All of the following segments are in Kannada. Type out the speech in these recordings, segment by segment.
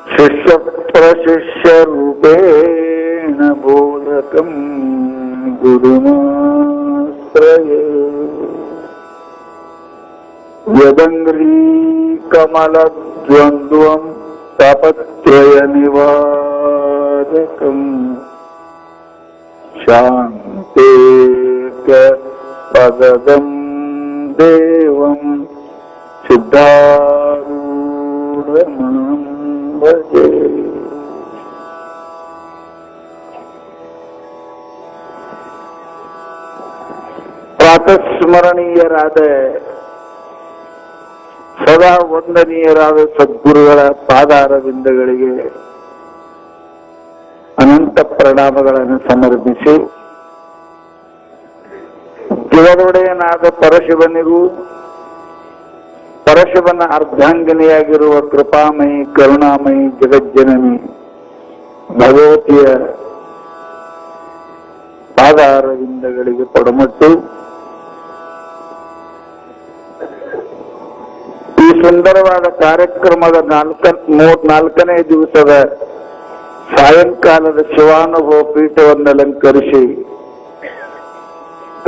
ಶಿಷ್ಯ ಪ್ರಶಿಷ್ಯ ರೂಪೇಣ ಬೋಧಕಂ ಗುರುಮಾಶ್ರಯೇ ಯದಂಗ್ರೀ ಕಮಲ ದ್ವಂದ್ವಂ ತಾಪತ್ರಯ ನಿವಾರಕಂ ಶಾಂತೇಕ ಪದದಂ ದೇವಂ ಸಿದ್ಧಾರೂಢಮಂ ಭಜೆ. ಪ್ರಾತಸ್ಮರಣೀಯರಾದ ಸದಾ ವಂದನೀಯರಾದ ಸದ್ಗುರುಗಳ ಪಾದಾರವಿಂದಗಳಿಗೆ ಅನಂತ ಪ್ರಣಾಮಗಳನ್ನು ಸಮರ್ಪಿಸಿ, ಜಗದೊಡೆಯನಾದ ಪರಶಿವನಿಗೂ ಪರಶಿವನ ಅರ್ಧಾಂಗಿನಿಯಾಗಿರುವ ಕೃಪಾಮಯಿ ಕರುಣಾಮಯಿ ಜಗಜ್ಜನನಿ ಭಗವತಿಯ ಪಾದಾರವಿಂದಗಳಿಗೆ ಪಡಮಟ್ಟು ಈ ಸುಂದರವಾದ ಕಾರ್ಯಕ್ರಮದ ನಾಲ್ಕನೇ ದಿವಸದ ಸಾಯಂಕಾಲದ ಶಿವಾನುಭವ ಪೀಠವನ್ನು ಅಲಂಕರಿಸಿ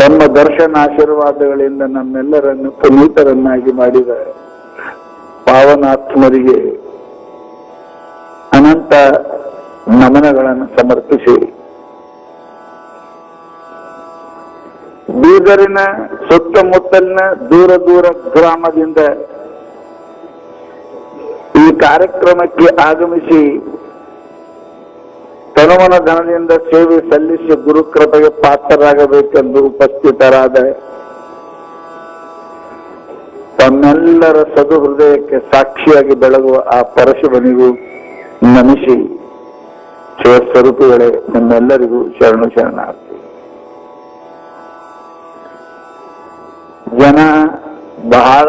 ತಮ್ಮ ದರ್ಶನ ಆಶೀರ್ವಾದಗಳಿಂದ ನಮ್ಮೆಲ್ಲರನ್ನು ಪುನೀತರನ್ನಾಗಿ ಮಾಡಿದ ಪಾವನಾತ್ಮರಿಗೆ ಅನಂತ ನಮನಗಳನ್ನು ಸಮರ್ಪಿಸಿ, ಬೀದರಿನ ಸುತ್ತಮುತ್ತಲಿನ ದೂರ ದೂರ ಗ್ರಾಮದಿಂದ ಈ ಕಾರ್ಯಕ್ರಮಕ್ಕೆ ಆಗಮಿಸಿ ತನುವನ ಧನದಿಂದ ಸೇವೆ ಸಲ್ಲಿಸಿ ಗುರುಕೃಪೆಗೆ ಪಾತ್ರರಾಗಬೇಕೆಂದು ಉಪಸ್ಥಿತರಾದ ತಮ್ಮೆಲ್ಲರ ಸದು ಹೃದಯಕ್ಕೆ ಸಾಕ್ಷಿಯಾಗಿ ಬೆಳಗುವ ಆ ಪರಶಿವನಿಗೂ ನಮಿಸಿ, ಶಿವಸ್ವರೂಪಿಗಳೇ ನಿಮ್ಮೆಲ್ಲರಿಗೂ ಶರಣು ಶರಣಾರ್ಥಿ. ಜನ ಬಹಳ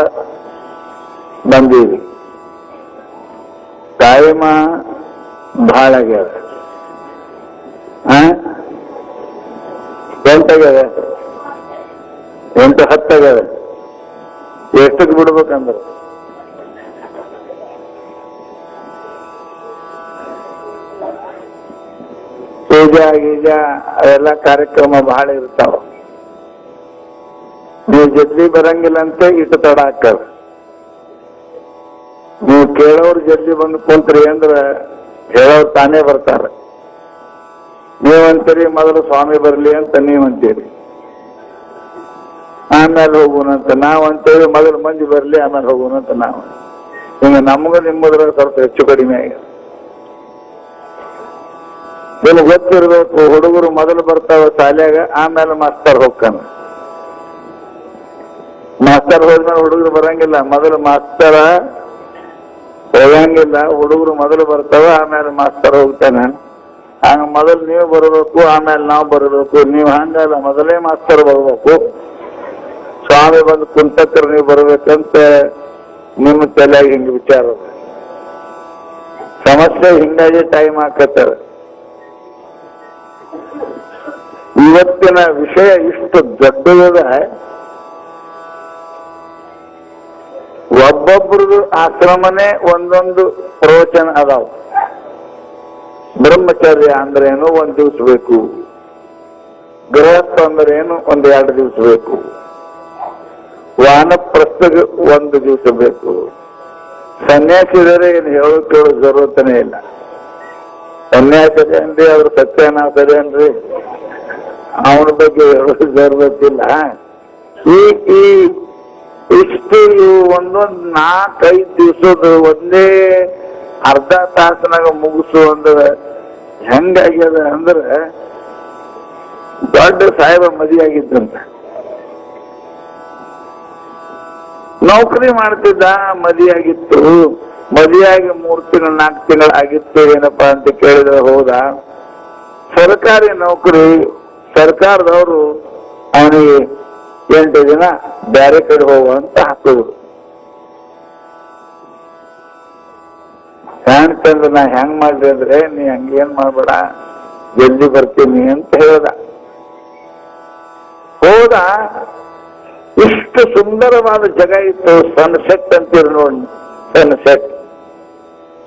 ಬಂದೀವಿ, ಕಾಯಮ ಬಹಳ ಆಗ್ಯಾವ. ಎಂಟಾಗ್ಯಾವ, 8-10 ಆಗ್ಯಾವ. ಎಷ್ಟಕ್ಕೆ ಬಿಡ್ಬೇಕಂದ್ರೆ ಪೂಜಾ ಗೀಜಾ ಅವೆಲ್ಲ ಕಾರ್ಯಕ್ರಮ ಬಹಳ ಇರ್ತಾವ. ನೀವು ಜಲ್ದಿ ಬರಂಗಿಲ್ಲ ಅಂತ ಇಟ್ಟು ತಡ ಹಾಕ್ತಾರ. ನೀವು ಕೇಳೋರು ಜಲ್ದಿ ಬಂದು ಕುಂತ್ರಿ ಅಂದ್ರ ಹೇಳೋರು ತಾನೇ ಬರ್ತಾರ. ನೀವಂತೀರಿ ಮೊದಲು ಸ್ವಾಮಿ ಬರ್ಲಿ ಅಂತ ನೀವಂತೀರಿ, ಆಮೇಲೆ ಹೋಗೋಣಂತ ನಾವಂತೇಳಿ ಮೊದಲು ಮಂದಿ ಬರ್ಲಿ ಆಮೇಲೆ ಹೋಗೋಣಂತ ನಾವು. ಹಿಂಗ ನಮಗ ನಿಮ್ಮದ್ರ ಸ್ವಲ್ಪ ಹೆಚ್ಚು ಕಡಿಮೆ ಆಗಿದೆ. ನಿಮ್ಗೆ ಗೊತ್ತಿರ್ಬೇಕು, ಹುಡುಗರು ಮೊದಲು ಬರ್ತಾವ ಶಾಲ್ಯಾಗ, ಆಮೇಲೆ ಮಾಸ್ತರ್ ಹೋಗ್ತಾನ. ಮಾಸ್ತರ್ ಹೋದ್ಮೇಲೆ ಹುಡುಗರು ಬರಂಗಿಲ್ಲ, ಮೊದಲು ಮಾಸ್ತರ ಹೋಗಂಗಿಲ್ಲ. ಹುಡುಗರು ಮೊದಲು ಬರ್ತಾವ, ಆಮೇಲೆ ಮಾಸ್ತರ್ ಹೋಗ್ತಾನೆ. ಹಂಗ ಮೊದಲು ನೀವು ಬರಬೇಕು, ಆಮೇಲೆ ನಾವು ಬರಬೇಕು. ನೀವು ಹಂಗಲ್ಲ, ಮೊದಲೇ ಮಾಸ್ತರ್ ಬರ್ಬೇಕು, ಸ್ವಾಮಿ ಬಂದು ಕುಂತಕ್ರ ನೀವು ಬರ್ಬೇಕಂತ ನಿಮ್ಮ ತಲೆಯಾಗ ಹಿಂಗ ವಿಚಾರ. ಸಮಸ್ಯೆ ಹಿಂಗಾಗಿ ಟೈಮ್ ಹಾಕತ್ತವೆ. ಇವತ್ತಿನ ವಿಷಯ ಇಷ್ಟು ದೊಡ್ಡದ. ಒಬ್ಬೊಬ್ರದ್ದು ಆಶ್ರಮನೇ ಒಂದೊಂದು ಪ್ರವಚನ ಅದಾವ. ಬ್ರಹ್ಮಚರ್ಯ ಅಂದ್ರೇನು 1 ದಿವಸ ಬೇಕು, ಗೃಹಸ್ಥ ಅಂದ್ರೇನು 1-2 ದಿವಸ ಬೇಕು, ವಾನಪ್ರಸ್ಥಗೆ 1 ದಿವಸ ಬೇಕು. ಸನ್ಯಾಸಿದರೆ ಏನು ಹೇಳೋ ಕೇಳೋ ಜरूरतನೇ ಇಲ್ಲ. ಸನ್ಯಾಸರಿ ಅಂದ್ರಿ ಅವ್ರ ಸತ್ಯನಾಥರಿ ಅಂದ್ರಿ, ಅವನ ಬಗ್ಗೆ ಹೇಳೋ ಜरूरत ಇಷ್ಟು ಒಂದೊಂದು 4-5 ದಿವಸದ ಒಂದೇ ಅರ್ಧ ತಾಸನಾಗ ಮುಗಿಸು ಅಂದ್ರೆ ಹೆಂಗಾಗ್ಯದ ಅಂದ್ರೆ ದೊಡ್ಡ ಸಾಹೇಬ ಮದುವೆ ಆಗಿದ್ದಂತ. ನೌಕರಿ ಮಾಡ್ತಿದ್ದ, ಮದುವೆ ಆಗಿತ್ತು. ಮದುವೆಯಾಗಿ 3 ತಿಂಗಳು 4 ತಿಂಗಳು ಆಗಿತ್ತು. ಏನಪ್ಪಾ ಅಂತ ಕೇಳಿದ್ರೆ ಹೋದ ಸರ್ಕಾರಿ ನೌಕರಿ. ಸರ್ಕಾರದವರು ಅವನಿಗೆ 8 ದಿನ ಬೇರೆ ಕಡೆ ಹೋಗುವಂತ ಹಾಕಿದ್ರು. ಕಾಣ್ತಂದ್ರೆ ನಾ ಹೆಂಗ್ ಮಾಡ್ರಿ ಅಂದ್ರೆ, ನೀ ಹಂಗೇನ್ ಮಾಡ್ಬೇಡ, ಜಲ್ದಿ ಬರ್ತೀನಿ ಅಂತ ಹೇಳ್ದ. ಹೋದ. ಇಷ್ಟು ಸುಂದರವಾದ ಜಾಗ ಇತ್ತು. ಸನ್ಸೆಟ್ ಅಂತೀರಿ ನೋಡಿ, ಸನ್ಸೆಟ್.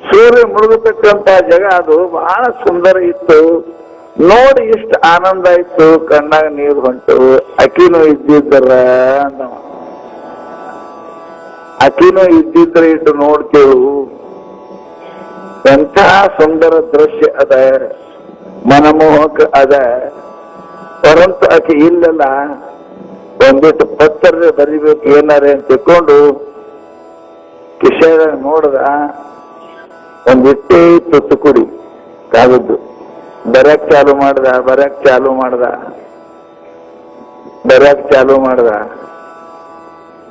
ಸೂರ್ಯ ಮುಳುಗತಕ್ಕಂತ ಜಾಗ ಅದು ಬಹಳ ಸುಂದರ ಇತ್ತು. ನೋಡಿ ಇಷ್ಟ ಆನಂದ ಇತ್ತು, ಕಣ್ಣಾಗ ನೀರು ಹೊಂಟು. ಅಕ್ಕಿನೂ ಇದ್ದಿದ್ದರ ಅಂದವ. ಅಕ್ಕಿನೂ ಇದ್ದಿದ್ರೆ ಇಟ್ಟು ನೋಡ್ತೇವು, ಎಂತಹ ಸುಂದರ ದೃಶ್ಯ ಅದ, ಮನಮೋಹಕ ಅದ. ಪರಂತು ಆಕೆ ಇಲ್ಲಲ್ಲ, ಒಂದಿಟ್ಟು ಪತ್ರ ಬರಿಬೇಕು ಏನಾರೆ ಅಂತ ತಿಳ್ಕೊಂಡು ಕಿಶೆದಾಗ ನೋಡ್ದ, ಒಂದಿಟ್ಟೇ ತುತ್ತು ಕುಡಿ ಕಾಗದ್ದು ಬರಕ್ ಚಾಲು ಮಾಡ್ದ.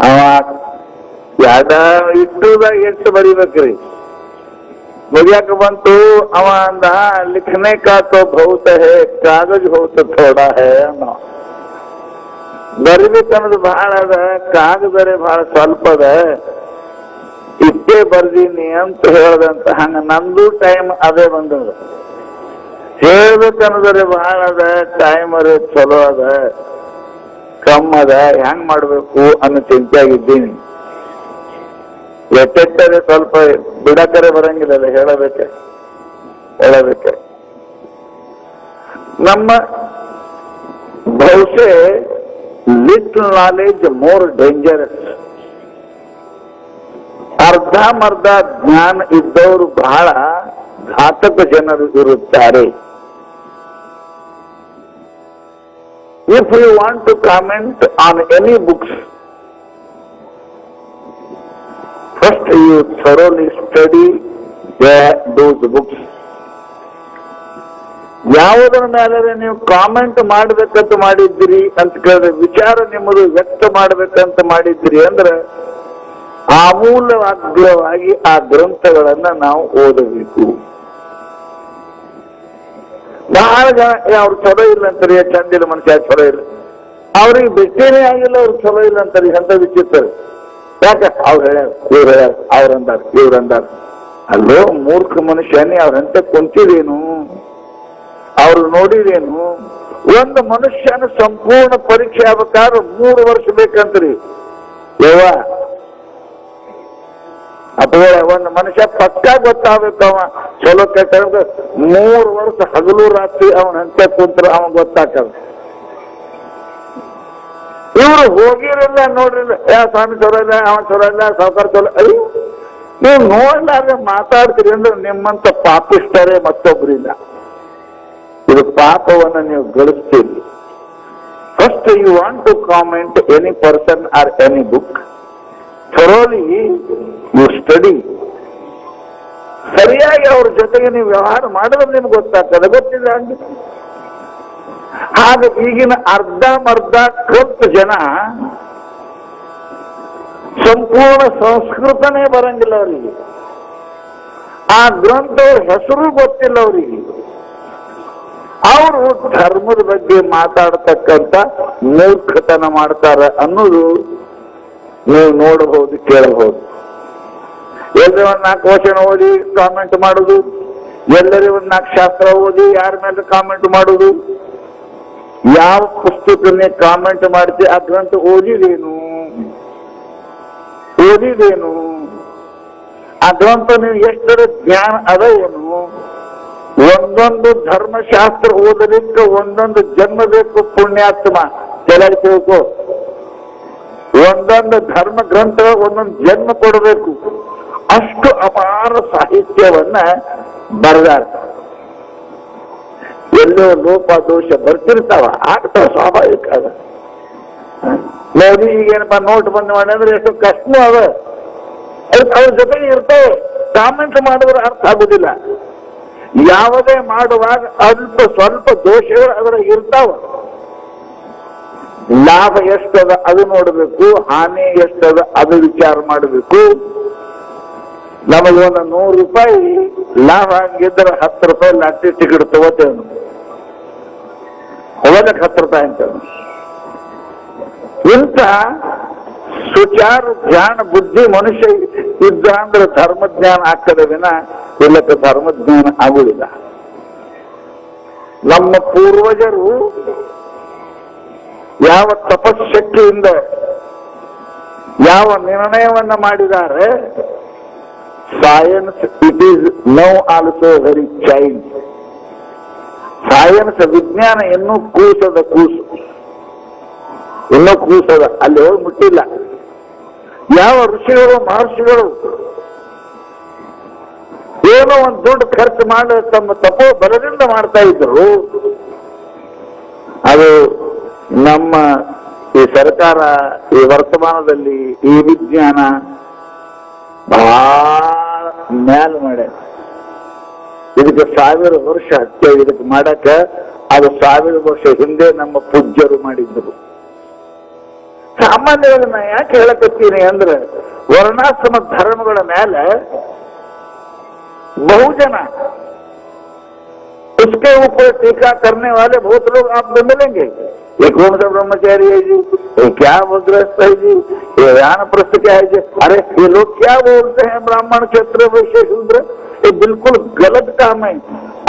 ಅವ ಇಟ್ಟುದಾಗ ಎಷ್ಟು ಬರಿಬೇಕ್ರಿ, ಮುಗಿಯಾಕ ಬಂತು. ಅವ ಅಂದ, ಲಿಖನೆ ಕಾ ತೋ ಬಹುತ ಹೇ, ಕಾಗಜ್ ಬಹುತ ಥೋಡಾ ಹೇ ಅನ್ನೋ. ಬರಿಬೇಕನ್ನೋದು ಬಹಳ ಅದ, ಕಾಗದರೆ ಬಹಳ ಸ್ವಲ್ಪ ಅದ, ಇಷ್ಟೇ ಬರ್ದೀನಿ ಅಂತ ಹೇಳ್ದಂತ. ಹಂಗ ನಂದು ಟೈಮ್ ಅದೇ ಬಂದದ. ಹೇಳ್ಬೇಕನ್ನೋದ್ರೆ ಬಹಳ ಅದ, ಟೈಮ್ ಅದೇ ಚಲೋ ಅದ, ಕಮ್ಮ ಅದ, ಹೆಂಗ್ ಮಾಡ್ಬೇಕು ಅನ್ನೋ ಚಿಂತೆಯಾಗಿದ್ದೀನಿ. ಎಟ್ಟೆಟ್ಟರೆ ಸ್ವಲ್ಪ ಬಿಡಕರೆ ಬರಂಗಿಲ್ಲ, ಹೇಳಬೇಕೆ. ನಮ್ಮ ಬಹುಶಃ ಲಿಟ್ಲ್ ನಾಲೆಜ್ ಮೋರ್ ಡೇಂಜರಸ್. ಅರ್ಧಮರ್ಧ ಜ್ಞಾನ ಇದ್ದವರು ಬಹಳ ಘಾತಕ ಜನರು ಇರುತ್ತಾರೆ. If you want to comment on any books, first you thoroughly study those books. ಯಾವುದರ ಮೇಲೆ ನೀವು ಕಾಮೆಂಟ್ ಮಾಡ್ಬೇಕಂತ ಮಾಡಿದ್ದೀರಿ ಅಂತ ಕೇಳಿದ್ರೆ, ವಿಚಾರ ನಿಮ್ಮದು ವ್ಯಕ್ತ ಮಾಡ್ಬೇಕಂತ ಮಾಡಿದ್ದೀರಿ ಅಂದ್ರೆ ಆಮೂಲವಾಗಿ ಆ ಗ್ರಂಥಗಳನ್ನ ನಾವು ಓದಬೇಕು. ಬಹಳ ಜನ ಅವ್ರು ಚಲೋ ಇಲ್ಲ ಅಂತಾರೆ, ಚಂದಿಲ್ಲ ಮನುಷ್ಯ ಚಲೋ ಇಲ್ಲ, ಅವ್ರಿಗೆ ಭೇಟಿನೇ ಆಗಿಲ್ಲ, ಅವ್ರು ಚಲೋ ಇಲ್ಲ ಅಂತಾರೆ. ಎಂತ ವಿಚಿತ್ರ. ಯಾಕೆ ಅವ್ರು ಹೇಳ್ಯಾರ, ಇವ್ರು ಹೇಳ್ಯಾರ, ಇವ್ರಂದಾರ. ಅಲ್ಲೋ ಮೂರ್ಖ ಮನುಷ್ಯನೇ, ಅವ್ರಂತ ಕುಂತಿದೇನು, ಅವ್ರು ನೋಡಿದೇನು? ಒಂದು ಮನುಷ್ಯನ ಸಂಪೂರ್ಣ ಪರೀಕ್ಷೆ ಆಗ್ಬೇಕಾದ್ರೆ 3 ವರ್ಷ ಬೇಕಂತ್ರಿ. ಅಥವಾ ಒಂದು ಮನುಷ್ಯ ಪಕ್ಕ ಗೊತ್ತಾಗಬೇಕು, ಅವ ಚಲೋ ಕೆಟ್ಟ 3 ವರ್ಷ ಹಗಲು ರಾತ್ರಿ ಅವನಂತೆ ಕುಂತ್ರ ಅವ ಗೊತ್ತಾಗ್ತದ. ಇವ್ರು ಹೋಗಿರಲ್ಲ, ನೋಡ್ರಿಲ್ಲ, ಸ್ವಾಮಿ ಚಲೋ ಇಲ್ಲ, ಅವನ್ ಚಲೋ ಇಲ್ಲ, ಸಾವುಕಾರ ಚಲೋ. ಅಯ್ಯೋ, ನೀವು ನೋಡ್ಲಾದ್ರೆ ಮಾತಾಡ್ತೀರಿ ಅಂದ್ರೆ ನಿಮ್ಮಂತ ಪಾಪಿಸ್ತಾರೆ ಮತ್ತೊಬ್ರಿಲ್ಲ. ಇದು ಪಾಪವನ್ನು ನೀವು ಗಳಿಸ್ತೀರಿ. First you want to comment any person or any book, thoroughly you study. ಸರಿಯಾಗಿ ಅವ್ರ ಜೊತೆಗೆ ನೀವು ವ್ಯವಹಾರ ಮಾಡಿದ್ರೆ ನಿಮ್ಗೆ ಗೊತ್ತಾಗ್ತದೆ, ಗೊತ್ತಿಲ್ಲ ಹಂಗೆ. ಹಾಗೆ ಈಗಿನ ಅರ್ಧಮರ್ಧ ಕಲ್ತ ಜನ ಸಂಪೂರ್ಣ ಸಂಸ್ಕೃತನೇ ಬರಂಗಿಲ್ಲ ಅವರಿಗೆ, ಆ ಗ್ರಂಥದ ಹೆಸರು ಗೊತ್ತಿಲ್ಲ ಅವರಿಗೆ. ಅವರು ಧರ್ಮದ ಬಗ್ಗೆ ಮಾತಾಡ್ತಕ್ಕಂಥ ಮೂರ್ಖತನ ಮಾಡ್ತಾರೆ ಅನ್ನೋದು ನೀವು ನೋಡಬಹುದು, ಕೇಳಬಹುದು. ಎಲ್ಲರೂ 4 ವಚನ ಓದಿ ಕಾಮೆಂಟ್ ಮಾಡುದು, ಎಲ್ಲರೂ 4 ಶಾಸ್ತ್ರ ಓದಿ ಯಾರ ಮೇಲೆ ಕಾಮೆಂಟ್ ಮಾಡುದು. ಯಾವ ಪುಸ್ತಕನ್ನೇ ಕಾಮೆಂಟ್ ಮಾಡ್ತಿ, ಆ ಗ್ರಂಥ ಓದಿದೇನು, ಆ ಗ್ರಂಥ ನೀವು ಎಷ್ಟರ ಜ್ಞಾನ ಅದ ಏನು? ಒಂದೊಂದು ಧರ್ಮಶಾಸ್ತ್ರ ಓದಲಿಕ್ಕೆ ಒಂದೊಂದು ಜನ್ಮ ಬೇಕು ಪುಣ್ಯಾತ್ಮ, ಕೆಳಗೆ ತಿಳ್ಕೊ. ಒಂದೊಂದು ಧರ್ಮ ಗ್ರಂಥ ಒಂದೊಂದು ಜನ್ಮ ಕೊಡಬೇಕು. ಅಷ್ಟು ಅಪಾರ ಸಾಹಿತ್ಯವನ್ನ ಬರೆದಾರ. ಎಲ್ಲೋ ಲೋಪ ದೋಷ ಬರ್ತಿರ್ತಾವ, ಆಗ್ತಾವ, ಸ್ವಾಭಾವಿಕ ಅದ. ನೋಡಿ ಈಗೇನಪ್ಪ ನೋಟ್ ಬಂದ್ ಮಾಡಿದ್ರೆ ಎಷ್ಟು ಕಷ್ಟ ಅದ, ಅವ್ರ ಜೊತೆಗೆ ಇರ್ತಾವೆ. ಕಾಮೆಂಟ್ ಮಾಡಿದ್ರೆ ಅರ್ಥ ಆಗುದಿಲ್ಲ. ಯಾವುದೇ ಮಾಡುವಾಗ ಸ್ವಲ್ಪ ದೋಷಗಳು ಅದರ ಇರ್ತಾವ. ಲಾಭ ಎಷ್ಟದ ಅದು ನೋಡ್ಬೇಕು, ಹಾನಿ ಎಷ್ಟದ ಅದು ವಿಚಾರ ಮಾಡಬೇಕು. ನಮಗೊಂದು 100 ರೂಪಾಯಿ ಲಾಭ ಹಂಗಿದ್ರೆ 10 ರೂಪಾಯಿ ಲಾಟ್ರಿ ಟಿಕೆಟ್ ತಗೋತೇವೆ, ಹೋಗಕ್ಕೆ 10 ರೂಪಾಯಿ ಅಂತ. ಇಂಥ ಸುಚಾರ ಜ್ಞಾನ ಬುದ್ಧಿ ಮನುಷ್ಯ ಇದ್ದ ಅಂದ್ರೆ ಧರ್ಮಜ್ಞಾನ ಆಗ್ತದೆ ವಿನ ಇಲ್ಲಕ್ಕೆ ಧರ್ಮಜ್ಞಾನ ಆಗುವುದಿಲ್ಲ. ನಮ್ಮ ಪೂರ್ವಜರು ಯಾವ ತಪಶಕ್ತಿಯಿಂದ ಯಾವ ನಿರ್ಣಯವನ್ನ ಮಾಡಿದ್ದಾರೆ, science it is now also very child. Science ವಿಜ್ಞಾನ ಇನ್ನೂ ಕೂಸದ ಕೂಸು, ಇನ್ನೂ ಕೂಸದ, ಅಲ್ಲಿ ಹೋಗಿ ಮುಟ್ಟಿಲ್ಲ. ಯಾವ ಋಷಿಗಳು ಮಹರ್ಷಿಗಳು ಏನೋ ಒಂದು ದುಡ್ಡು ಖರ್ಚು ಮಾಡಿ ತಮ್ಮ ತಪೋ ಬಲದಿಂದ ಮಾಡ್ತಾ ಇದ್ರು, ಅದು ನಮ್ಮ ಈ ಸರ್ಕಾರ ಈ ವರ್ತಮಾನದಲ್ಲಿ ಈ ವಿಜ್ಞಾನ ಬಹಳ ಮ್ಯಾಲ ಮಾಡ್ಯ. ಇದಕ್ಕೆ 1000 ವರ್ಷ ಹತ್ಯೆ ಇದಕ್ಕೆ ಮಾಡಕ, ಅದು 1000 ವರ್ಷ ಹಿಂದೆ ನಮ್ಮ ಪೂಜ್ಯರು ಮಾಡಿದ್ರು. ಸಾಮಾನ್ಯವಾಗಿ ನಾ ಯಾಕೆ ಹೇಳಕತ್ತೀನಿ ಅಂದ್ರೆ, ವರ್ಣಾಶ್ರಮ ಧರ್ಮಗಳ ಮೇಲೆ ಬಹುಜನ उसके ऊपर टीका करने वाले बहुत लोग आपको मिलेंगे। ये कौन सा ब्रह्मचारी है जी, ये क्या गृहस्थ है जी, ये वानप्रस्थ क्या है जी, अरे ये लोग क्या बोलते हैं ब्राह्मण क्षेत्र वैश्य शूद्र, ये बिल्कुल गलत काम है।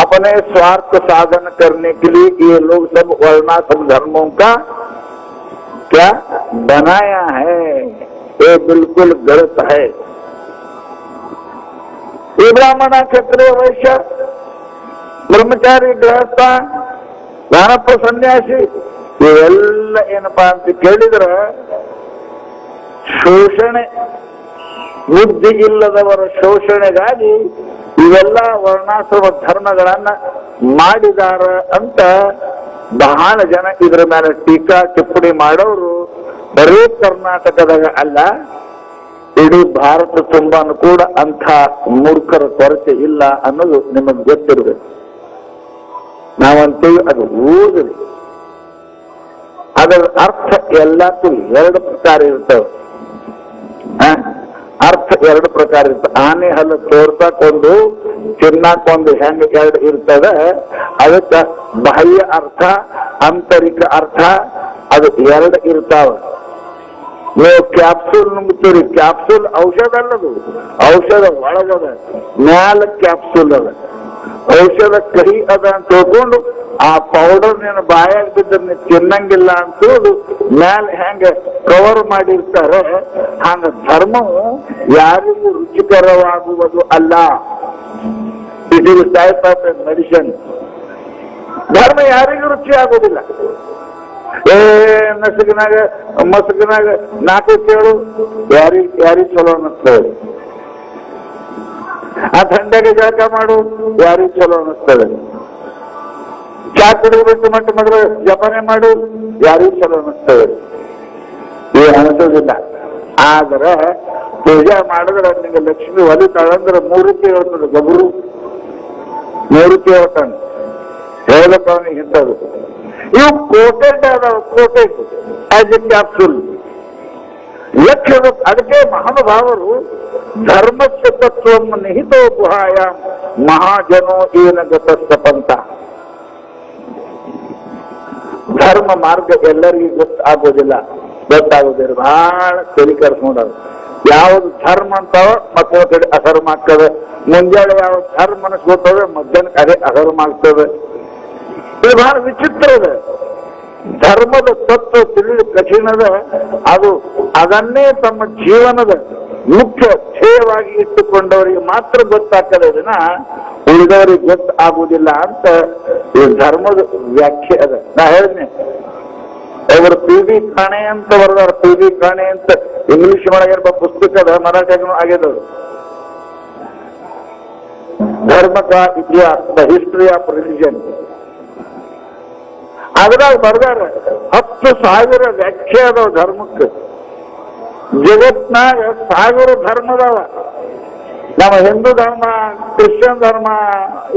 अपने स्वार्थ साधन करने के लिए ये लोग सब वर्णाश्रम धर्मों का क्या बनाया है, ये बिल्कुल गलत है। ये ब्राह्मण क्षत्रिय वैश्य ಬ್ರಹ್ಮಚಾರಿ ಗೃಹಸ್ಥ ವಾನಪ್ಪ ಸನ್ಯಾಸಿ ಇವೆಲ್ಲ ಏನಪ್ಪಾ ಅಂತ ಕೇಳಿದ್ರೆ ಶೋಷಣೆ, ಬುದ್ಧಿ ಇಲ್ಲದವರ ಶೋಷಣೆಗಾಗಿ ಇವೆಲ್ಲ ವರ್ಣಾಶ್ರಮ ಧರ್ಮಗಳನ್ನ ಮಾಡಿದಾರ ಅಂತ ಬಹಳ ಜನ ಇದ್ರ ಮೇಲೆ ಟೀಕಾ ಟಿಪ್ಪಣಿ ಮಾಡೋರು ಬರೀ ಕರ್ನಾಟಕದಾಗ ಅಲ್ಲ, ಇಡೀ ಭಾರತ ತುಂಬಾನು ಕೂಡ ಅಂಥ ಮೂರ್ಖರ ಕೊರತೆ ಇಲ್ಲ ಅನ್ನೋದು ನಿಮಗೆ ಗೊತ್ತಿರಬೇಕು. ನಾವಂತೀವಿ ಅದು ಓದ್ರಿ, ಅದರ ಅರ್ಥ ಎಲ್ಲಕ್ಕೂ 2 ಪ್ರಕಾರ ಇರ್ತವೆ. ಅರ್ಥ 2 ಪ್ರಕಾರ ಇರ್ತವೆ. ಆನೆ ಹಲ್ಲು ತೋರ್ಸಕ್ಕೊಂದು, ಚಿನ್ನಕ್ಕೊಂದು ಹೆಂಗ 2 ಇರ್ತದೆ. ಅದಕ್ಕೆ ಬಾಹ್ಯ ಅರ್ಥ, ಆಂತರಿಕ ಅರ್ಥ, ಅದು 2 ಇರ್ತಾವ. ನೀವು ಕ್ಯಾಪ್ಸೂಲ್ ನುಂಗ್ತೀರಿ, ಕ್ಯಾಪ್ಸೂಲ್ ಔಷಧ ಅಲ್ಲದು, ಔಷಧ ಒಳಗದ, ಮ್ಯಾಲ ಕ್ಯಾಪ್ಸೂಲ್ ಅದ. ಔಷಧ ಕಹಿ ಅದ ಅಂತ ತಿಳ್ಕೊಂಡು ಆ ಪೌಡರ್ ನೀನು ಬಾಯಾಗ ಬಿದ್ದರೆ ನೀನು ತಿನ್ನಂಗಿಲ್ಲ ಅಂತೇಳಿ ಮ್ಯಾಲ ಹೆಂಗ ಕವರ್ ಮಾಡಿರ್ತಾರೆ, ಹಂಗ ಧರ್ಮವು ಯಾರಿಗೂ ರುಚಿಕರವಾಗುವುದು ಅಲ್ಲ. It is type of medicine. ಧರ್ಮ ಯಾರಿಗೂ ರುಚಿ ಆಗುವುದಿಲ್ಲ. ನಸುಕಿನಾಗ ಮಸುಕಿನಾಗ 4 ಕೇಳು, ಯಾರಿಗೆ ಚಲೋ ಅನ್ನಿಸ್ತದೆ. ಆ ಥಂಡಿಗೆ ಜಳಕ ಮಾಡು, ಯಾರಿಗೆ ಚಲೋ ಅನ್ನಿಸ್ತದೆ. ಚಾ ಕುಡಿದ್ಬಿಟ್ಟು ಮಟ್ಟ ಮಾಡಿದ್ರೆ ಜಪಾನೆ ಮಾಡು, ಯಾರಿಗೆ ಚಲೋ ಅನ್ನಿಸ್ತದೆ. ಏನು ಅನಿಸೋದಿಲ್ಲ. ಆದ್ರೆ ಪೂಜೆ ಮಾಡಿದ್ರೆ ನಿಂಗೆ ಲಕ್ಷ್ಮಿ ಒಲಿತಾಳಂದ್ರೆ 3 ರೂಪಾಯಿ ಹೇಳ್ತದೆ. ಗಬರು 3 ರೂಪಾಯಿ ಹೇಳ್ತಾನೆ, ಹೇಳಪ್ಪ ಅವನಿಗೆ ಇಂಥದ್ದು. ಇವು ಕೋಟೆಡ್ ಅದಾವ, ಕೋಟೆಡ್ ಆಸ್ ಎ ಕ್ಯಾಪ್ಸೂಲ್ ಲಕ್ಷ್ಯ. ಅದಕ್ಕೆ ಮಹಾನುಭಾವರು ಧರ್ಮಸ್ಯ ತತ್ವಂ ನಿಹಿತೋ ಗುಹಾಯ ಮಹಾಜನೋ ಏನ ಗತಸ್ತಪಂತ. ಧರ್ಮ ಮಾರ್ಗ ಎಲ್ಲರಿಗೂ ಗೊತ್ತಾಗೋದಿಲ್ಲ. ಬಹಳ ತಲೆ ಕೆಡಿಸ್ಕೊಂಡಾರ. ಯಾವ್ದು ಧರ್ಮ ಅಂತಾವ ಮತ್ತೊಂದು ಕಡೆ ಅಧರ್ಮ ಆಗ್ತದೆ. ಮುಂಜಾನೆ ಯಾವ ಧರ್ಮ ಅನಿಸ್ಕೊತವೆ, ಮಧ್ಯಾಹ್ನಕ್ಕೆ ಅದೇ ಅಧರ್ಮ ಆಗ್ತದೆ. ಇದು ಬಹಳ ವಿಚಿತ್ರ ಇದೆ. ಧರ್ಮದ ತತ್ವ ತಿಳಿದು ಕಠಿಣದ, ಅದು ಅದನ್ನೇ ತಮ್ಮ ಜೀವನದ ಮುಖ್ಯ ಧ್ಯೇಯವಾಗಿ ಇಟ್ಟುಕೊಂಡವರಿಗೆ ಮಾತ್ರ ಗೊತ್ತಾಗ್ತದೆ, ಇದನ್ನ ಉಳಿದವರಿಗೆ ಗೊತ್ತಾಗುವುದಿಲ್ಲ ಅಂತ ಈ ಧರ್ಮದ ವ್ಯಾಖ್ಯೆ ಅದ. ನಾ ಹೇಳಿದ್ನೆ, ಅವರು PB ಕಾಣೆ ಅಂತ ಬರೆದಾರ. PB ಕಾಣೆ ಅಂತ ಇಂಗ್ಲಿಷ್ ಒಳಗೆ ಪುಸ್ತಕದ ಮರಾಠಿಗೂ ಆಗಿದ್ದವು. ಧರ್ಮ ಕಾ ಇತಿಹಾಸ, ದ ಹಿಸ್ಟ್ರಿ ಆಫ್ ರಿಲಿಜನ್. ಅದ್ರಾಗ ಬರ್ದಾರ 10,000 ವ್ಯಾಖ್ಯೆ ಅದಾವ ಧರ್ಮಕ್ಕೆ. ಜಗತ್ನಾಗ 1000 ಧರ್ಮ ಅದಾವ. ನಮ್ಮ ಹಿಂದೂ ಧರ್ಮ, ಕ್ರಿಶ್ಚಿಯನ್ ಧರ್ಮ,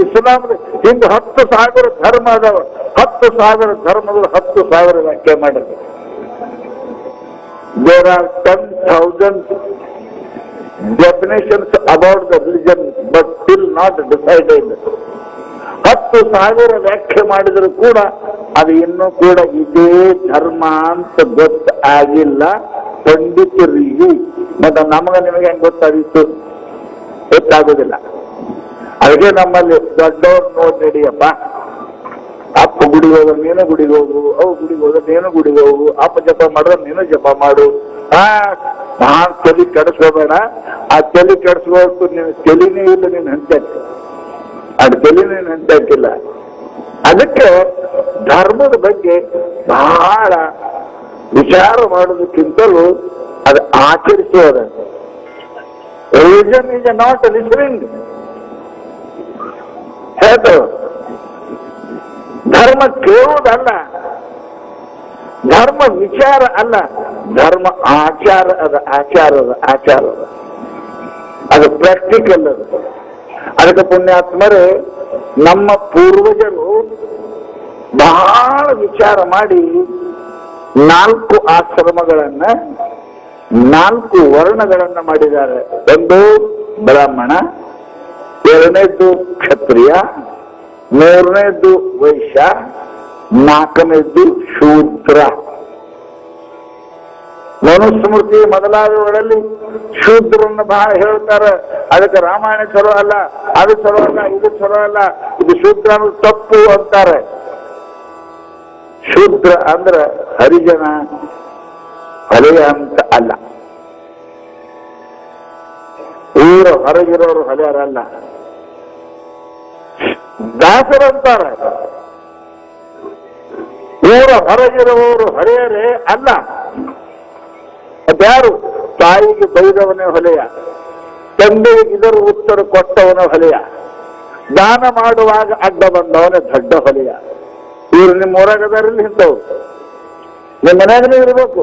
ಇಸ್ಲಾಂ, ಹಿಂಗ 10,000 ಧರ್ಮ ಅದಾವ. 10,000 ಧರ್ಮಗಳು 10,000 ವ್ಯಾಖ್ಯೆ ಮಾಡಿದ್ರು. There are 10,000 definitions about the religion, but still not decided. 10,000 ವ್ಯಾಖ್ಯೆ ಮಾಡಿದ್ರು ಕೂಡ ಅದು ಇನ್ನೂ ಕೂಡ ಇದೇ ಧರ್ಮ ಅಂತ ಗೊತ್ತಾಗಿಲ್ಲ ಪಂಡಿತರಿಗೆ. ಮತ್ತೆ ನಿಮಗೆ ಹೆಂಗ್ ಗೊತ್ತಾಗಿತ್ತು? ಗೊತ್ತಾಗೋದಿಲ್ಲ. ಅದಕ್ಕೆ ನಮ್ಮಲ್ಲಿ ದೊಡ್ಡವ್ರು ನೋಡಿ ನಡಿಯಪ್ಪ, ಅಪ್ಪ ಗುಡಿಗೆ ಹೋಗ ನೀನು ಗುಡಿಗೆ ಹೋಗು, ಅವು ಗುಡಿಗೆ ಹೋದ ನೀನು ಗುಡಿಗೆ ಹೋಗು, ಅಪ್ಪ ಜಪ ಮಾಡಿದ್ರೆ ನೀನು ಜಪ ಮಾಡು. ಮಹಾನ್ ತಲೆ ಕೆಡಿಸ್ಕೋಬೇಡ. ಆ ತಲೆ ಕೆಡಿಸ್ಕೋಬೇಕು ನೀನು ತಲೆನೇ ಇಲ್ಲ ನೀನ್ ಹಂತಕ್ಕೆ, ಅದು ತಲೆನೇ ನೀನ್ ಹಂತಕ್ಕಿಲ್ಲ. ಅದಕ್ಕೆ ಧರ್ಮದ ಬಗ್ಗೆ ಬಹಳ ವಿಚಾರ ಮಾಡೋದಕ್ಕಿಂತಲೂ ಅದು ಆಚರಿಸೋದ. ರಿಲಿಜನ್ ಈಸ್ ನಾಟ್ ಲಿಸನಿಂಗ್ ಹೇಳ್ತಾರೆ. ಧರ್ಮ ಕೇಳುವುದಲ್ಲ, ಧರ್ಮ ವಿಚಾರ ಅಲ್ಲ, ಧರ್ಮ ಆಚಾರ ಆಚಾರ ಅದು ಪ್ರಾಕ್ಟಿಕಲ್ ಅದು. ಅದಕ್ಕೆ ಪುಣ್ಯಾತ್ಮರೇ ನಮ್ಮ ಪೂರ್ವಜರು ಬಹಳ ವಿಚಾರ ಮಾಡಿ 4 ಆಶ್ರಮಗಳನ್ನ 4 ವರ್ಣಗಳನ್ನ ಮಾಡಿದ್ದಾರೆ. ಒಂದು ಬ್ರಾಹ್ಮಣ, 2ನೇದ್ದು ಕ್ಷತ್ರಿಯ, 3ನೇದ್ದು ವೈಶ್ಯ, 4ನೇದ್ದು ಶೂದ್ರ. ಮನುಸ್ಮೃತಿ ಮೊದಲಾದವುಗಳಲ್ಲಿ ಶೂದ್ರನ್ನ ಬಹಳ ಹೇಳ್ತಾರೆ. ಅದಕ್ಕೆ ರಾಮಾಯಣ ಚಲೋ ಅಲ್ಲ, ಅದು ಚಲೋ ಅಲ್ಲ, ಇದು ಚಲೋ ಅಲ್ಲ, ಇದು ಶೂದ್ರ ಅನ್ನೋದು ತಪ್ಪು ಅಂತಾರೆ. ಶೂದ್ರ ಅಂದ್ರ ಹರಿಜನ ಹೊಲೆಯ ಅಂತ ಅಲ್ಲ, ಊರ ಹೊರಗಿರೋರು ಹೊಲೆಯರಲ್ಲ. ದಾಸರಂತಾರೆ ಊರ ಹೊರಗಿರುವವರು ಹೊರೆಯರೇ ಅಲ್ಲ. ಅದ್ಯಾರು? ತಾಯಿಗೆ ಬೈದವನೇ ಹೊಲೆಯ, ತಂದೆಗೆ ಇದರ ಉತ್ತರ ಕೊಟ್ಟವನ ಹೊಲೆಯ, ದಾನ ಮಾಡುವಾಗ ಅಡ್ಡ ಬಂದವನೇ ದೊಡ್ಡ ಹೊಲೆಯ. ಇವ್ರು ನಿಮ್ಮ ಊರಾಗದಾರಲ್ಲಿ ಇಂಥವ್ರು, ನಿಮ್ಮ ಮನೆಯಾಗಲೇ ಇರಬೇಕು.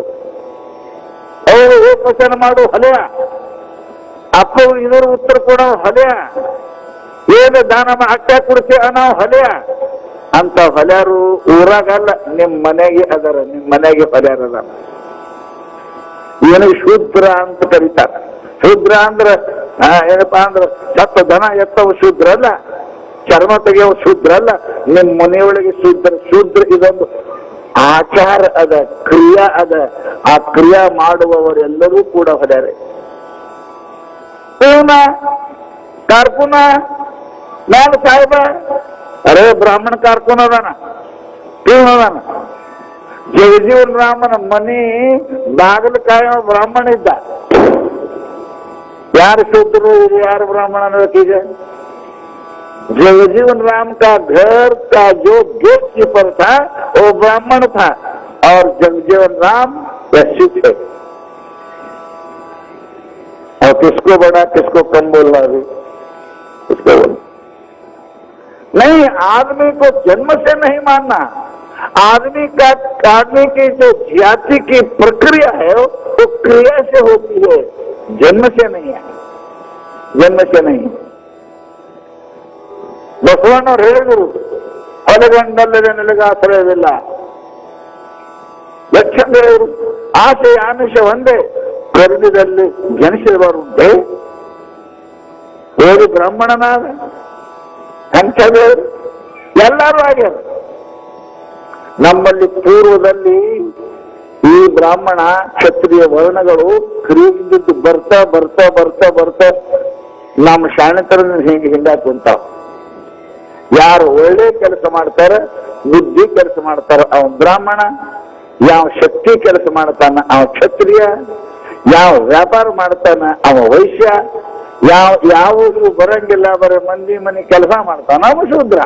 ಅವರು ಏಕವಚನ ಮಾಡುವ ಹೊಲೆಯ, ಅಪ್ಪವು ಇದರ ಉತ್ತರ ಕೊಡೋ ಹೊಲೆಯ, ಏನು ದಾನ ಅಟ್ಟ ಕೊಡ್ತೀವಿ ಅನ್ನೋ ಹೊಲೆಯ. ಅಂತ ಹೊಲೆಯರು ಊರಾಗಲ್ಲ, ನಿಮ್ಮ ಮನೆಗೆ ಅದರ, ನಿಮ್ಮ ಮನೆಗೆ ಹೊಲೆಯರದ. ಏನು ಶೂದ್ರ ಅಂತ ಕರೀತಾರೆ. ಶೂದ್ರ ಅಂದ್ರ ಏನಪ್ಪಾ ಅಂದ್ರ ಸತ್ತ ದನ ಎತ್ತವ ಶೂದ್ರ ಅಲ್ಲ, ಚರ್ಮ ತೆಗೆಯವ ಶೂದ್ರ ಅಲ್ಲ, ನಿಮ್ಮ ಮನೆಯೊಳಗೆ ಶೂದ್ರ. ಶೂದ್ರ ಇದೊಂದು ಆಚಾರ ಅದ, ಕ್ರಿಯಾ ಅದ. ಆ ಕ್ರಿಯಾ ಮಾಡುವವರೆಲ್ಲರೂ ಕೂಡ ಹೊಡ್ಯಾರೆ. ಕಾರ್ಕುನ ನಾನು ಸಾಹೇಬ, ಅರೇ ಬ್ರಾಹ್ಮಣ ಕಾರ್ಕುನ ಅದಾನ, ಪೀವನ್ ಅದಾನ. ಜಗಜೀವನ್ ರಾಮನ ಮನಿ ಬಾಗಿಲು ಕಾಯೋ ಬ್ರಾಹ್ಮಣ ಇದ್ದ. ಯಾರು ಶೂದ್ರರು, ಇದು ಯಾರು ಬ್ರಾಹ್ಮಣ ಅನ್ನೋದಕ್ಕೀಗ? जगजीवन राम का घर का जो गेट कीपर था वो ब्राह्मण था और जगजीवन राम वैश्य थे। और किसको बड़ा किसको कम बोलना भी, किसको बोलना नहीं। आदमी को जन्म से नहीं मानना, आदमी की जो जाति की प्रक्रिया है वो क्रिया से होती है, जन्म से नहीं है, जन्म से नहीं। ಬಸವಣ್ಣವ್ರು ಹೇಳಿದರು, ಹೊಲಗಂಡಲ್ಲದೆ ನಿನಗಾಶ್ರಯವಿಲ್ಲ. ಲಕ್ಷದೇವರು ಆಸೆ ಆಮಿಷ ಒಂದೇ, ಗರ್ಭದಲ್ಲಿ ಜನಿಸಿದವರುಂಟೆ. ಹೇಳಿ ಬ್ರಾಹ್ಮಣನಾದ ಅಂಥದೇವರು ಎಲ್ಲರೂ ಆಗ್ಯಾರ. ನಮ್ಮಲ್ಲಿ ಪೂರ್ವದಲ್ಲಿ ಈ ಬ್ರಾಹ್ಮಣ ಕ್ಷತ್ರಿಯ ವರ್ಣಗಳು ಕ್ರಿಯಿದ್ದು ಬರ್ತಾ ಬರ್ತಾ ಬರ್ತಾ ಬರ್ತಾ ನಮ್ಮ ಶಾಣತರನ್ನ ಹಿಂಗಾಕ್ ಕುಂತಾವ. ಯಾರು ಒಳ್ಳೆ ಕೆಲಸ ಮಾಡ್ತಾರೆ, ಬುದ್ಧಿ ಕೆಲಸ ಮಾಡ್ತಾರ ಅವ ಬ್ರಾಹ್ಮಣ, ಯಾವ ಶಕ್ತಿ ಕೆಲಸ ಮಾಡ್ತಾನ ಅವ ಕ್ಷತ್ರಿಯ, ಯಾವ ವ್ಯಾಪಾರ ಮಾಡ್ತಾನ ಅವ ವೈಶ್ಯ, ಯಾವುದು ಬರಂಗಿಲ್ಲ ಬರೀ ಮಂದಿ ಮನೆ ಕೆಲಸ ಮಾಡ್ತಾನ ಅವ ಶೂದ್ರ.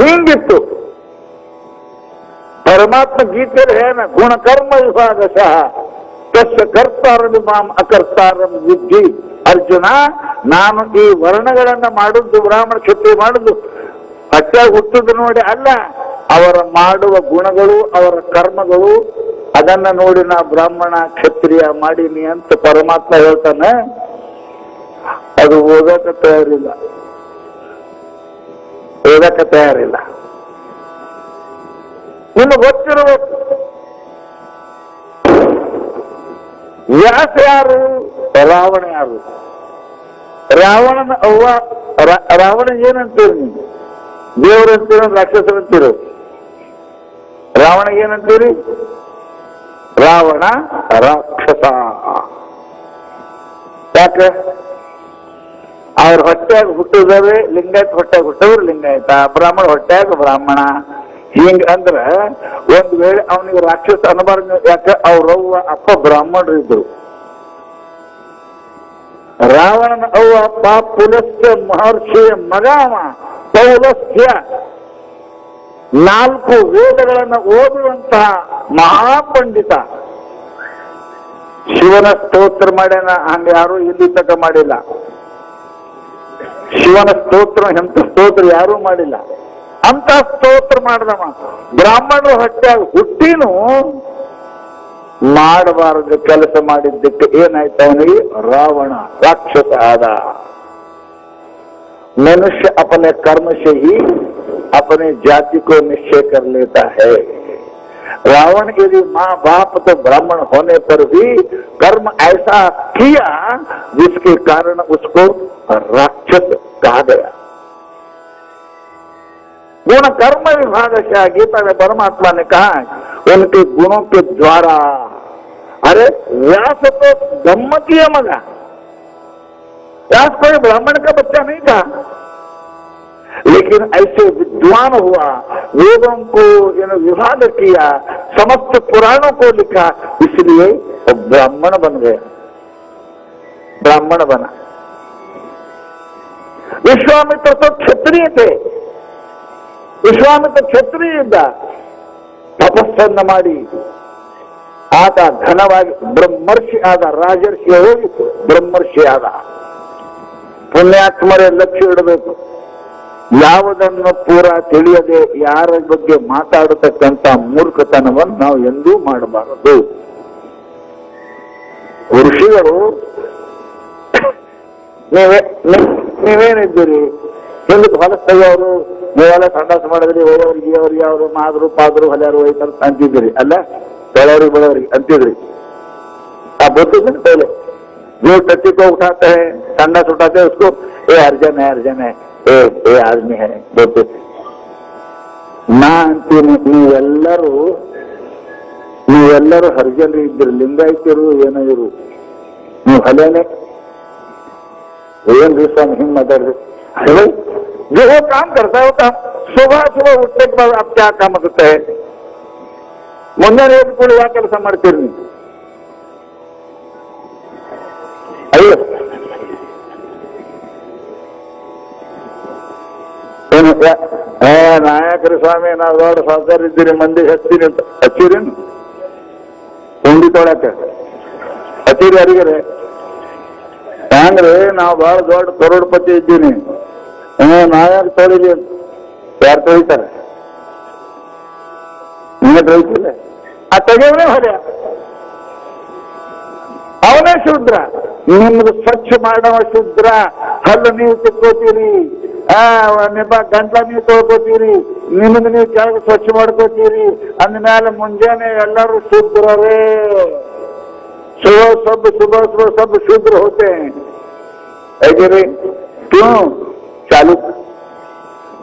ಹಿಂಗಿತ್ತು. ಪರಮಾತ್ಮ ಗೀತೆಯಲ್ಲಿ ಏನ ಗುಣಕರ್ಮ ವಿಭಾಗಶಃ ತಸ್ಯ ಕರ್ತಾರಂ ಮಾಂ ಅಕರ್ತಾರಂ ವಿದ್ಧಿ. ಅರ್ಜುನ, ನಾನು ಈ ವರ್ಣಗಳನ್ನ ಮಾಡುದು, ಬ್ರಾಹ್ಮಣ ಕ್ಷತ್ರಿಯ ಮಾಡುದು ಹೊಟ್ಟೆಯಾಗಿ ಹುಟ್ಟುದು ನೋಡಿ ಅಲ್ಲ, ಅವರ ಮಾಡುವ ಗುಣಗಳು ಅವರ ಕರ್ಮಗಳು ಅದನ್ನ ನೋಡಿ ನಾ ಬ್ರಾಹ್ಮಣ ಕ್ಷತ್ರಿಯ ಮಾಡೀನಿ ಅಂತ ಪರಮಾತ್ಮ ಹೇಳ್ತಾನೆ. ಅದು ಓದಕ್ಕೆ ತಯಾರಿಲ್ಲ, ಓದಕ್ಕೆ ತಯಾರಿಲ್ಲ. ನಿಮಗೆ ಗೊತ್ತಿರಬೇಕು ವ್ಯಾಸ ಯಾರು, ರಾವಣ ಯಾರು. ರಾವಣನ ಅವ್ವ ರಾವಣ ಏನಂತೀರಿ ನೀವು? ದೇವರಂತೀರ ರಾಕ್ಷಸರಂತೀರ? ರಾವಣ ಏನಂತೀರಿ? ರಾವಣ ರಾಕ್ಷಸ. ಯಾಕೆ? ಅವ್ರ ಹೊಟ್ಟೆಯಾಗ ಹುಟ್ಟಿದವೇ ಲಿಂಗಾಯತ, ಹೊಟ್ಟೆಯಾಗ ಹುಟ್ಟವ್ರು ಲಿಂಗಾಯತ, ಬ್ರಾಹ್ಮಣ ಹೊಟ್ಟೆಯಾಗ ಬ್ರಾಹ್ಮಣ. ಹಿಂಗ ಅಂದ್ರ ಒಂದ್ ವೇಳೆ ಅವನಿಗೆ ರಾಕ್ಷಸ ಅನಬಾರ್ದು. ಯಾಕ ಅವ್ರವ್ವ ಅಪ್ಪ ಬ್ರಾಹ್ಮಣರು ಇದ್ರು. ರಾವಣನ ಅವ್ವ ಅಪ್ಪ ಪುಲಸ್ತ್ಯ ಮಹರ್ಷಿಯ ಮಗ ಅವ ಪೌಲಸ್ತ್ಯ. 4 ವೇದಗಳನ್ನು ಓದುವಂತಹ ಮಹಾಪಂಡಿತ. ಶಿವನ ಸ್ತೋತ್ರ ಮಾಡ್ಯಾನ, ಹಂಗ ಯಾರು ಇಲ್ಲಿ ತಕ ಮಾಡಿಲ್ಲ. ಶಿವನ ಸ್ತೋತ್ರ ಎಂತ ಸ್ತೋತ್ರ ಯಾರೂ ಮಾಡಿಲ್ಲ. ಅಂತ ಸ್ತೋತ್ರ ಮಾಡಿದವ. ಬ್ರಾಹ್ಮಣರು ಹೊಟ್ಟೆಯಾಗ ಹುಟ್ಟಿನೂ ಮಾಡಬಾರದು ಕೆಲಸ ಮಾಡಿದ್ದಕ್ಕೆ ಏನಾಯ್ತು ಅವನಿಗೆ? ರಾವಣ ರಾಕ್ಷಸ ಆದ. मनुष्य अपने कर्म से ही अपने जाति को निश्चय कर लेता है। रावण यदि माँ बाप तो ब्राह्मण होने पर भी कर्म ऐसा किया जिसके कारण उसको राक्षस कहा गया। गुण कर्म विभाग से गीता में परमात्मा ने कहा उनके गुणों के द्वारा। अरे व्यास तो गम्मतीय मगा, व्यास कोई ब्राह्मण का बच्चा नहीं था, लेकिन ऐसे विद्वान हुआ, वेदों को विभाग किया, समस्त पुराणों को लिखा, इसलिए वो ब्राह्मण बन गया, ब्राह्मण बना। विश्वामित्र तो क्षत्रिय थे, ವಿಶ್ವಾಮಿತ್ರ ಕ್ಷತ್ರಿಯ ಇದ್ದ. ತಪಸ್ಸನ್ನ ಮಾಡಿ ಆತ ಘನವಾಗಿ ಬ್ರಹ್ಮರ್ಷಿ ಆದ. ರಾಜರ್ಷಿ ಹೋಗಿ ಬ್ರಹ್ಮರ್ಷಿ ಆದ. ಪುಣ್ಯಾತ್ಮರೇ ಲಕ್ಷ್ಯ ಇಡಬೇಕು. ಯಾವುದನ್ನು ಪೂರ ತಿಳಿಯದೆ ಯಾರ ಬಗ್ಗೆ ಮಾತಾಡತಕ್ಕಂತ ಮೂರ್ಖತನವನ್ನು ನಾವು ಎಂದೂ ಮಾಡಬಾರದು. ಋಷಿಗಳು ನೀವೇನಿದ್ದೀರಿ? ಹಿಂದಕ್ಕೆ ಹೊಲಸ್ತವರು ನೀವೆಲ್ಲ ಸಂಡಾಸ ಮಾಡಿದ್ರಿ, ಒಯ್ಯವ್ರಿಗೆ ಅವ್ರಿಗೆ ಅವರು ಮಾದ್ರು ಪಾದ್ರು ಹೊಲೆಯವರು ಒಯ್ತಾರ ಅಂತಿದ್ರಿ ಅಲ್ಲ, ಬೆಳೆಯವ್ರಿಗೆ ಬೆಳೆಯವ್ರಿಗೆ ಅಂತಿದ್ರಿ. ಆ बोलते पहले जो टट्टी को उठाते हैं संडास उठाते हैं उसको ए अर्जन है, अर्जन है, ए आदमी है बोलते थे. ನಾ ಅಂತೀನಿ ನೀವೆಲ್ಲರೂ ಹರಿಜನರು ಇದ್ದೀರಿ, ಲಿಂಗಾಯತರು ಏನೋ ಇರು, ನೀವು ಹಲೇನೆ ಏನ್ರಿ ಸ್ವಾಮಿ ಹಿಂಗ್ ಮಾತಾಡ್ರಿ. अरे जो वो काम करता है वो काम सुबह सुबह उठने के बाद आप क्या काम करते हैं? ಮುಂಜಾನೆ ಎದ್ದು ಕೂಡ ಯಾವ ಕೆಲಸ ಮಾಡ್ತೀರಿ ನೀವು? ಅಯ್ಯೋ ನಾಯಕರು ಸ್ವಾಮಿ ನಾವು ದೊಡ್ಡ ಸಾಧಾರ ಇದ್ದೀರಿ, ಮಂದಿ ಹಚ್ತೀರಿ ಅಂತ ಹಚ್ಚಿರಿ, ಉಂಡಿ ತೊಳಕ ಹಚ್ಚಿರಿ ಯಾರಿಗಾರೆ? ಹಂಗ್ರಿ ನಾವು ಬಹಳ ದೊಡ್ಡ ಕರೋಡ್ಪತಿ ಇದ್ದೀನಿ, ನಾವ್ಯಾರು ತೊಳಿಲಿ ಅಂತ ಯಾರು ತೊಳಿತಾರೆ? ನೀವೇ ತೊಳಿತಿಲ್ಲ. ಆ ತೆಗೆಯವನೇ ಹೊರ, ಅವನೇ ಶೂದ್ರ. ನಿಮ್ದು ಸ್ವಚ್ಛ ಮಾಡವ ಶೂದ್ರ. ಹಲ್ಲು ನೀವು ತಿಕ್ಕೋತೀರಿ, ಗಂಟ್ಲ ನೀವು ತೊಳ್ಕೋತೀರಿ, ನಿಮ್ದು ನೀವು ಕೆಳಗೆ ಸ್ವಚ್ಛ ಮಾಡ್ಕೋತೀರಿ. ಅಂದ್ಮೇಲೆ ಮುಂಜಾನೆ ಎಲ್ಲರೂ ಶೂದ್ರರೇ. सुबह सब शुद्र होते हैं, ऐसे रे क्यों? चालू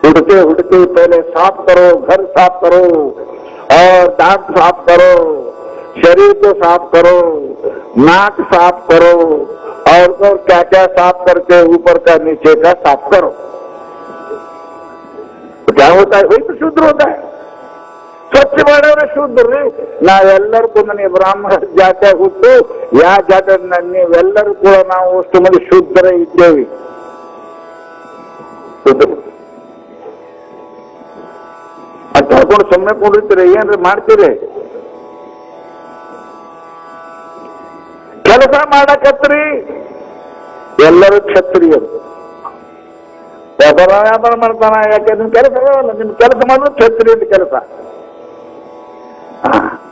उठते उठते पहले साफ करो, घर साफ करो और दांत साफ करो, शरीर को साफ करो, नाक साफ करो और क्या क्या साफ करके ऊपर का नीचे का साफ करो. तो क्या होता है? वही तो शुद्ध होता है. ಸ್ವಚ್ಛ ಮಾಡೋರೆ ಶೂದ್ರಿ. ನಾವೆಲ್ಲರೂ ಕೂಡ ನೀವು ಬ್ರಾಹ್ಮಣ ಜಾತಿ ಹುಟ್ಟು ಯಾವ ಜಾತಿ ನೀವೆಲ್ಲರೂ ಕೂಡ ನಾವು ಅಷ್ಟು ಮಂದಿ ಶೂದ್ರ ಇದ್ದೇವೆ. ಅಂತ ಹೇಳ್ಕೊಂಡು ಸುಮ್ಮನೆ ಕೂಡಿರ್ತೀರಿ, ಏನ್ರಿ ಮಾಡ್ತೀರಿ? ಕೆಲಸ ಮಾಡಕತ್ರಿ ಎಲ್ಲರೂ ಕ್ಷತ್ರಿಯರು. ವ್ಯಾಪಾರ ಮಾಡ್ತಾನ, ಯಾಕೆ ನಿಮ್ ಕೆಲಸ ಅಲ್ಲ, ನಿಮ್ ಕೆಲಸ ಮಾಡಿದ್ರೆ ಕ್ಷತ್ರಿಯ ಕೆಲಸ.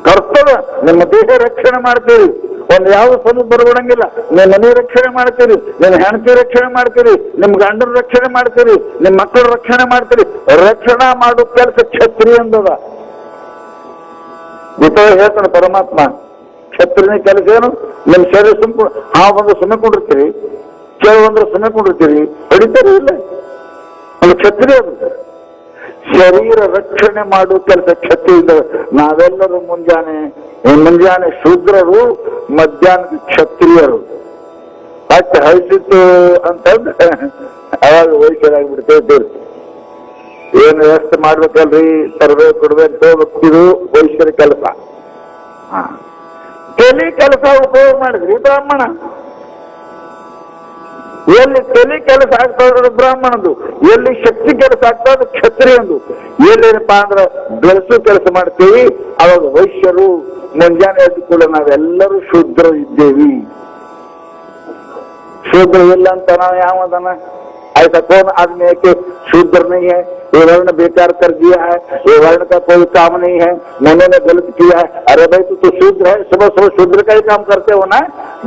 ಕರ್ತವ್ಯ. ನಿಮ್ಮ ದೇಹ ರಕ್ಷಣೆ ಮಾಡ್ತೀರಿ, ಒಂದು ಯಾವ ಸ್ವಲ್ಪ ಬರ್ಬಿಡಂಗಿಲ್ಲ. ನಿಮ್ಮ ಮನೆ ರಕ್ಷಣೆ ಮಾಡ್ತೀರಿ, ನಿಮ್ಮ ಹೆಂಡತಿ ರಕ್ಷಣೆ ಮಾಡ್ತೀರಿ, ನಿಮ್ ಗಂಡನ ರಕ್ಷಣೆ ಮಾಡ್ತೀರಿ, ನಿಮ್ ಮಕ್ಕಳ ರಕ್ಷಣೆ ಮಾಡ್ತೀರಿ. ರಕ್ಷಣಾ ಮಾಡೋ ಕೆಲಸ ಕ್ಷತ್ರಿಯ ಅಂದದ. ಗೀತಾ ಹೇಳ್ತಾನೆ ಪರಮಾತ್ಮ, ಕ್ಷತ್ರಿಯ ಕೆಲಸ ಏನು? ನಿಮ್ ಶರೀರ ಹಾವು ಬಂದ್ರೆ ಸುಮ್ಮನೆ ಕೊಂಡಿರ್ತೀರಿ, ಕೇಳು ಬಂದ್ರೆ ಸುಮ್ಮನೆ ಕೊಂಡಿರ್ತೀರಿ, ಹೊಡಿತೀರಿ ಇಲ್ಲ. ಒಂದು ಕ್ಷತ್ರಿಯ ಅದು. ಶರೀರ ರಕ್ಷಣೆ ಮಾಡುವ ಕೆಲಸ ಕ್ಷತ್ರಿಯ. ನಾವೆಲ್ಲರೂ ಮುಂಜಾನೆ ಶೂದ್ರರು, ಮಧ್ಯಾಹ್ನದ ಕ್ಷತ್ರಿಯರು. ಅಷ್ಟು ಹೈಸಿತ್ತು ಅಂತಂದ್ರೆ ಅವಾಗ ವಯಸ್ಸಾಗಿಬಿಡ್ತೇವೆ. ಏನು ವ್ಯವಸ್ಥೆ ಮಾಡ್ಬೇಕಲ್ರಿ, ತರಬೇಕು ಕೊಡ್ಬೇಕು ಹೋಗ್ಬೇಕು, ಇದು ವೈಶ್ಯರ ಕೆಲಸ. ತಲೆ ಕೆಲಸ ಉಪಯೋಗ ಮಾಡಿದ್ರಿ ಬ್ರಾಹ್ಮಣ. ಎಲ್ಲಿ ತಲೆ ಕೆಲಸ ಆಗ್ತಾ ಇರೋದು ಬ್ರಾಹ್ಮಣದು, ಎಲ್ಲಿ ಶಕ್ತಿ ಕೆಲಸ ಆಗ್ತಾ ಇರೋದು ಕ್ಷತ್ರಿಯಂದು. ಎಲ್ಲೇನಪ್ಪಾ ಅಂದ್ರೆ ಬೆಳೆಸು ಕೆಲಸ ಮಾಡ್ತೀವಿ, ಅವಾಗ ವೈಶ್ಯರು. ಮುಂಜಾನೆ ಎದ್ದು ಕೂಡ ನಾವೆಲ್ಲರೂ ಶೂದ್ರ ಇದ್ದೇವಿ. शूद्र ಇಲ್ಲ ಅಂತ ನಾವು ಯಾವದನ ऐसा कौन आदमी है कि शूद्र नहीं है, ये वर्ण बेकार कर दिया है, ये वर्ण का कोई काम नहीं है, मैंने ने गलत किया है. अरे भाई तू शूद्र है, सुबह सुबह शूद्र का ही काम करते हो ना.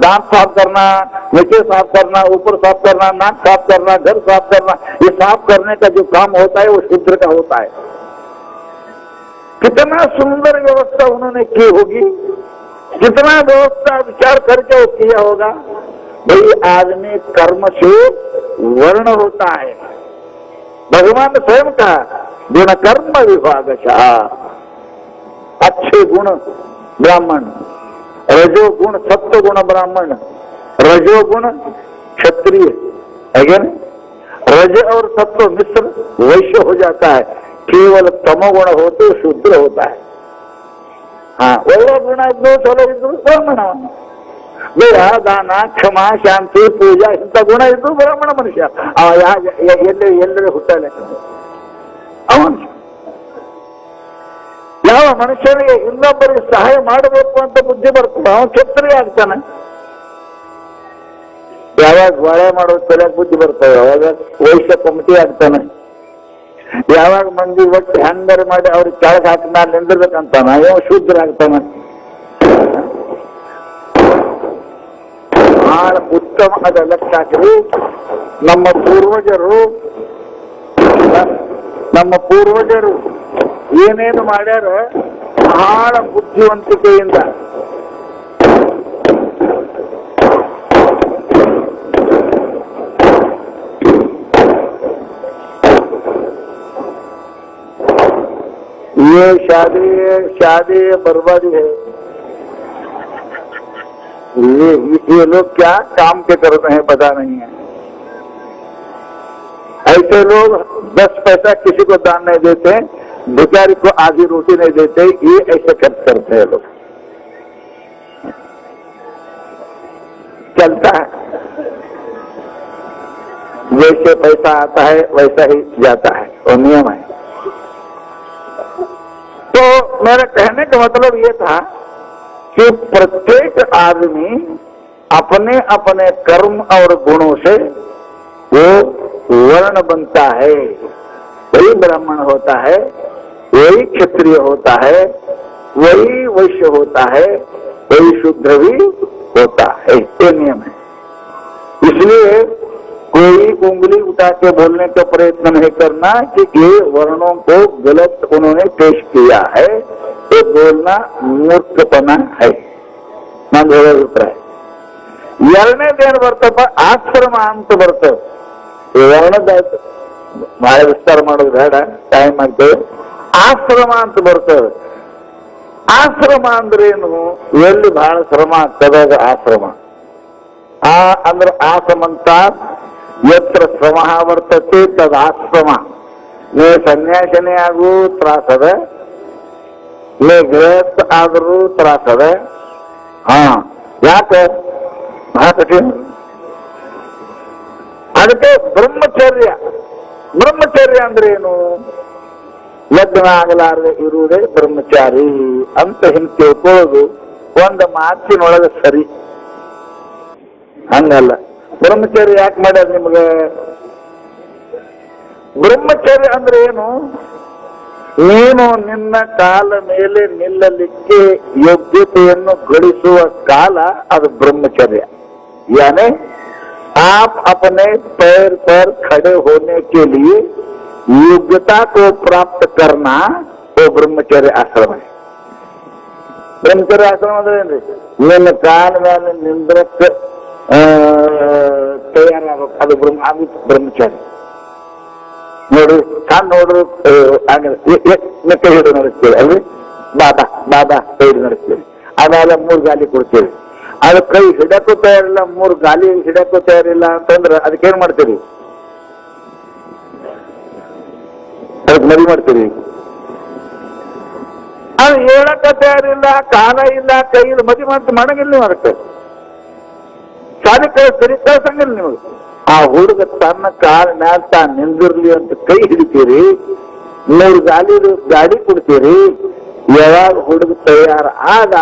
दांत साफ करना, नीचे साफ करना, ऊपर साफ करना, नाक साफ करना, घर साफ करना, ये साफ करने का जो काम होता है वो शूद्र का होता है. कितना सुंदर व्यवस्था उन्होंने की होगी, कितना व्यवस्था विचार करके वो किया होगा. भाई आदमी कर्म से वर्ण होता है. भगवान स्वयं का गुण कर्म विभागशः. अच्छे गुण ब्राह्मण, रजो गुण सत्व गुण ब्राह्मण, रजो गुण क्षत्रिय है. रज और सत्व मिश्र वैश्य हो जाता है. केवल तमोगुण हो तो शूद्र होता है. हाँ, ಒಳ್ಳೆ ಗುಣ ಇದ್ದು ಚಲೋ ಇದ್ದು ಬ್ರಾಹ್ಮಣ. ದಯ, ದಾನ, ಕ್ಷಮ, ಶಾಂತಿ, ಪೂಜಾ ಇಂಥ ಗುಣ ಇದ್ದು ಬ್ರಾಹ್ಮಣ ಮನುಷ್ಯ. ಎಲ್ಲರೂ ಹುಟ್ಟಲೆ ಅವನು. ಯಾವ ಮನುಷ್ಯನಿಗೆ ಇನ್ನೊಬ್ಬರಿಗೆ ಸಹಾಯ ಮಾಡಬೇಕು ಅಂತ ಬುದ್ಧಿ ಬರ್ತದೆ ಅವನು ಕ್ಷತ್ರಿಯ ಆಗ್ತಾನೆ. ಯಾವಾಗ ಒಳ್ಳೆ ಮಾಡೋದು ಸರಿಯಾಗಿ ಬುದ್ಧಿ ಬರ್ತವೆ ಅವಾಗ ವೈಶ್ಯ ಕಮಿಟಿ ಆಗ್ತಾನೆ. ಯಾವಾಗ ಮಂದಿ ಒಟ್ಟು ಹೆಂಗರು ಮಾಡಿ ಅವ್ರಿಗೆ ಕೆಳಗೆ ಹಾಕಿ ಮೇಲೆ ನಿಂದಿರ್ಬೇಕಂತಾನ ಅವ ಶೂದ್ರ ಆಗ್ತಾನ. ಬಹಳ ಉತ್ತಮ ಅದ ಲೆಕ್ಕ ಹಾಕಿರಿ. ನಮ್ಮ ಪೂರ್ವಜರು ಏನೇನು ಮಾಡ್ಯಾರ ಬಹಳ ಬುದ್ಧಿವಂತಿಕೆಯಿಂದ. ये शादी बर्बादी है. ये लोग क्या काम के करते हैं पता नहीं है. ऐसे लोग 10 पैसा किसी को दान नहीं देते, भिखारी को आधी रोटी नहीं देते. ये ऐसे खर्च करते हैं लोग. चलता है जैसे पैसा आता है वैसा ही जाता है, और नियम है. तो मेरा कहने का मतलब ये था कि प्रत्येक आदमी अपने अपने कर्म और गुणों से वो वर्ण बनता है. वही ब्राह्मण होता है, वही क्षत्रिय होता है, वही वैश्य होता है, वही शूद्र भी होता है. ये नियम है. इसलिए कोई उंगली उठा के बोलने का प्रयत्न नहीं करना कि ये वर्णों को गलत उन्होंने पेश किया है, तो बोलना मूर्खपना है. ನಾನು ಅಭಿಪ್ರಾಯ. ಎರಡನೇದೇನು ಬರ್ತಪ್ಪ, ಆಶ್ರಮ ಅಂತ ಬರ್ತವೆ. ವರ್ಣದಾಯ್ತು ಬಹಳ ವಿಸ್ತಾರ ಮಾಡೋದು ಬೇಡ, ಟೈಮ್ ಆಗ್ತೇವೆ. ಆಶ್ರಮ ಅಂತ ಬರ್ತವೆ. ಆಶ್ರಮ ಅಂದ್ರೇನು, ಎಲ್ಲಿ ಬಹಳ ಶ್ರಮ ಆಗ್ತದೆ ಆಶ್ರಮ. ಅಂದ್ರೆ ಆಶ್ರಮಂತ ಯತ್ರ ಶ್ರಮ ವರ್ತತೆ ತದ ಆಶ್ರಮ. ನೀ ಸನ್ಯಾಸಿನೇ ಆಗೂ ತ್ರಾಸದ, ನೀ ಗೃಹಸ್ಥ ಆದರೂ ತ್ರಾಸದ. ಯಾಕೆ ಬಹಳ ಕಠಿಣ. ಅದಕ್ಕೆ ಬ್ರಹ್ಮಚರ್ಯ ಅಂದ್ರೆ ಏನು, ಲಗ್ನ ಆಗಲಾರದೆ ಇರುವುದೇ ಬ್ರಹ್ಮಚಾರಿ ಅಂತ ಹಿಂಗೆ ತಿಳ್ಕೊಳ್ಳೋದು ಒಂದು ಮಾತಿನೊಳಗೆ ಸರಿ. ಹಂಗಲ್ಲ. ಬ್ರಹ್ಮಚರ್ಯ ಯಾಕೆ ಮಾಡ್ಯಾರ ನಿಮ್ಗೆ? ಬ್ರಹ್ಮಚರ್ಯ ಅಂದ್ರೆ ಏನು, ನೀನು ನಿನ್ನ ಕಾಲ ಮೇಲೆ ನಿಲ್ಲಲಿಕ್ಕೆ ಯೋಗ್ಯತೆಯನ್ನು ಗಳಿಸುವ ಕಾಲ ಅದು ಬ್ರಹ್ಮಚರ್ಯ. यानी आप अपने पैर पर खड़े होने के लिए योग्यता को प्राप्त करना वो ब्रह्मचर्य आश्रम है. ಬ್ರಹ್ಮಚರ್ಯ ಆಶ್ರಮ ಅಂದ್ರೆ ಏನ್ರಿ, ನಿನ್ನ ಕಾಲ ಮೇಲೆ ನಿಂದ್ರಕ್ಕೆ ತಯಾರಾಗಬೇಕು, ಅದು ಬ್ರಹ್ಮಚಾರಿ. ನೋಡ್ರಿ ಕಾನ್ ನೋಡ್ರು ಕೈ ಹಿಡಿದು ನಡೆಸ್ತೀವಿ ಅಲ್ರಿ, ಬಾಬಾ ಕೈ ಹಿಡಿದು ನಡೆಸ್ತೀವಿ. ಆಮೇಲೆ 3 ಗಾಲಿ ಕೊಡ್ತೀವಿ. ಅದು ಕೈ ಹಿಡಕ್ಕೂ ತಯಾರಿಲ್ಲ, 3 ಗಾಲಿ ಹಿಡಕ್ಕೂ ತಯಾರಿಲ್ಲ ಅಂತಂದ್ರೆ ಅದಕ್ಕೇನ್ ಮಾಡ್ತೀರಿ? ಅದು ಯಾಕೆ ಮದುವೆ ಮಾಡ್ತೀರಿ? ಅದು ಹೇಳಕ್ಕ ತಯಾರಿಲ್ಲ, ಕಾಲ ಇಲ್ಲ, ಕೈ ಇಲ್ಲ, ಮದುವೆ ಮಾಡಂಗಿಲ್ಲ ನೀವು. ಅದಕ್ಕೆ ಸಾಲಿ ಕಳ್ಸಂಗಿಲ್ಲ ನೀವು. ಆ ಹುಡುಗ ತನ್ನ ಕಾಲ ಮ್ಯಾಲ ತಾನು ನಿಂದಿರ್ಲಿ ಅಂತ ಕೈ ಹಿಡಿತೀರಿ, 3 ಗಾಡಿ ಕೊಡ್ತೀರಿ. ಯಾವಾಗ ಹುಡುಗ ತಯಾರ ಆಗ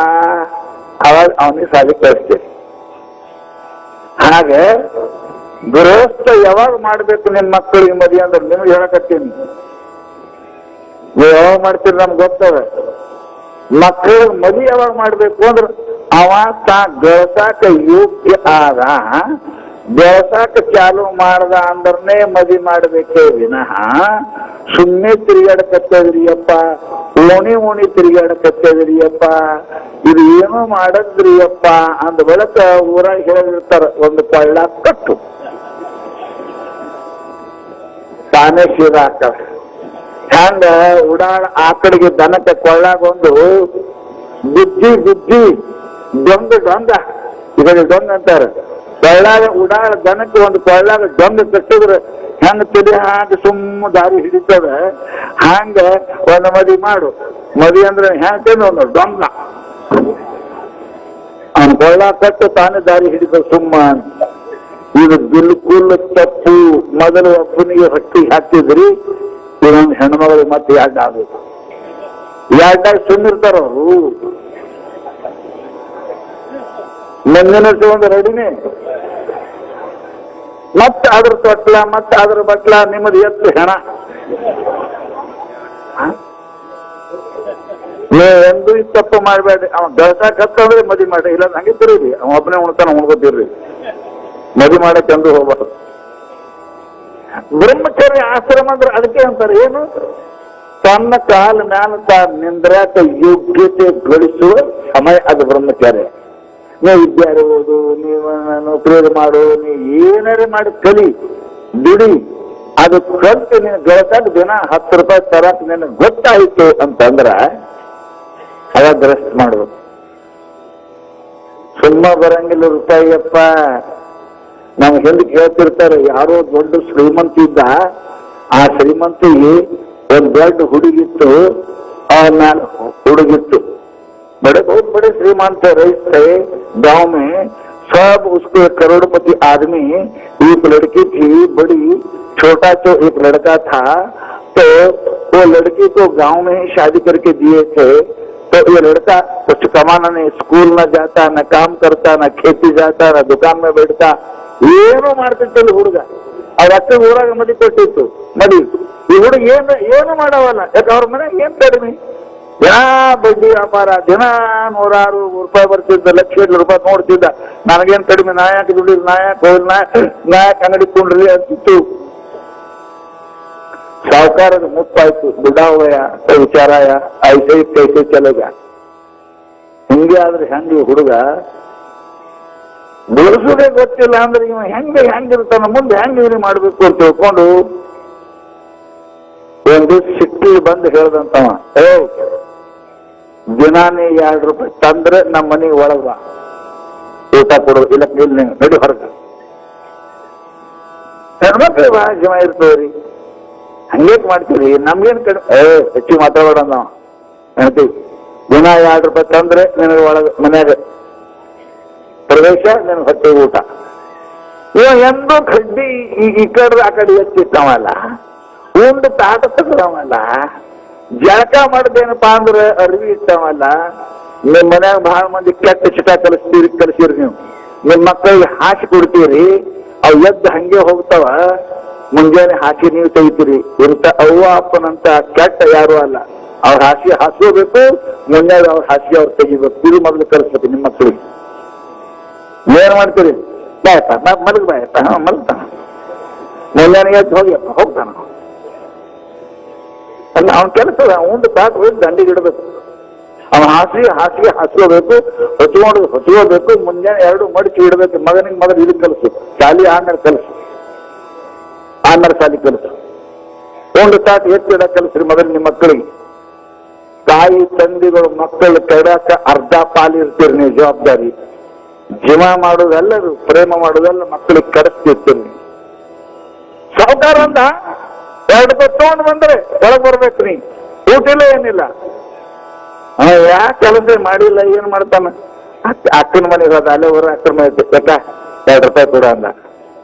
ಅವಾಗ ಅವನಿಗೆ ಸಾಲಿ ಕಳಿಸ್ತೀರಿ. ಹಾಗೆ ಗೃಹಸ್ಥ ಯಾವಾಗ ಮಾಡ್ಬೇಕು ನಿಮ್ ಮಕ್ಕಳಿಗೆ ಮದುವೆ ಅಂದ್ರೆ ನಿಮ್ಗೆ ಹೇಳಕತ್ತೀನಿ. ನೀವು ಯಾವಾಗ ಮಾಡ್ತೀರಿ ನಮ್ಗೆ ಗೊತ್ತದ. ಮಕ್ಕಳಿಗೆ ಮದುವೆ ಯಾವಾಗ ಮಾಡ್ಬೇಕು ಅಂದ್ರೆ ಅವ ತಾ ಗಳಸಾಕ ಯೋಗ್ಯ ಆದ, ಬೆಳಸಾಕ ಚಾಲು ಮಾಡ್ದ ಅಂದ್ರನೇ ಮದುವೆ ಮಾಡ್ಬೇಕೇ ವಿನಃ ಸುಮ್ಮನೆ ತಿರುಗಾಡಕತ್ತದ್ರಿಯಪ್ಪ, ಓಣಿ ತಿರುಗಾಡಕತ್ತದ್ರಿಯಪ್ಪ, ಇದು ಏನೋ ಮಾಡದ್ರಿಯಪ್ಪ ಅಂದ ಬೆಳಕ ಊರಾಗ ಹೇಳಿರ್ತಾರ, ಒಂದು ಕೊಳ್ಳ ಕಟ್ಟು ತಾನೇ ಸೀದಾ ಹಾಕ. ಹ್ಯಾಂಗ ಉಡಾಳ ಆಕಡಿಗೆ ದನಕ್ಕೆ ಕೊಳ್ಳಾಗೊಂದು ಬುದ್ಧಿ ಡೊಂಗ ಇದಕ್ಕೆ ಡೊಂಗ ಅಂತಾರ. ಕೊಳ್ಳಾಗ ಉಡಾಳ ದನಕ್ಕೆ ಒಂದು ಕೊಳ್ಳಾಗ ಡೊಂಗ ಕಟ್ಟಿದ್ರೆ ಹೆಂಗ ತಲೆ ಹಾಕಿ ಸುಮ್ಮ ದಾರಿ ಹಿಡಿತದ, ಹಂಗ ಒಂದು ಮದಿ ಮಾಡು. ಮದಿ ಅಂದ್ರೆ ಹೆಂಗ ಒಂದು ಡೊಂಗ ಅವನ್ ಕೊಳ್ಳ ಕಟ್ಟು ತಾನೇ ದಾರಿ ಹಿಡಿತ ಸುಮ್ಮ. ಇದು ಬಿಲ್ಕುಲ್ ತಪ್ಪು. ಮೊದಲು ಒಬ್ಬನಿಗೆ ಹೊಟ್ಟಿ ಹಾಕ್ತಿದ್ರಿ, ಇನ್ನೊಂದು ಹೆಣ್ಮಗಳಿಗೆ ಮತ್ತೆ ಆಗ್ಬೇಕು. ಎರಡಾಗಿ ಸುಮ್ಮಿರ್ತಾರ ಅವರು. ಮುಂದಿನ ಒಂದು ರೆಡಿನೇ, ಮತ್ತೆ ಅದ್ರ ತೊಟ್ಲ, ಮತ್ತೆ ಅದ್ರ ಬಟ್ಲ, ನಿಮ್ಮದು ಎತ್ತು ಹೆಣ. ನೀವು ಎಂದೂ ತಪ್ಪು ಮಾಡಬೇಡ್ರಿ. ಅವ ಗಳಸಾಕತ್ತಂದ್ರೆ ಮದಿ ಮಾಡಿ, ಇಲ್ಲ ಹಂಗೆ ತಿರುಗಿ ಅವ ಒಬ್ಬನೇ ಉಣ್ತಾನ, ಉಣ್ಕೋತಿರ್ರಿ. ಮದಿ ಮಾಡಕ್ಕೆ ಅಂದು ಹೋಗ್ಬಾರ್ದು. ಬ್ರಹ್ಮಚರ್ಯ ಆಶ್ರಮ ಅಂದ್ರೆ ಅದಕ್ಕೆ ಅಂತಾರೆ ಏನು, ತನ್ನ ಕಾಲ ಮ್ಯಾಲ ತಾನು ನಿಂದ್ರಾಕ ಯೋಗ್ಯತೆ ಗಳಿಸುವ ಸಮಯ ಅದು ಬ್ರಹ್ಮಚಾರ್ಯ. ನೀವು ವಿದ್ಯಾರ್ಥಿ ಓದು, ನೀವು ನೌಕರಿ ಮಾಡು, ನೀವು ಏನಾರೇ ಮಾಡಿ ಕಲಿ, ದುಡಿ, ಅದು ಕಲ್ತು ನೀನು ಗಳಸಾಕ ದಿನ 10 ರೂಪಾಯಿ ತರಕ್ ನಿನಗೆ ಗೊತ್ತಾಯ್ತು ಅಂತಂದ್ರ ಅವಾಗ ರೆಸ್ಟ್ ಮಾಡ್ಬೇಕು. ಸುಮ್ಮ ಬರಂಗಿಲ್ಲ ರೂಪಾಯಿಯಪ್ಪ. ನಾವು ಹಿಂದಕ್ಕೆ ಹೇಳ್ತಿರ್ತಾರೆ, ಯಾರೋ ದೊಡ್ಡ ಶ್ರೀಮಂತ ಇದ್ದ, ಆ ಶ್ರೀಮಂತಿಗೆ ಒಂದು ದೊಡ್ಡ ಹುಡುಗಿತ್ತು, ಅವನ ಮ್ಯಾಲ ಹುಡುಗಿತ್ತು. बहुत बड़े श्रीमंत रईस थे गांव में, सब उसके करोड़पति आदमी। एक लड़की थी बड़ी, छोटा तो एक लड़का था, तो वो लड़की को गांव में ही शादी करके दिए थे। तो ये लड़का कुछ कमाना नहीं, स्कूल न जाता, न काम करता, न खेती जाता, न दुकान में बैठता, ಏನೋ ಮಾಡ್ತಿರ್ತಿಲ್ಲ ಹುಡುಗ. ಅವ್ರ ಅತ್ತೆ ಊರಾಗ ಮದಿ ಕೊಟ್ಟಿತ್ತು. ಮದಿ ಈ ಹುಡುಗ ಏನು ಮಾಡವಲ್ಲ. ಯಾಕೆ ಅವ್ರ ಮನೆ ಏನ್ ಕಡಿಮೆ, ದಿನ ಬಡ್ಡಿ ವ್ಯಾಪಾರ, ದಿನ 100-100 ರೂಪಾಯಿ ಬರ್ತಿದ್ದ, ಲಕ್ಷ ರೂಪಾಯಿ ನೋಡ್ತಿದ್ದ. ನನಗೇನ್ ಕಡಿಮೆ, ನಾ ಯಾಕೆ ದುಡ್ಡಿಲ್ಲ, ನಾ ಯಾಕೆ ಹೋಗಿಲ್ಲ, ನಾ ಯಾಕೆ ಅಂಗಡಿ ಕೊಂಡ್ರಿ ಅಂತಿತ್ತು. ಸಾವುಕಾರದ ಮುಪ್ಪಾಯ್ತು, ಬುಡಾ ಹೋಯ ವಿಚಾರಾಯ ಐಸೆ ಕೈಸೆ ಚಲೆಗ. ಹಿಂಗೆ ಆದ್ರೆ ಹೆಂಗೆ ಹುಡುಗ ಬೆಳೆಸೋದೇ ಗೊತ್ತಿಲ್ಲ ಅಂದ್ರೆ ಇವ ಹೆಂಗಿರ್ತಾನ, ಮುಂದೆ ಹೆಂಗೆ ಮಾಡ್ಬೇಕು ಅಂತ ತಿಳ್ಕೊಂಡು ಒಂದು ಸಿಟ್ಟಿ ಬಂದು ಹೇಳ್ದಂತವ, ದಿನಾನೇ 2 ರೂಪಾಯಿ ತಂದ್ರೆ ನಮ್ಮ ಮನೆಗೆ ಒಳಗ ಊಟ ಕೊಡೋದು, ಇಲ್ಲ ಇಲ್ಲಿ ನಡಿ ಹೊರಗೆ. ಹೆಣ್ಮಕ್ಳು ಬಹಳ ಜಮ ಇರ್ತವ್ರಿ, ಹಂಗೇಕ್ ಮಾಡ್ತೀವಿ, ನಮ್ಗೇನ್ ಹೆಚ್ಚಿಗೆ ಮಾತಾಡೋಣ ನಾವು ಹೇಳ್ತೀವಿ. ದಿನ 2 ರೂಪಾಯಿ ತಂದ್ರೆ ನಿನಗೆ ಒಳಗ ಮನ್ಯಾಗ ಪ್ರವೇಶ, ನಿನಗೆ ಹೊಟ್ಟೆ ಊಟ. ಇವ ಎಂದೂ ಕಡ್ಡಿ ಈ ಕಡೆ ಆ ಕಡೆ ಎತ್ತಿಟ್ಟವಲ್ಲ, ಉಂಡು ತಾಟ ತಗವಲ್ಲ, ಜಳಕ ಮಾಡ್ದೇನಪ್ಪಾ ಅಂದ್ರೆ ಅರಿವಿ ಇಟ್ಟವಲ್ಲ. ನಿಮ್ ಮನ್ಯಾಗ ಬಹಳ ಮಂದಿ ಕೆಟ್ಟ ಚಿಟ ಕಲಿಸಿರಿ ನೀವು. ನಿಮ್ ಮಕ್ಕಳಿಗೆ ಹಾಕಿ ಕೊಡ್ತೀರಿ, ಅವ್ ಎದ್ದು ಹಂಗೆ ಹೋಗ್ತಾವ, ಮುಂಜಾನೆ ಹಾಕಿ ನೀವು ತೆಗಿತೀರಿ. ಇಂಥ ಅವ್ವ ಅಪ್ಪನಂತ ಕೆಟ್ಟ ಯಾರು ಅಲ್ಲ. ಅವ್ರ ಹಾಸಿ ಹಾಸ್ಕೋಬೇಕು, ಮುಂಜಾನೆ ಅವ್ರ ಹಾಸಿಗೆ ಅವ್ರು ತೆಗಿಬೇಕು. ಇದು ಮೊದಲು ಕಲಿಸ್ಬೇಕು ನಿಮ್ಮ ಮಕ್ಕಳಿಗೆ. ಏನ್ ಮಾಡ್ತೀರಿ, ಬಾಯಪ್ಪ ಮಲಗ್ ಬಾಯಪ್ಪ, ಮಲಗ್ತಾನ, ಮುಂಜಾನೆ ಎದ್ದು ಹೋಗಿಯಪ್ಪ ಹೋಗ್ತಾನ. ಅಲ್ಲ ಅವನ ಕೆಲಸ ಉಂಡು ತಾಟ್ ಹೋಗಿ ದಂಡಿಗೆ ಇಡಬೇಕು. ಅವನ ಹಾಸಿಗೆ ಹಾಸ್ಕೋಬೇಕು, ಹೊಚ್ಕೋಬೇಕು, ಮುಂಜಾನೆ 2 ಮಡಿಚಿ ಇಡಬೇಕು. ಮಗನಿಗೆ ಮೊದಲು ಇದು ಕಲಿಸು, ಶಾಲಿ ಆಮೇಲೆ ಕಲಿಸು, ಆಮೇಲೆ ಶಾಲಿ ಕಲಿಸು. ಉಂಡು ತಾಟ್ ಎತ್ತಿಡ ಕಲಿಸ್ರಿ ಮೊದಲು ನಿಮ್ಮ ಮಕ್ಕಳಿಗೆ. ತಾಯಿ ತಂದೆಗಳು ಮಕ್ಕಳು ಕೆಡಾಕ ಅರ್ಧ ಪಾಲಿರ್ತೀರಿ ನೀವು ಜವಾಬ್ದಾರಿ. ಜೀವ ಮಾಡೋದೆಲ್ಲದು, ಪ್ರೇಮ ಮಾಡೋದೆಲ್ಲ ಮಕ್ಕಳಿಗೆ ಕಡಿಸ್ತಿರ್ತೀರಿ. ಸಾವುಕಾರ ಅಂದ 2 ರೂಪಾಯಿ ತಗೊಂಡು ಬಂದ್ರೆ ಒಳಗ್ ಬರ್ಬೇಕು ನೀ, ಊಟಿಲ್ಲ ಏನಿಲ್ಲ. ಯಾಕೆ ಕೆಲಸ ಮಾಡಿಲ್ಲ, ಏನ್ ಮಾಡ್ತಾನ? ಅಕ್ಕನ ಮನೆಗೆ ಹೋದ, ಅಲ್ಲೇ ಊರ ಅಕ್ಕನ ಮನೆ ಯಾಕ 2 ರೂಪಾಯಿ ಕೊಡ ಅಂದ.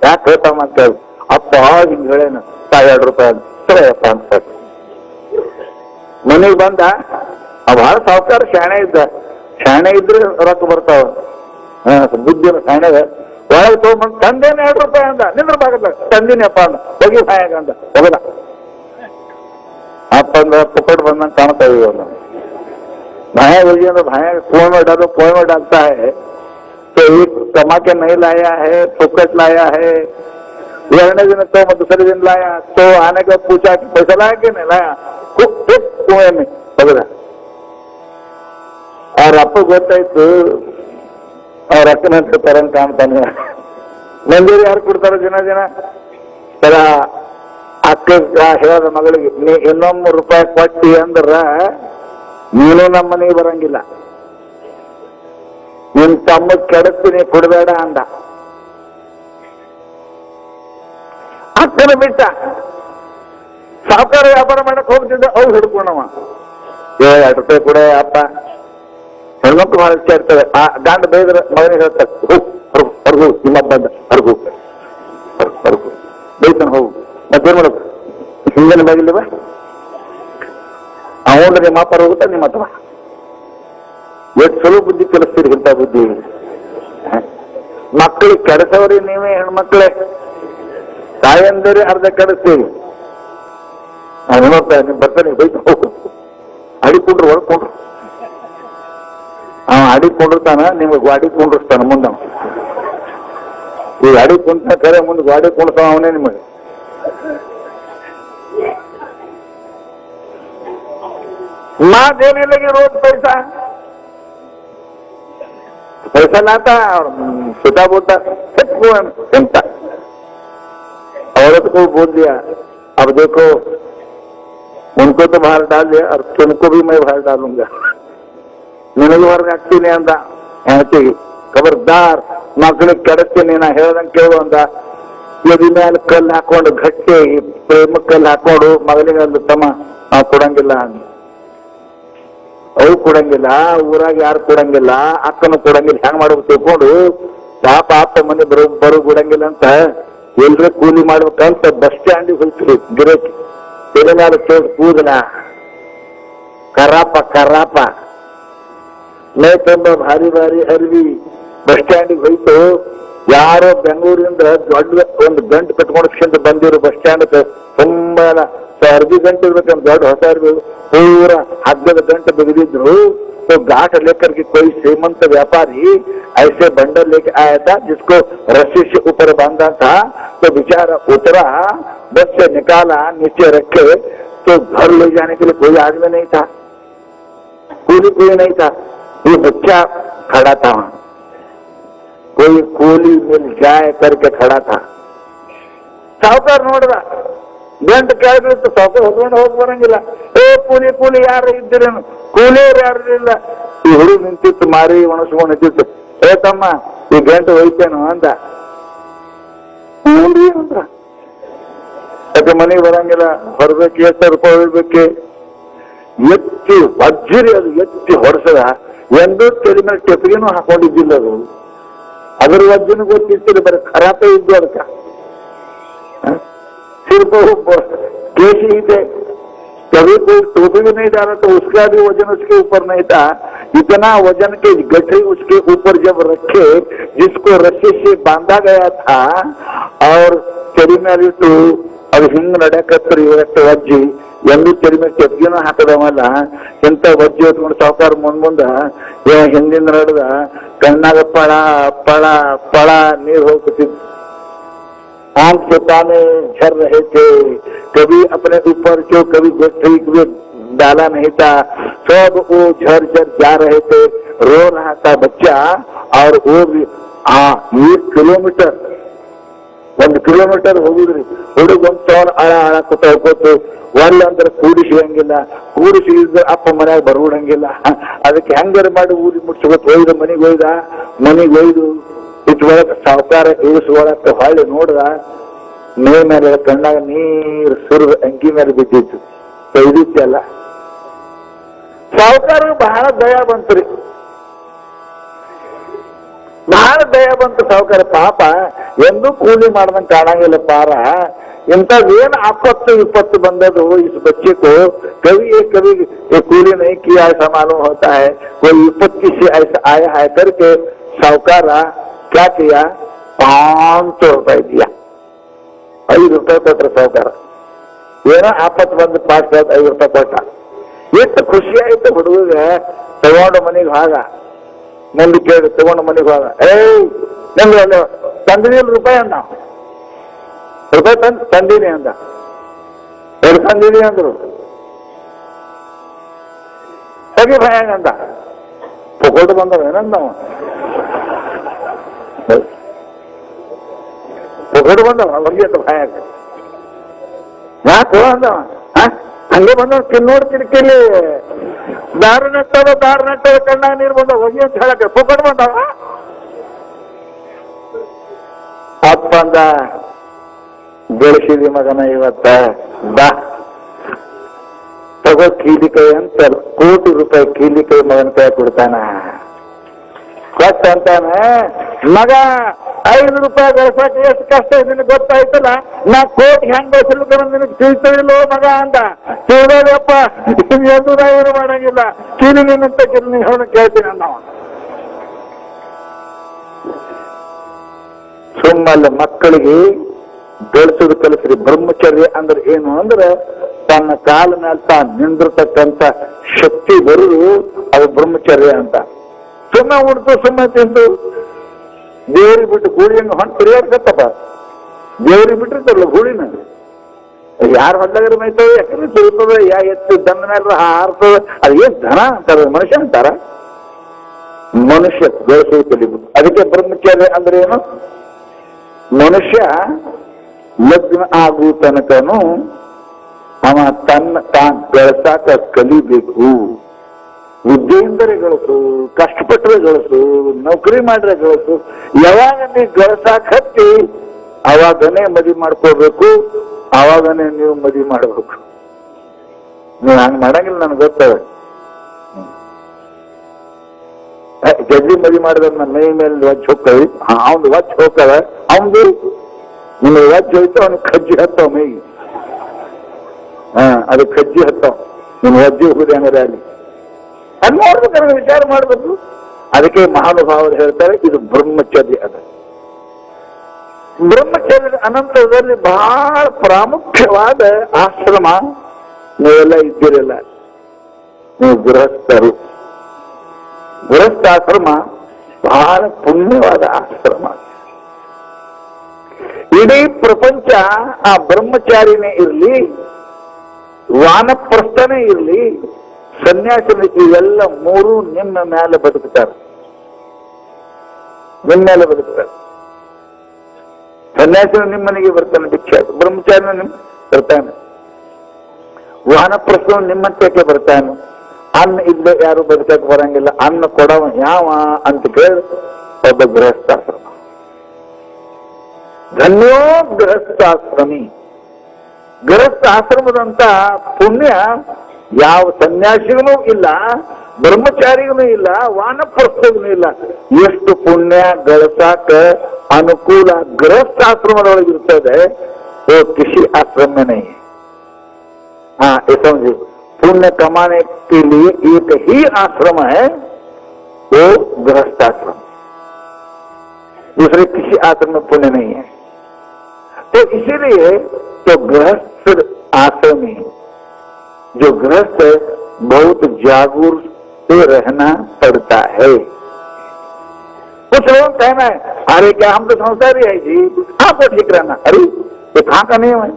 ಯಾಕೆ ಹೇಳ್ತಾವ ಅಂತ ಹೇಳಿ, ಅಪ್ಪ ಹಿಂಗ್ ಹೇಳೇನು 2 ರೂಪಾಯಿ ಸರಿಯಪ್ಪ ಅಂತ ಮನೆಗೆ ಬಂದ. ಬಹಳ ಸಾವುಕಾರ ಶಾಣೆ ಇದ್ದ, ಶಾಣೆ ಇದ್ರೆ ರೊಕ್ಕ ಬರ್ತಾವ. ಬುದ್ಧಿನ ಶಾಣೆಗ ಒಳಗೆ ತಗೊಂಡ್ಬಂದು ತಂದೇನೆ 2 ರೂಪಾಯಿ ಅಂದ. ನಿಂದ್ರ ಬಾಗದ ತಂದಿನಪ್ಪ ಅಂದ, ಹೋಗಿ ಭಾಯಾಗ ಅಂದ, ಹೋಗದ ಅಪ್ಪ ಅಂದ ಪುಕ್ಕಟ್ ಬಂದಂಗೆ ಕಾಣ್ತಾ ಇದೀವಿ ಅವ್ನು. भाया बोलिए तो भाया कुएं में डालता है तो एक कमा के नहीं लाया है, फोकट लाया है। अगले दिन तो दूसरे दिन लाया तो आने के बाद पूछा कि पैसा लाया कि नहीं लाया, कुएं में बगड़ा। और आपको ಗೊತ್ತಾಯ್ತು ಅವ್ರ ಅಕ್ಕನಂತ ತರಂಗ್ ಕಾಣ್ತಾನೆ. ಮಂದಿರ ಯಾರು ಕೊಡ್ತಾರ ಜನ ತರ ಅಕ್ಕ ಹೇಳದ ಮಗಳಿಗೆ, ನೀ ಇನ್ನೊಂದು 3 ರೂಪಾಯಿ ಕೊಟ್ಟಿ ಅಂದ್ರ ನೀನು ನಮ್ಮ ಮನೆಗೆ ಬರಂಗಿಲ್ಲ, ನಿನ್ ತಮ್ಮ ಕೆಡಸ್ತೀನಿ ಕೊಡಬೇಡ ಅಂದ. ಅಕ್ಕನ ಬಿಟ್ಟ. ಸಾವುಕಾರ ವ್ಯಾಪಾರ ಮಾಡಕ್ ಹೋಗ್ತಿದ್ದ, ಅವ್ರು ಹಿಡ್ಕೊಂಡವ. 2 ರೂಪಾಯಿ ಕೊಡ ಅಪ್ಪ. ಹೆಣ್ಮಕ್ಳು ಬಹಳ ಇಷ್ಟ ಇರ್ತವೆ. ಆ ಗಂಡ ಬೈದ್ರ ಮಗನಿಗೆ ಹೇಳ್ತಾರೆ, ಹೊರಗು ನಿಮ್ಮ ಬಂದ ಹೊರಗು ಹೊರಗು ಬೈತಾನ, ಹೋಗು. ಮತ್ತೇನ್ ಮಾಡಬೇಕು? ಹಿಂದಿನ ಮಗಿಲ್ವ ಅವನು ನಿಮ್ಮ ಅಪ್ಪ ಹೋಗುತ್ತಾ, ನಿಮ್ಮ ಹತ್ರ ಎಷ್ಟು ಚಲೋ ಬುದ್ಧಿ ಕಲಿಸ್ತೀರಿ. ಇಂಥ ಬುದ್ಧಿ ಮಕ್ಕಳಿಗೆ ಕೆಡಿಸೋರಿ ನೀವೇ ಹೆಣ್ಮಕ್ಳೇ. ತಾಯಂದರೆ ಅರ್ಧ ಕೆಡಿಸ್ತೀವಿ. ನಾನು ನೋಡ್ತಾ ನಿಮ್ ಬರ್ತಾನೆ, ಬೈತ ಹೋಗು, ಅಡಿಕೊಂಡ್ರು ಹೊಡ್ಕೊಂಡ್ರು. ಅವ ಅಡಿಕೊಂಡಿರ್ತಾನ, ನಿಮ್ಗೆ ಗಾಡಿ ಕುಂಡ್ರಿಸ್ತಾನ ಮುಂದೆ. ಈಗ ಅಡಿ ಕುಂತ ಕರೆ ಮುಂದೆ ಗಾಡಿ ಕುಂಡ್ತಾವ ಅವನೇ ನಿಮಗೆ. माँ देने लगी रोज पैसा लाता और छोटा बोलता चिंता। औरत को बोल दिया, अब देखो उनको तो बाहर डाल दिया और तुमको भी मैं बाहर डालूंगा। मैंने ಹೊರಗೆ ಹಾಕ್ತೀನಿ ಅಂದ. ಹೇಳ್ತೀವಿ ಖಬರ್ದಾರ್ ಮಕ್ಕಳಿಗೆ ಕೆಡಕ್ಕೆ ನೀನ ಹೇಳ್ದಂಗೆ ಕೇಳು ಅಂದ. ಎದಿ ಮೇಲೆ ಕಲ್ಲು ಹಾಕೊಂಡು ಗಟ್ಟಿ ಪ್ರೇಮ ಕಲ್ಲು ಹಾಕೊಂಡು ಮಗನಿಗೆ ಅಂದ, ತಮ್ಮ ನಾವು ಕೊಡಂಗಿಲ್ಲ ಅಂದ. ಅವು ಕೊಡಂಗಿಲ್ಲ, ಊರಾಗ ಯಾರು ಕೊಡಂಗಿಲ್ಲ, ಅಕ್ಕನು ಕೊಡಂಗಿಲ್ಲ. ಹೆಂಗ್ ಮಾಡ್ಬೇಕು ತಿಳ್ಕೊಂಡು ಪಾಪ ಅಪ್ಪ ಮನೆ ಬರೋ ಕೊಡಂಗಿಲ್ಲ ಅಂತ ಎಲ್ರ ಕೂಲಿ ಮಾಡ್ಬೇಕಂತ ಬಸ್ ಸ್ಟ್ಯಾಂಡಿಗೆ ಹೋಗ್ತೀವಿ. ಗಿರಕಿ ತೆಲೆ ಮೇಲೆ ಚೋಟ್ ಕೂದಲ ಕರಾಪ ಮೈ ತುಂಬ ಭಾರಿ ಅರಿವಿ ಬಸ್ ಸ್ಟ್ಯಾಂಡಿಗೆ ಹೋಯ್ತು. ಯಾರೋ ಬೆಂಗಳೂರಿಂದ ದೊಡ್ಡ ಒಂದು ಗಂಟು ಕಟ್ಕೊಂಡು ಬಂದಿರು ಬಸ್ ಸ್ಟ್ಯಾಂಡ್ ತುಂಬಾ ಅರ್ಧಿ ಗಂಟೆ ಇರ್ಬೇಕಂತ ದೊಡ್ಡ ಹೊಸ ಇರ್ಬೇಕು. ಪೂರ ಹಗ್ಗದ ಗಂಟೆ ಬಿಗಿದಿದ್ರು. तो गांठ लेकर के कोई श्रीमंत व्यापारी ऐसे बंडल लेके आया था जिसको रस्सी से ऊपर बांधा था। तो बेचारा उतरा, बस से निकाला, नीचे रखे तो घर ले जाने के लिए कोई आदमी नहीं था, कोई नहीं था। ये बच्चा खड़ा था वहां, कोई ಕೂಲಿ मिल जाए करके खड़ा था। ಸಾವುಕಾರ ನೋಡ್ದ, ಗಂಟು ಕೆಳಗಿತ್ತು. ಸಾವುಕಾರ ಹೊತ್ಕೊಂಡು ಹೋಗಿ ಬರಂಗಿಲ್ಲ. ಕೂಲಿ ಯಾರು ಇದ್ದೀರೇನು? ಕೂಲಿಯವ್ರು ಯಾರು ಇಲ್ಲ. ಈ ಹುಡುಗ ನಿಂತಿತ್ತು, ಮಾರಿ ಒಣಸ್ಕೊಂಡು ನಿಂತಿತ್ತು. ತಮ್ಮ ಈ ಗಂಟು ಹೋಯ್ತೇನು ಅಂದ. ಯಾಕೆ ಮನೆಗೆ ಬರಂಗಿಲ್ಲ, ಹೊರಬೇಕು, 2 ರೂಪಾಯಿ ಹೊರಬೇಕು. ಎತ್ತಿ ವಜ್ರಿ ಅದು ಎತ್ತಿ ಹೊಡೆಸದ. ಎಂದೂ ತೆರಿ ಮೇಲೆ ಟೆಪ್ಪಿಗೆನೂ ಹಾಕೊಂಡಿದ್ದಿಲ್ಲ ಅದು. अगर वजन को तीसरे बार खराब है इस का सिर्फ केसी ही थे, कभी कोई टोपी भी नहीं डाला तो उसका भी वजन उसके ऊपर नहीं था। इतना वजन के गठरी उसके ऊपर जब रखे, जिसको रस्सी से बांधा गया था और चरी में टू ಅದು ಹಿಂಗ್ ನಡ್ಯಾಕತ್ರಿ ಇವತ್ತು ವಜ್ಜಿ ಎಂದು ಚರಿ ಮೇಲೆ ಕೆಪ್ಗಿನ ಹಾಕದವಲ್ಲ. ಎಂತ ವಜ್ಜಿ ಹೊತ್ಕೊಂಡು ಸಾವುಕಾರ ಮುಂದ ಹಿಂದಿನ ನಡ್ದ ಕಣ್ಣಾಗ ಪಳ ಪಳ ಪಳ ನೀರ್ ಹೋಗ್ತಿದ್. आंख से पानी झर रहे थे, कभी अपने ऊपर जो कभी गठरी कभी डाला नहीं था, सब वो झर जा रहे थे। रो रहा था बच्चा। और वो भी 1 ಕಿಲೋಮೀಟರ್ ಹೋಗಿದ್ರಿ. ಹುಡುಗ ಒಂದ್ ತವನ್ ಅಳ ಕೂತು ಒಳ್ಳೆ ಅಂದ್ರೆ ಕೂಡಿಸಿದಂಗಿಲ್ಲ, ಕೂಡಿಸಿದ್ರೆ ಅಪ್ಪ ಮನ್ಯಾಗ ಬರ್ಬಿಡಂಗಿಲ್ಲ. ಅದಕ್ಕೆ ಹೆಂಗಾರ ಮಾಡಿ ಊರಿಗೆ ಮುಟ್ಸ್ಕೊತ್ ಒಯ್ದ ಮನೆಗೆ ಒಯ್ದು ಇಟ್ಕೊಳಕ್ ಸಾವುಕಾರ ಇಳಿಸ್ಕೊಳಕ್ ಹೊಳ್ಳಿ ನೋಡ್ದ. ಮೇ ಮೇಲೆ ಕಣ್ಣಾಗ ನೀರು ಸುರಿದ ಅಂಗಿ ಮೇಲೆ ಬಿದ್ದಿತ್ತು ತೆಗೆದಿತ್ತಲ್ಲ. ಸಾವುಕಾರ ಬಹಳ ದಯ ಬಂತ್ರಿ, ಬಹಳ ದಯ ಬಂತು ಸಾವುಕಾರ. ಪಾಪ ಎಂದೂ ಕೂಲಿ ಮಾಡ್ದಂಗೆ ಕಾಣಂಗಿಲ್ಲ ಪಾರ. ಇಂಥದ್ದೇನು 20-20 ಬಂದದು इस बच्चे को कभी एक कभी कूली नहीं किया ऐसा मालूम होता है, कोई 20 से ऐसा आया है करके साहूकारा क्या किया, 500 रुपए दिया. 5 रुपए ಕೊಟ್ರ ಸಾವುಕಾರ. ಏನೋ 50 ಬಂದು ಪಾಸ್ 5 ರೂಪಾಯಿ ಕೊಟ್ಟ. ಎಷ್ಟು ಖುಷಿ ಆಯ್ತು ಹುಡುಗ. ತಗೊಂಡು ಮನೆಗೆ ಹೋಗ, ಮುಂದೆ ಕೇಳಿ ತಗೊಂಡು ಮನೆಗೆ ಹೋಗ, ನಿಮ್ಗೆ ತಂದಿಲ್ಲ ರೂಪಾಯಿ ಅಂದ. ರೂಪಾಯಿ ತಂದೀನಿ ಅಂದ. ಎರಡು ತಂದೀನಿ ಅಂದ್ರು. ಹೇಗೆ ಭಯ ಅಂದ, ಪೊಕೊಟ್ಟು ಬಂದವ ಏನಂದವ, ಪೊಕೊಟ್ಟು ಬಂದವ ಬಗ್ಗೆ ಭಯ. ಯಾಕೋ ಅಂದವ, ಹಂಗೆ ಬಂದವ ತಿನ್ನೋಡ್ ಕಿರಿಕಿಲಿ ದಾರು ನೆಟ್ಟದ ಕಣ್ಣಾಗ ನೀರು ಬಂದವ ಹೋಗಿ ಅಂತ ಹೇಳಕ್ಕೆ ಪೊಕೊಟ್ಟು ಬಂದವ. ಅಪ್ಪ ಅಂದ, ಗಳಿಸಿದಿ ಮಗನ ಇವತ್ತ, ಬಾ ತಗೋ ಕೀಲಿಕಾಯಿ ಅಂತ ಕೋಟಿ ರೂಪಾಯಿ ಕೀಲಿಕಾಯಿ ಮಗನ ಕೈ ಕೊಡ್ತಾನ. ಕೊಟ್ಟ ಅಂತಾನೆ, ಮಗ 5 ರೂಪಾಯಿ ಗಳಿಸಕ್ಕೆ ಎಷ್ಟು ಕಷ್ಟ ಇದನ್ನ ಗೊತ್ತಾಯ್ತಲ್ಲ, ನಾ ಕೋಟಿ ಹೆಂಗ್ ಗಳಿಸಲು ನಿನಗೆ ತಿಳಿತಿಲ್ಲೋ ಮಗ ಅಂದ. ತಿಳಿದಪ್ಪ, ಎಂದು ಏನು ಮಾಡಂಗಿಲ್ಲ, ಕೀಲಿ ನಿನ್ನಂತ ಕಿಲಿ ಕೇಳ್ತೀನಿ ಅಂದವ. ಸುಮ್ಮಲ್ಲ ಮಕ್ಕಳಿಗೆ ಗಳಿಸೋದು ಕಲಿಸ್ರಿ. ಬ್ರಹ್ಮಚರ್ಯ ಅಂದ್ರೆ ಏನು ಅಂದ್ರೆ ತನ್ನ ಕಾಲ ಮೇಲೆ ತಾನು ನಿಂದಿರ್ತಕ್ಕಂಥ ಶಕ್ತಿ ಬರುದು ಅದು ಬ್ರಹ್ಮಚರ್ಯ ಅಂತ. ಸುಮ್ಮನೆ ಉಡ್ತು ಸುಮ್ಮನೆ ತಿಂದು ದೇವ್ರಿಗೆ ಬಿಟ್ಟು ಗೂಳಿಯನ್ನು ಹೊಂಟು ತಿರುಗಾಡ್ಸತ್ತಪ್ಪ. ದೇವ್ರಿಗೆ ಬಿಟ್ಟಿರ್ತಾರಲ್ಲ ಗೂಳಿನ, ಯಾರು ಹೊಡ್ಲಾಗರ ಮೈತವೆ, ಯಾಕಂದ್ರೆ ತಿರುಗ್ತದೆ, ಎತ್ತು ದನ್ನ ಮೇಲೆ ಹಾರ್ತದೆ. ಅದು ಏನ್ ದನ ಅಂತಾರ, ಮನುಷ್ಯ ಅಂತಾರ. ಮನುಷ್ಯ ಗಳಿಸೋದು ಕಲಿಬೇಕು. ಅದಕ್ಕೆ ಬ್ರಹ್ಮಚರ್ಯ ಅಂದ್ರೆ ಏನು, ಮನುಷ್ಯ ಲಗ್ನ ಆಗು ತನಕನು ಅವ ತನ್ನ ತಾನು ಗಳಿಸಾಕ ಕಲಿಬೇಕು. ವಿದ್ಯೆಯಿಂದಲೇ ಗಳಿಸು, ಕಷ್ಟಪಟ್ಟರೆ ಗಳಿಸು, ನೌಕರಿ ಮಾಡ್ರೆ ಗಳಿಸು. ಯಾವಾಗ ನೀ ಗಳಿಸಾಕ ಹತ್ತಿ ಅವಾಗನೇ ಮದುವೆ ಮಾಡ್ಕೋಬೇಕು, ಅವಾಗನೇ ನೀವು ಮದುವೆ ಮಾಡ್ಬೇಕು. ನೀವು ಹಂಗ ಮಾಡಂಗಿಲ್ಲ, ನನಗೆ ಗೊತ್ತವೆ. ಜಲ್ದಿ ಮದುವೆ ಮಾಡಿದ್ರೆ ನನ್ನ ಮೈ ಮೇಲೆ ವಜ್ಜ ಹೋಗ್ತವೆ, ಅವ್ನು ವಜ್ಜ ಹೋಗ್ತವೆ, ಅವನು ನಿಮಗೆ ವಜ್ಜ ಹೋಯ್ತು, ಅವ್ನಿಗೆ ಕಜ್ಜಿ ಹತ್ತವ ಮೈಗೆ. ಅದು ಕಜ್ಜಿ ಹತ್ತವ, ನಿಮ್ಗೆ ವಜ್ಜಿ ಹೋಗುದು ಹೆಂಗದ ಅಲ್ಲಿ ಅದು ನೋಡ್ಬೇಕು, ನನಗೆ ವಿಚಾರ ಮಾಡ್ಬೇಕು. ಅದಕ್ಕೆ ಮಹಾನುಭಾವರು ಹೇಳ್ತಾರೆ ಇದು ಬ್ರಹ್ಮಚರ್ಯ. ಅದ ಬ್ರಹ್ಮಚರ್ಯದ ಅನಂತರದಲ್ಲಿ ಬಹಳ ಪ್ರಾಮುಖ್ಯವಾದ ಆಶ್ರಮ ನೀವೆಲ್ಲ ಇದ್ದೀರಲ್ಲ, ನೀವು ಗೃಹಸ್ಥರು. ಗೃಹಸ್ಥಾಶ್ರಮ ಬಹಳ ಪುಣ್ಯವಾದ ಆಶ್ರಮ. ಇಡೀ ಪ್ರಪಂಚ ಆ ಬ್ರಹ್ಮಚಾರಿನೇ ಇರಲಿ, ವಾನಪ್ರಸ್ಥನೇ ಇರಲಿ, ಸನ್ಯಾಸಿನೇ, ಇವೆಲ್ಲ ಮೂರು ನಿಮ್ಮ ಮೇಲೆ ಬದುಕ್ತಾರೆ. ನಿಮ್ಮ ಮೇಲೆ ಬದುಕ್ತಾರೆ. ಸನ್ಯಾಸಿನ ನಿಮ್ಮ ಮನೆಗೆ ಬರ್ತಾನೆ ಭಿಕ್ಷೆ, ಬ್ರಹ್ಮಚಾರಿನ ನಿಮ್ ಬರ್ತಾನೆ, ವಾನಪ್ರಸ್ಥನು ನಿಮ್ಮಂತಕ್ಕೆ ಬರ್ತಾನೆ. ಅನ್ನ ಇಲ್ಲದೆ ಯಾರು ಬದುಕಕ್ಕೆ ಬರಂಗಿಲ್ಲ. ಅನ್ನ ಕೊಡವ ಯಾವ ಅಂತ ಕೇಳಿ ಒಬ್ಬ ಗೃಹಸ್ಥಾಶ್ರಮ. ಧನ್ಯೋ ಗೃಹಸ್ಥಾಶ್ರಮಿ. ಗೃಹಸ್ಥಾಶ್ರಮದಂತ ಪುಣ್ಯ ಯಾವ ಸನ್ಯಾಸಿಗೂ ಇಲ್ಲ, ಬ್ರಹ್ಮಚಾರಿಗೂ ಇಲ್ಲ, ವಾನಪ್ರಸ್ಥಗೂ ಇಲ್ಲ. ಎಷ್ಟು ಪುಣ್ಯ ಗಳಿಸಾಕ ಅನುಕೂಲ ಗೃಹಸ್ಥಾಶ್ರಮದೊಳಗಿರ್ತದೆ, वो किसी आश्रम में नहीं है। हाँ ये समझिए, पुण्य कमाने के लिए एक ही आश्रम है, वो गृहस्थाश्रम। दूसरे किसी आश्रम में पुण्य नहीं है। तो इसीलिए तो गृहस्थ आश्रमी, जो गृहस्थ है, बहुत जागरूक से रहना पड़ता है। कुछ लोग कहना है, अरे क्या हम तो संसारी है जी, आपको ठीक रहना। अरे ये कहाँ का नियम है?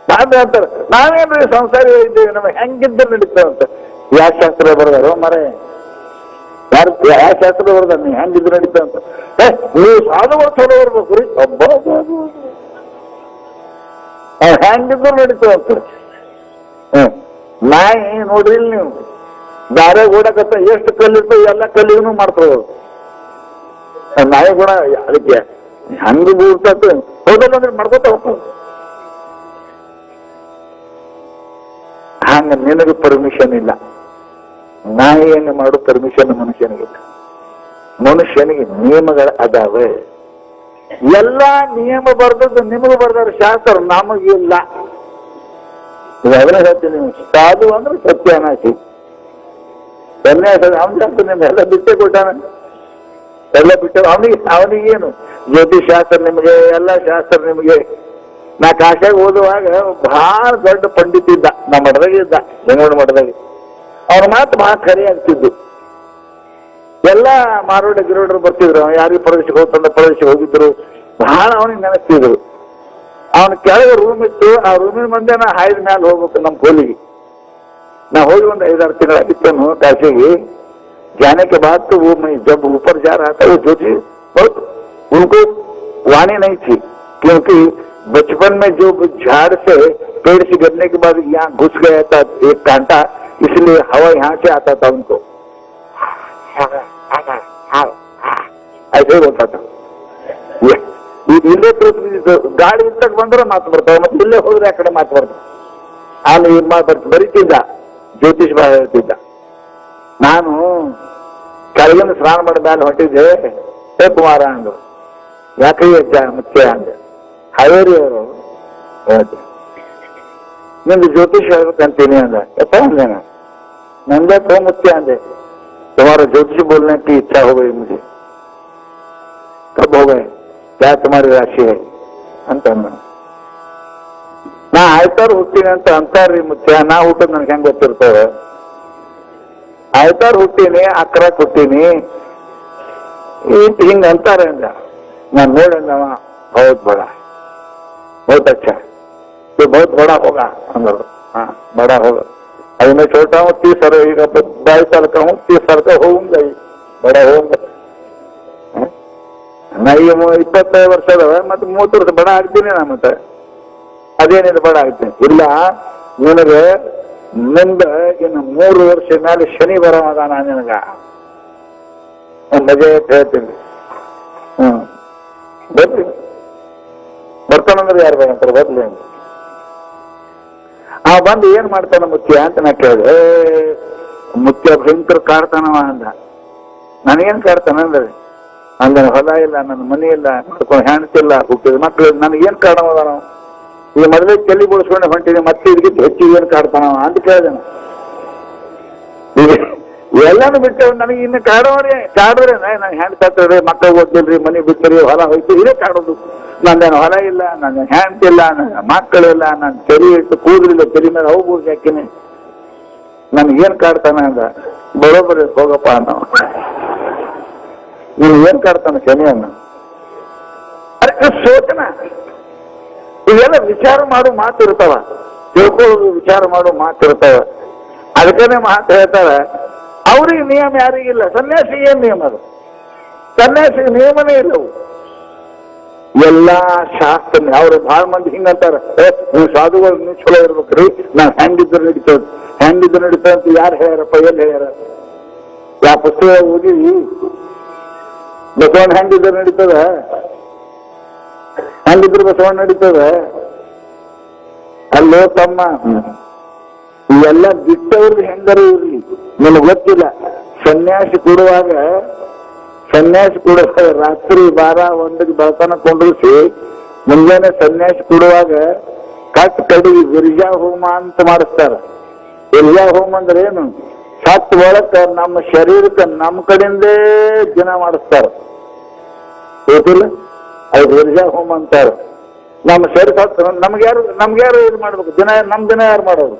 बाद में अंतर नावेंद्र संसारी ಇದ್ದೇವೆ, ನಮಗೆ ಹೆಂಗಿದ್ದರೆ ನಡೀತೇವೆ ಅಂತ ಯಾವ ಶಾಸ್ತ್ರ ಬರೆದಾರೋ ಮರೆ, ಯಾರು ಯಾವ ಶಾಸ್ತ್ರ ಬರೆದ ನೀವು ಹೆಂಗಿದ್ರೆ ನಡೀತೇವೆ ಅಂತ. ನೀವು ಸಾಧುಗಳು ಚಲೋ ಬರ್ಬೇಕು ರೀ, ಒಬ್ಬ ಹೆಂಗಿದ್ರು ನಡೀತೇವೆ ಅಂತ. ನಾಯಿ ನೋಡ್ರಿ ನೀವು ದಾರೆ ಓಡಕತ್ತ ಎಷ್ಟು ಕಲ್ಲಿರ್ತವೆ ಎಲ್ಲ ಕಲ್ಲಿಗೂ ಮಾಡ್ತವೆ. ನಾಯಿ ಗುಣ ಅದಕ್ಕೆ ಹಂಗ ಬೀಳ್ತದೆ, ಹೌದಲ್ಲ ಅಂದ್ರೆ ಮಾಡ್ಕೋತ ಹೋಗ್ತದೆ. ಹಂಗ ನಿನಗೆ ಪರ್ಮಿಷನ್ ಇಲ್ಲ, ನಾಯಿಯನ್ನು ಮಾಡೋ ಪರ್ಮಿಷನ್ ಮನುಷ್ಯನಿಗಿಲ್ಲ. ಮನುಷ್ಯನಿಗೆ ನಿಯಮಗಳ ಅದಾವೆ. ಎಲ್ಲಾ ನಿಯಮ ಬರ್ದದ್ದು ನಿಮಗೂ ಬರ್ದಾರ ಶಾಸ್ತ್ರ, ನಮಗಿಲ್ಲ. ಅದನ್ನ ಹೇಳ್ತೀನಿ, ಸಾಧು ಅಂದ್ರೆ ಸತ್ಯನಾಶಿ. ಸನ್ಯಾಸ ಅವನ ಜಾಸ್ತಿ ನಿಮ್ಗೆಲ್ಲ ಬಿಟ್ಟೆ ಕೊಟ್ಟಾನ, ಎಲ್ಲ ಬಿಟ್ಟು ಅವನಿಗೇನು ಜ್ಯೋತಿಷ್ ಶಾಸ್ತ್ರ ನಿಮಗೆ, ಎಲ್ಲ ಶಾಸ್ತ್ರ ನಿಮಗೆ. ನಾ ಕಾಶಾಗ ಓದುವಾಗ ಬಹಳ ದೊಡ್ಡ ಪಂಡಿತ ಇದ್ದ, ನಾ ಮಠದಾಗ ಇದ್ದ, ಬೆಂಗಳೂರು ಮಠದಾಗ. ಅವ್ರ ಮಾತು ಬಹಳ ಖರೆ ಆಗ್ತಿದ್ದು. ಎಲ್ಲ ಮಾರೋಡ ಗಿರೋಡರು ಬರ್ತಿದ್ರು, ಯಾರಿಗೆ ಪ್ರದೇಶಕ್ಕೆ ಹೋಗ್ತಂದ ಪ್ರದೇಶಕ್ಕೆ ಹೋಗಿದ್ರು, ಬಹಳ ಅವನಿಗೆ ನೆನೆಸ್ತಿದ್ರು. ಅವನ ಕೆಳಗೆ ರೂಮ್ ಇತ್ತು, ಆ ರೂಮಿನ ಮುಂದೆ ನಾ ಹಾಯ್ದ ಮ್ಯಾಲ ಹೋಗ್ಬೇಕು ನಮ್ಮ ಕೋಲಿಗೆ. ನಾ ಹೋಗಿ ಒಂದು 5-6 ತಿಂಗಳಾಗಿತ್ತು काशी जाने के बाद तो वो मैं जब ऊपर जा रहा था वो ज्योति बहुत उनको वाणी नहीं थी, क्योंकि बचपन में जो झाड़ से पेड़ से गिरने के बाद यहाँ घुस गया था एक कांटा, इसलिए हवा यहाँ से आता था उनको, ऐसे ही होता था. ಇಲ್ಲೇ ಗಾಳಿ ಇರ್ತಕ್ ಬಂದ್ರೆ ಮಾತು ಬರ್ತಾವ, ಮತ್ತೆ ಇಲ್ಲೇ ಹೋದ್ರೆ ಆ ಕಡೆ ಮಾತು ಬರ್ತಾವ. ಅಲ್ಲಿ ಬರೀತಿದ್ದ, ಜ್ಯೋತಿಷ್ ಬಾ ಹೇಳ್ತಿದ್ದ. ನಾನು ಕೆಳಗಿನ ಸ್ನಾನ ಮಾಡಿ ಮೇಲೆ ಹೊಂಟಿದ್ದೆ. ಹೇ ಕುಮಾರ ಅಂದ್ರು, ಯಾಕೆ ಅಜ್ಜ ಮುಖ್ಯ ಅಂದೆ. ಹಾವೇರಿ ಅವರು ನಿಮ್ದು ಜ್ಯೋತಿಷ್ ಹೇಳ್ಬೇಕಂತೀನಿ ಅಂದ. ಯಪ್ಪ ಅಂದೆ ನಾನು, ನಂದೇ तो मुझसे अंदे तुम्हारा ज्योतिष बोलने की इच्छा हो गई मुझे. कब हो गए, क्या तुम्हारी राशि है ಅಂತ ನಾ ಆಯ್ತಾರು ಹುಟ್ಟಿನಿ ಅಂತ ಅಂತಾರ್ರಿ ಮುತ್ಯ. ನಾ ಹುಟ್ಟದ್ ನನ್ಗೆ ಹೆಂಗ್ ಗೊತ್ತಿರ್ತವ? ಆಯ್ತಾರು ಹುಟ್ಟಿನಿ, ಅಕ್ರಕ್ ಹುಟ್ಟಿನಿ ಹಿಂಗ ಅಂತಾರೆ ಅಂದ. ನಾನ್ ನೋಡಂದವ, बहुत बड़ा, बहुत अच्छा, तो बहुत बड़ा होगा अंदर. हाँ बड़ा होगा. अभी मैं छोटा हूँ, 30 साल, 22 साल का हूँ, 30 साल का होऊंगा, बड़ा होऊंगा. ನಾ ಈಗ 25 ವರ್ಷ ಅದಾವ, ಮತ್ತೆ 30 ವರ್ಷ ಬಡ ಆಗ್ತೀನಿ ನಾ. ಮತ್ತೆ ಅದೇನಿದೆ ಬಡ ಆಗ್ತೀನಿ ಇಲ್ಲ. ನಿನಗೆ ನಿಂದ ಇನ್ನು 3 ವರ್ಷ ಮೇಲೆ ಶನಿ ಬರೋದ ನಾ ನಿನಗ ಮಜೆ ಹೇಳ್ತೀನಿ. ಬರ್ಲಿ ಬರ್ತಾನಂದ್ರೆ ಯಾರು ಬೇಕಂತಾರೆ, ಬರ್ಲಿ ಅಂತ. ಆ ಬಂದು ಏನ್ ಮಾಡ್ತಾನ ಮುತ್ಯ ಅಂತ ನಾ ಕೇಳಿದೆ. ಮುತ್ಯ ಭಯಂಕರ ಕಾಡ್ತಾನವ ಅಂದ. ನನಗೇನ್ ಕಾಡ್ತಾನ ಅಂದ್ರೆ, ನನ್ನ ಹೊಲ ಇಲ್ಲ, ನನ್ನ ಮನೆ ಇಲ್ಲ, ಹೆಣ್ತಿಲ್ಲ, ಹುಟ್ಟಿದ ಮಕ್ಳು, ನನಗೇನ್ ಕಾಡೋದ ನಾವು? ಈಗ ಮೊದಲೇ ತಲೆ ಬಿಡಿಸ್ಕೊಂಡು ಹೊಂಟಿದೆ, ಮತ್ತೆ ಇದಕ್ಕಿಂತ ಹೆಚ್ಚಿಗೆ ಏನ್ ಕಾಡ್ತಾನವ ಅಂತ ಕೇಳಿದೆ. ಈಗ ಎಲ್ಲಾನು ಬಿಟ್ಟು ನನಗೆ ಇನ್ನು ಕಾಡಿದ್ರೆ ನಾನು ಹೆಣ್ ತರ್ತಾರೆ, ಮಕ್ಕಳು ಓದ್ತಿಲ್ರಿ, ಮನೆ ಬಿಡ್ತೀರಿ, ಹೊಲ ಹೋಯ್ತು, ಇದೇ ಕಾಡೋದು. ನಂದೇನು ಹೊಲ ಇಲ್ಲ, ನನ್ನ ಹೆಣ್ತಿಲ್ಲ, ನನ್ನ ಮಕ್ಕಳಿಲ್ಲ, ನನ್ನ ತೆರಿ ಇಟ್ಟು ಕೂದಲಿಲ್ಲ, ತೆರಿ ಮೇಲೆ ಹೋಗ್ಬೋದು ಯಾಕಿನಿ, ನನ್ಗೇನ್ ಕಾಡ್ತಾನ ಅಂದ. ಬರೋಬರಿ ಹೋಗಪ್ಪ ನಾವು, ನೀನು ಏನ್ ಕಾಡ್ತಾನ ಶನಿಯನ್ನ? ಅರೆ ಸೋಚನ ಇವೆಲ್ಲ ವಿಚಾರ ಮಾಡೋ ಮಾತು ಇರ್ತಾವ, ತಿಳ್ಕೊಳ್ಳೋದು ವಿಚಾರ ಮಾಡೋ ಮಾತು ಇರ್ತಾವ. ಅದಕ್ಕೇನೆ ಮಾತು ಹೇಳ್ತಾರ, ಅವ್ರಿಗೆ ನಿಯಮ ಯಾರಿಗಿಲ್ಲ. ಸನ್ಯಾಸಿ ಏನ್ ನಿಯಮ ಅದು? ಸನ್ಯಾಸಿಗೆ ನಿಯಮನೇ ಇಲ್ಲವು. ಎಲ್ಲಾ ಶಾಸ್ತ್ರ ಅವ್ರು ಬಹಳ ಮಂದಿ ಹಿಂಗಂತಾರ, ನೀವು ಸಾಧುಗಳು ನೀವು ಚಲೋ ಇರ್ಬೇಕ್ರಿ, ನಾವ್ ಹೆಂಗಿದ್ರು ನಡೀತದ, ಹೆಂಗಿದ್ರು ನಡೀತದ ಅಂತ ಯಾರು ಹೇಳ್ಯಾರಪ್ಪ? ಎಲ್ಲಿ ಹೇಳ್ಯಾರ? ಯಾವ ಪುಸ್ತಕ ಓದಿವಿ? ಬಸವಣ್ಣ ಹೆಂಗಿದ್ರು ನಡೀತದ? ಹೆಂಗಿದ್ರು ಬಸವಣ್ಣ ನಡೀತದ? ಅಲ್ಲೋ ತಮ್ಮ, ಇವೆಲ್ಲ ಬಿಟ್ಟವ್ರಿಗೆ ಹೆಂಗಾರು ಇರ್ಲಿ, ನಿನಗೆ ಗೊತ್ತಿಲ್ಲ. ಸನ್ಯಾಸಿ ಕೊಡುವಾಗ ರಾತ್ರಿ 12-1 ಬೆಳತನ ಕೊಂಡ್ರಿಸಿ, ಮುಂಜಾನೆ ಸನ್ಯಾಸಿ ಕೊಡುವಾಗ ಕಡಿಗೆ ವಿರ್ಜಾ ಹೋಮ ಅಂತ ಮಾಡಿಸ್ತಾರ. ವಿರ್ಜಾ ಹೋಮ ಅಂದ್ರೆ ಏನು? ಸತ್ ಒಳಕ ನಮ್ಮ ಶರೀರಕ್ಕೆ ನಮ್ಮ ಕಡೆಯಿಂದೇ ದಿನ ಮಾಡಿಸ್ತಾರ, ಗೊತ್ತಿಲ್ಲ? ಅದು ವಿರ್ಜಾ ಹೋಮ ಅಂತಾರ. ನಮ್ಮ ಶರೀರ ಸತ್ ನಮ್ಗ್ಯಾರು ಇದು ಮಾಡ್ಬೇಕು? ನಮ್ ದಿನ ಯಾರು ಮಾಡೋರು?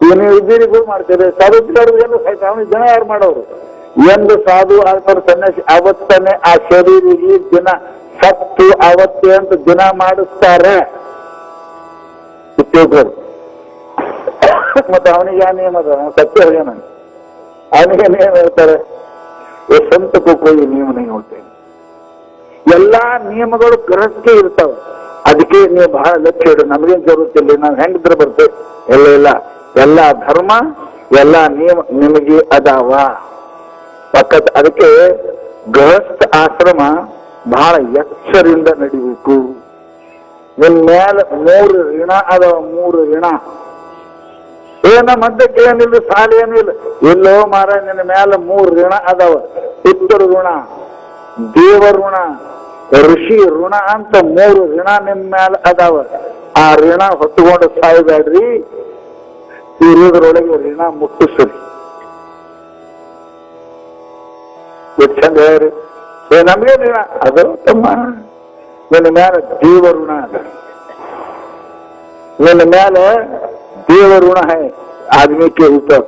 ಈಗ ನೀವು ಇದ್ದೀರಿಗೂ ಮಾಡ್ತೀರಿ, ಸಾಧುಗಳು ಅವನಿಗೆ ದಿನ ಯಾರು ಮಾಡೋರು? ಎಂದು ಸಾಧು ಆಗ್ತಾರೆ ಸನ್ಯಾಸಿ, ಅವತ್ತನೇ ಆ ಶರೀರಿಗೆ ದಿನ ಸತ್ತು ಅವತ್ತೇ ಅಂತ ದಿನ ಮಾಡಿಸ್ತಾರೆ. ಮತ್ತೆ ಅವನಿಗೆ ಯಾವ ನಿಯಮ ಅದ? ಸತ್ಯ ಹೋಗ್ಯಾನ, ಅವನಿಗೆ ನಿಯಮ ಹೇಳ್ತಾರೆ. ಸಂತಕ್ಕೂ ಕೋಯಿ ನಿಯಮ ನೀವು ಹೋಗ್ತೇನೆ. ಎಲ್ಲಾ ನಿಯಮಗಳು ಗೃಹಕ್ಕೆ ಇರ್ತಾವೆ. ಅದಕ್ಕೆ ನೀವು ಬಹಳ ಲಕ್ಷ್ಯ ಇಡು. ನಮಗೇನ್ ಜರುತ್ತಿಲ್ಲ, ನಾವು ಹೆಂಗಿದ್ರೆ ಬರ್ತೇವೆ? ಇಲ್ಲ, ಎಲ್ಲಾ ಧರ್ಮ ಎಲ್ಲಾ ನಿಯಮ ನಿಮಗೆ ಅದಾವ ಪಕ್ಕದ. ಅದಕ್ಕೆ ಗೃಹಸ್ಥ ಆಶ್ರಮ ಬಹಳ ಎಚ್ಚರಿಂದ ನಡಿಬೇಕು. ನಿನ್ ಮೇಲೆ 3 ಋಣ ಅದಾವ, 3 ಋಣ. ಏನ ಮಧ್ಯಕ್ಕೆ ಏನಿಲ್ಲ, ಸಾಲ ಏನಿಲ್ಲ. ಎಲ್ಲೋ ಮಾರ ನಿನ್ನ ಮೇಲೆ 3 ಋಣ ಅದಾವ. ಪಿತೃ ಋಣ, ದೇವ ಋಣ, ಋಷಿ ಋಣ ಅಂತ 3 ಋಣ ನಿಮ್ ಮೇಲೆ ಅದಾವ. ಆ ಋಣ ಹೊತ್ತುಕೊಂಡು ಸಾಯ್ಬೇಡ್ರಿ, ಇರೋದ್ರೊಳಗೆ ಋಣ ಮುಟ್ಟಿಸ್ರಿ. ಎಷ್ಟು ಚಂದ ಹೇಳ್ರಿ. ನಮ್ಗೆ ಋಣ ಅದು ತಮ್ಮ, ನಿನ್ನ ಮೇಲೆ ದೇವ ಋಣ ಅದ. ನಿನ್ನ ಮೇಲೆ देव ऋण है आदमी के ऊपर,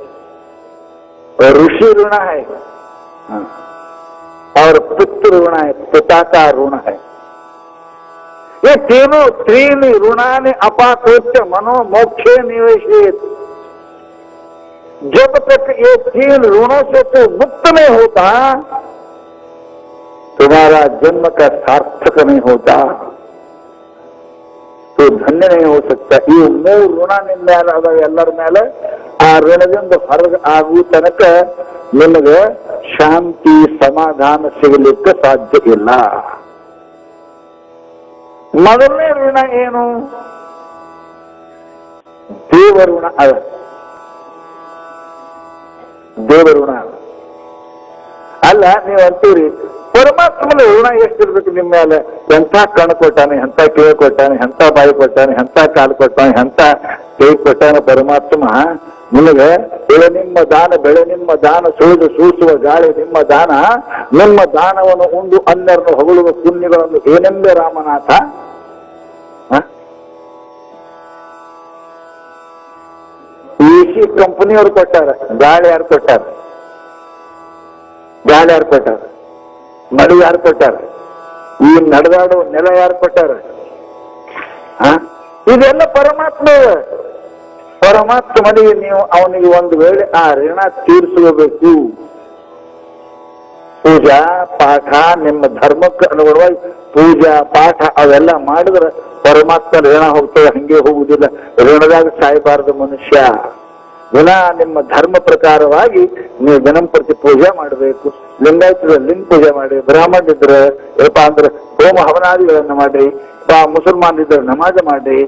और ऋषि ऋण है, और पितृ ऋण है, पिता का ऋण है. ये तीनों 3 ऋणानि अपाकृत्य मनो मोक्षे निवेशित. जब तक ये 3 ऋणों से तो मुक्त नहीं होता, तुम्हारा जन्म का सार्थक नहीं होता, तो धन्य नहीं हो सकता. ಈ 3 ಋಣ ನಿಮ್ಮ ಮೇಲೆ ಅದ, ಎಲ್ಲರ ಮೇಲೆ. ಆ ಋಣದಿಂದ ಹೊರಗೆ ಆಗುವ ತನಕ ನಿಮಗೆ ಶಾಂತಿ ಸಮಾಧಾನ ಸಿಗಲಿಕ್ಕೆ ಸಾಧ್ಯ ಇಲ್ಲ. ಮೊದಲನೇ ಋಣ ಏನು? ದೇವ ಋಣ ಅದ. ದೇವ ಋಣ ಅಲ್ಲ. ನೀವು ಅಂತೀರಿ ಪರಮಾತ್ಮನ ಋಣ ಎಷ್ಟಿರ್ಬೇಕು ನಿಮ್ಮ ಮೇಲೆ? ಎಂಥ ಕಣ್ಣು ಕೊಟ್ಟಾನೆ, ಎಂಥ ಕಿವಿ ಕೊಟ್ಟಾನೆ, ಎಂಥ ಬಾಯಿ ಕೊಟ್ಟಾನೆ, ಎಂಥ ಕಾಲು ಕೊಟ್ಟಾನೆ, ಎಂಥ ಕೈ ಕೊಟ್ಟಾನೆ ಪರಮಾತ್ಮ ನಿಮಗೆ. ಬೆಳೆ ನಿಮ್ಮ ದಾನ, ಬೆಳೆ ನಿಮ್ಮ ದಾನ, ಸುಳಿದು ಸೂಸುವ ಗಾಳಿ ನಿಮ್ಮ ದಾನ. ನಿಮ್ಮ ದಾನವನ್ನು ಉಂಡು ಅನ್ಯರನ್ನು ಹೊಗಳುವ ಪುಣ್ಯಗಳನ್ನು ಏನೆಂದೇ ರಾಮನಾಥ. AC ಕಂಪನಿಯವ್ರು ಕೊಟ್ಟಾರ, ಗಾಳಿ ಯಾರು ಕೊಟ್ಟಾರ? ಗಾಳಿ ಯಾರು ಕೊಟ್ಟಾರ? ಮಡಿ ಯಾರು ಕೊಟ್ಟಾರ? ಈ ನಡೆದಾಡೋ ನೆಲ ಯಾರು ಕೊಟ್ಟಾರ? ಇದೆಲ್ಲ ಪರಮಾತ್ಮ. ಪರಮಾತ್ಮನಿಗೆ ನೀವು ಅವನಿಗೆ ಒಂದು ವೇಳೆ ಆ ಋಣ ತೀರಿಸಬೇಕು. ಪೂಜಾ ಪಾಠ ನಿಮ್ಮ ಧರ್ಮಕ್ಕೆ ಅನುಗುಣವಾಗಿ ಪೂಜಾ ಪಾಠ ಅವೆಲ್ಲ ಮಾಡಿದ್ರೆ ಪರಮಾತ್ಮ ಋಣ ಹೋಗ್ತದೆ, ಹಂಗೆ ಹೋಗುದಿಲ್ಲ. ಋಣದಾಗ ಸಾಯಬಾರದು ಮನುಷ್ಯ. ದಿನ ನಿಮ್ಮ ಧರ್ಮ ಪ್ರಕಾರವಾಗಿ ನೀವು ದಿನಂಪ್ರತಿ ಪೂಜೆ ಮಾಡಬೇಕು. ಲಿಂಗಾಯತದ ಲಿಂಗ ಪೂಜೆ ಮಾಡಿ, ಬ್ರಾಹ್ಮಣ ಇದ್ರೆ ಏನಪ್ಪಾ ಅಂದ್ರೆ ಹೋಮ ಹವನಾದಿಗಳನ್ನ ಮಾಡ್ರಿ, ಮುಸಲ್ಮಾನ್ ಇದ್ರೆ ನಮಾಜ ಮಾಡ್ರಿ.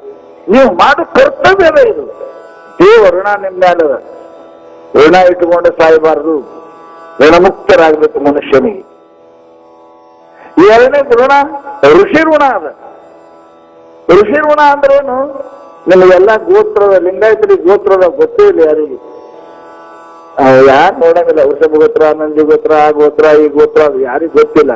ನೀವು ಮಾಡೋ ಕರ್ತವ್ಯವೇ ಇದು. ದೇವ ಋಣ ನಿಮ್ಮ ಮೇಲೆ. ಋಣ ಇಟ್ಟುಕೊಂಡು ಸಾಯಬಾರದು, ಋಣಮುಕ್ತರಾಗಬೇಕು ಮನುಷ್ಯನಿಗೆ. ಎರಡನೇ ಋಣ ಋಷಿ ಋಣ ಅದ. ಋಷಿ ಋಣ ಅಂದ್ರೇನು? ನಿಮಗೆಲ್ಲ ಗೋತ್ರದ, ಲಿಂಗಾಯತರಿಗೆ ಗೋತ್ರದ ಗೊತ್ತೇ ಇಲ್ಲ ಯಾರಿಗೆ. ಯಾರು ನೋಡಂಗಿಲ್ಲ. ವೃಷಭ ಗೋತ್ರ, ನಂದಿ ಗೋತ್ರ, ಆ ಗೋತ್ರ, ಈ ಗೋತ್ರ, ಅದು ಯಾರಿಗೂ ಗೊತ್ತಿಲ್ಲ.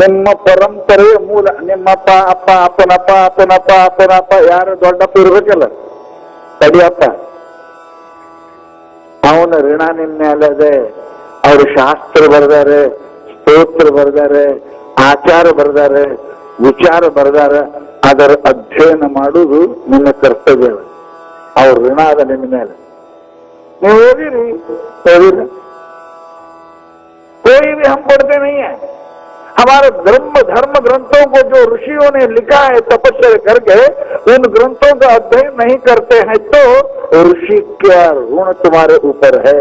ನಿಮ್ಮ ಪರಂಪರೆಯ ಮೂಲ ನಿಮ್ಮಪ್ಪ, ಅಪ್ಪ, ಅಪ್ಪನಪ್ಪ, ಅಪ್ಪನಪ್ಪ, ಅಪ್ಪನಪ್ಪ, ಯಾರು ದೊಡ್ಡಪ್ಪ ಇರ್ಬೇಕಲ್ಲ, ತಡಿಯಪ್ಪ, ಅವನ ಋಣ ನಿಮ್ಮ ಮೇಲೆ ಇದೆ. ಅವರು ಶಾಸ್ತ್ರ ಬರೆದಾರೆ, ಸ್ತೋತ್ರ ಬರೆದಾರೆ, ಆಚಾರ ಬರೆದಾರೆ, ವಿಚಾರ ಬರೆದಾರೆ. ಅದರ ಅಧ್ಯಯನ ಮಾಡುವುದು ನಿಮ್ಮ ಕರ್ತವ್ಯ. ಅವ್ರ ಋಣ ಅದ ನಿಮ್ಮ ಮೇಲೆ. ನೀವು ಓದಿರಿ, ಓದಿರಿ. कोई भी हम पढ़ते नहीं है. हमारे धर्म ग्रंथों को जो ऋषियों ने लिखा है तपस्या करके, उन ग्रंथों का अध्ययन नहीं करते हैं तो ऋषि क्या ऋण तुम्हारे ऊपर है.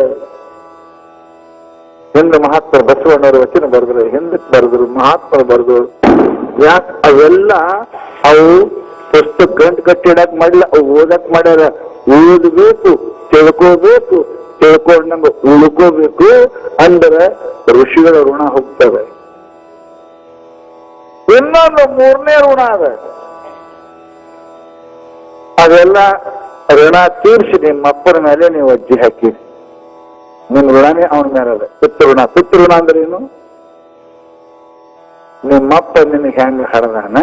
ಹಿಂದೆ ಮಹಾತ್ಮರು ಬಸವಣ್ಣವರು ವಚನ ಬರೆದ್ರು, ಹಿಂದಕ್ಕೆ ಬರೆದ್ರು, ಮಹಾತ್ಮರು ಬರೆದ್ರು. ಯಾಕೆ ಅವೆಲ್ಲ ಅವು ಪುಸ್ತಕ ಗಂಟು ಕಟ್ಟಿಡಕ್ ಮಾಡಿಲ್ಲ, ಅವು ಓದಕ್ ಮಾಡ್ಯಾರ. ಓದಬೇಕು, ತಿಳ್ಕೋಬೇಕು, ತಿಳ್ಕೊಂಡಂಗ ಉಳ್ಕೋಬೇಕು ಅಂದ್ರೆ ಋಷಿಗಳ ಋಣ ಹೋಗ್ತವೆ. ಇನ್ನೊಂದು 3ನೇ ಋಣ ಅದ. ಅದೆಲ್ಲ ಋಣ ತೀರ್ಸಿ ನಿಮ್ಮ ಅಪ್ಪನ ಮೇಲೆ ನೀವು ಅಜ್ಜಿ ಹಾಕಿ, ನಿಮ್ ಋಣನೇ ಅವನ ಮೇಲೆ ಅದ. ಪಿತೃಋಣ. ಪಿತೃಋಣ ಅಂದ್ರೆ ಏನು? ನಿಮ್ಮಪ್ಪ ನಿನಗೆ ಹೆಂಗ ಹಡದಾನ,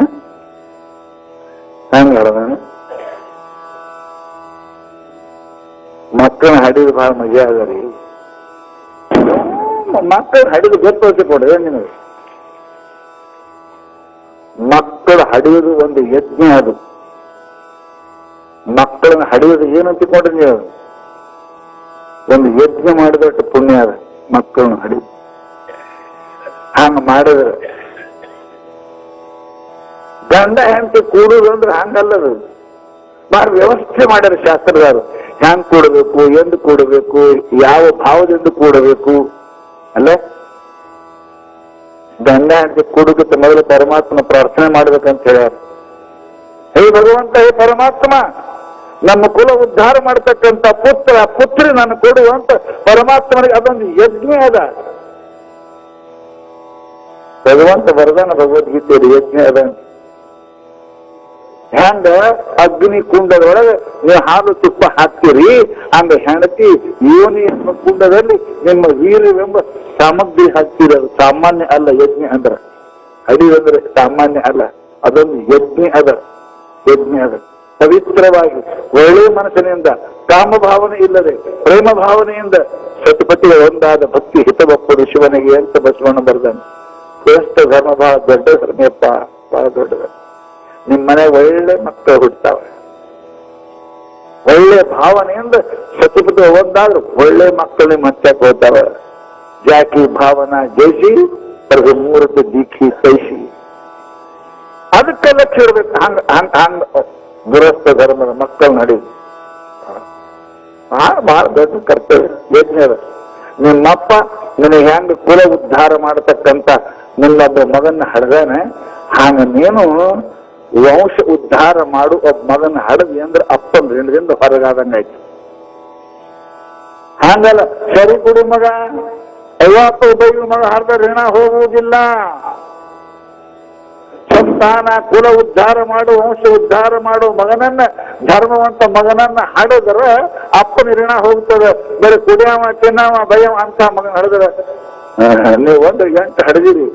ಮಕ್ಕಳನ್ನ ಹಡಿದು ಬಹಳ ಮಜಾ ಅದರಿ. ಮಕ್ಕಳನ್ನ ಹಡಿದು ಗೊತ್ತೋಸಿ ಕೊಡ್ರಿ ನಿಮಗೆ. ಮಕ್ಕಳ ಹಡಿಯುವುದು ಒಂದು ಯಜ್ಞ. ಅದು ಮಕ್ಕಳನ್ನ ಹಡಿಯೋದು ಏನಂತಿಕೊಂಡ್ರಿ ನೀವು? ಒಂದು ಯಜ್ಞ ಮಾಡಿದಷ್ಟು ಪುಣ್ಯ ಅದ ಮಕ್ಕಳನ್ನ ಹಡಿ. ಹಂಗ ಮಾಡಿದ್ರೆ ಗಂಡ ಹೆಂಡತಿ ಕೂಡುದು ಅಂದ್ರೆ ಹಂಗಲ್ಲದು. ಬಾಳ ವ್ಯವಸ್ಥೆ ಮಾಡ್ಯಾರ ಶಾಸ್ತ್ರಗಾರರು. ಹ್ಯಾಂಗ್ ಕೂಡಬೇಕು, ಎಂದು ಕೂಡಬೇಕು, ಯಾವ ಭಾವದಿಂದ ಕೂಡಬೇಕು. ಅಲ್ಲ ಗಂಡ ಹೆಂಡತಿ ಕೂಡುತ್ತ ಮೊದಲು ಪರಮಾತ್ಮನ ಪ್ರಾರ್ಥನೆ ಮಾಡ್ಬೇಕಂತ ಹೇಳ್ಯಾರ. ಹೇ ಭಗವಂತ, ಹೇ ಪರಮಾತ್ಮ, ನಮ್ಮ ಕುಲ ಉದ್ಧಾರ ಮಾಡ್ತಕ್ಕಂಥ ಪುತ್ರಿ ನಾನು ಕೊಡುವಂತ ಪರಮಾತ್ಮನಿಗೆ ಅದೊಂದು ಯಜ್ಞ ಅದ. ಭಗವಂತ ಬರದಾನ ಭಗವದ್ಗೀತೆಯಲ್ಲಿ ಯಜ್ಞ ಅದ. ಹೆಂಗ ಅಗ್ನಿ ಕುಂಡದೊಳಗೆ ನೀವು ಹಾಲು ತುಪ್ಪ ಹಾಕ್ತೀರಿ, ಹಂಗ ಹೆಂಡತಿ ಯೋನಿ ಎಂಬ ಕುಂಡದಲ್ಲಿ ನಿಮ್ಮ ವೀರ್ಯವೆಂಬ ಸಾಮಗ್ರಿ ಹಾಕ್ತೀರಿ. ಅದು ಸಾಮಾನ್ಯ ಅಲ್ಲ. ಯಜ್ಞ ಅಂದ್ರ ಅಡಿವಂದ್ರೆ ಸಾಮಾನ್ಯ ಅಲ್ಲ, ಅದೊಂದು ಯಜ್ಞ ಅದ. ಯಜ್ಞ ಅದ. ಪವಿತ್ರವಾಗಿ ಒಳ್ಳೆಯ ಮನಸ್ಸಿನಿಂದ, ಕಾಮಭಾವನೆ ಇಲ್ಲದೆ ಪ್ರೇಮ ಭಾವನೆಯಿಂದ ಸತಿಪತಿಗೆ ಒಂದಾದ ಭಕ್ತಿ ಹಿತವಪ್ಪಡು ಶಿವನಿಗೆ ಅಂತ ಬಸವಣ್ಣ ಬರ್ದಾನೆ. ಶ್ರೇಷ್ಠ ಧರ್ಮ ಬಹಳ ದೊಡ್ಡ ಧರ್ಮಪ್ಪ, ಬಹಳ ದೊಡ್ಡದ. ನಿಮ್ ಮನೆ ಒಳ್ಳೆ ಮಕ್ಕಳು ಹುಡ್ತಾವೆ. ಒಳ್ಳೆ ಭಾವನೆಯಿಂದ ಸತಿಪತಿ ಒಂದಾದ್ರು ಒಳ್ಳೆ ಮಕ್ಕಳು ನಿಮ್ಮ ಹಚ್ಚಕ್ ಹೋಗ್ತಾವ. ಜಾಕಿ ಭಾವನಾ ಜಯಿಸಿ ಅವ್ರಿಗೆ ಮೂರಕ್ಕೆ ದೀಕ್ಷಿ ಕೈಸಿ, ಅದಕ್ಕೆ ಲಕ್ಷ್ಯ ಇರ್ಬೇಕು. ಹಂಗ ಗೃಹಸ್ಥ ಧರ್ಮದ ಮಕ್ಕಳು ನಡಿ ಬಹಳ ದೊಡ್ಡ ಕರ್ತವ್ಯ ಯಜ್ಞದ. ನಿಮ್ಮಪ್ಪ ನಿನಗೆ ಹೆಂಗ ಕುಲ ಉದ್ಧಾರ ಮಾಡತಕ್ಕಂತ ನಿನ್ನೊಬ್ಬ ಮಗನ್ನ ಹಡ್ದಾನೆ, ಹಾಗ ನೀನು ವಂಶ ಉದ್ಧಾರ ಮಾಡು ಒಬ್ಬ ಮಗನ ಹಡದಿ ಅಂದ್ರೆ ಅಪ್ಪನ ಋಣದಿಂದ ಹೊರಗಾದಂಗಾಯ್ತು. ಹಂಗಲ್ಲ, ಸರಿ ಕುಡಿ ಮಗ, 50 ಮಗ ಹರಿದ ಋಣ ಹೋಗುವುದಿಲ್ಲ. ಸಂತಾನ ಕುಲ ಉದ್ಧಾರ ಮಾಡು, ವಂಶ ಉದ್ಧಾರ ಮಾಡು ಮಗನನ್ನ, ಧರ್ಮವಂತ ಮಗನನ್ನ ಹಡದ್ರ ಅಪ್ಪನ ಋಣ ಹೋಗ್ತದೆ. ಬೇರೆ ಕುಡಿಯವ ತಿನ್ನವ ಭಯವ ಅಂತ ಮಗನ ಹಡದ್ರ ನೀವು 1 ಗಂಟೆ ಹಡದಿರಿ,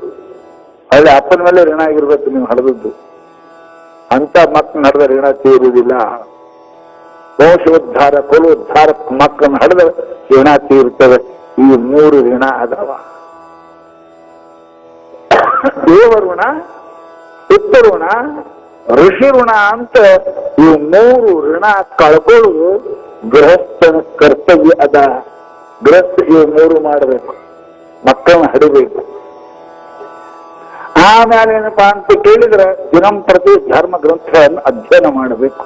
ಅಲ್ಲಿ ಅಪ್ಪನ ಮೇಲೆ ಋಣ ಆಗಿರ್ಬೇಕು ನೀವು ಹಡದದ್ದು. ಅಂತ ಮಕ್ಕಳನ್ನ ಹಡದ ಋಣ ತೀರುವುದಿಲ್ಲ. ವಂಶ ಉದ್ಧಾರ ಕುಲ ಉದ್ಧಾರ ಮಕ್ಕಳನ್ನ ಹಡದ ಋಣ ತೀರುತ್ತದೆ. ಈ 3 ಋಣ ಅದಾವ. ದೇವಋಣ, ಪಿತೃಋಣ, ಋಷಿ ಋಣ ಅಂತ ಈ 3 ಋಣ ಕಳ್ಕೊಳ್ಳುವುದು ಗೃಹಸ್ಥನ ಕರ್ತವ್ಯ ಅದ. ಗೃಹಸ್ಥ ಇವು 3 ಮಾಡಬೇಕು. ಮಕ್ಕಳನ್ನ ಹಡಿಬೇಕು. ಆಮೇಲೆ ಏನಪ್ಪಾ ಅಂತ ಕೇಳಿದ್ರೆ ದಿನಂಪ್ರತಿ ಧರ್ಮ ಗ್ರಂಥಗಳನ್ನು ಅಧ್ಯಯನ ಮಾಡಬೇಕು.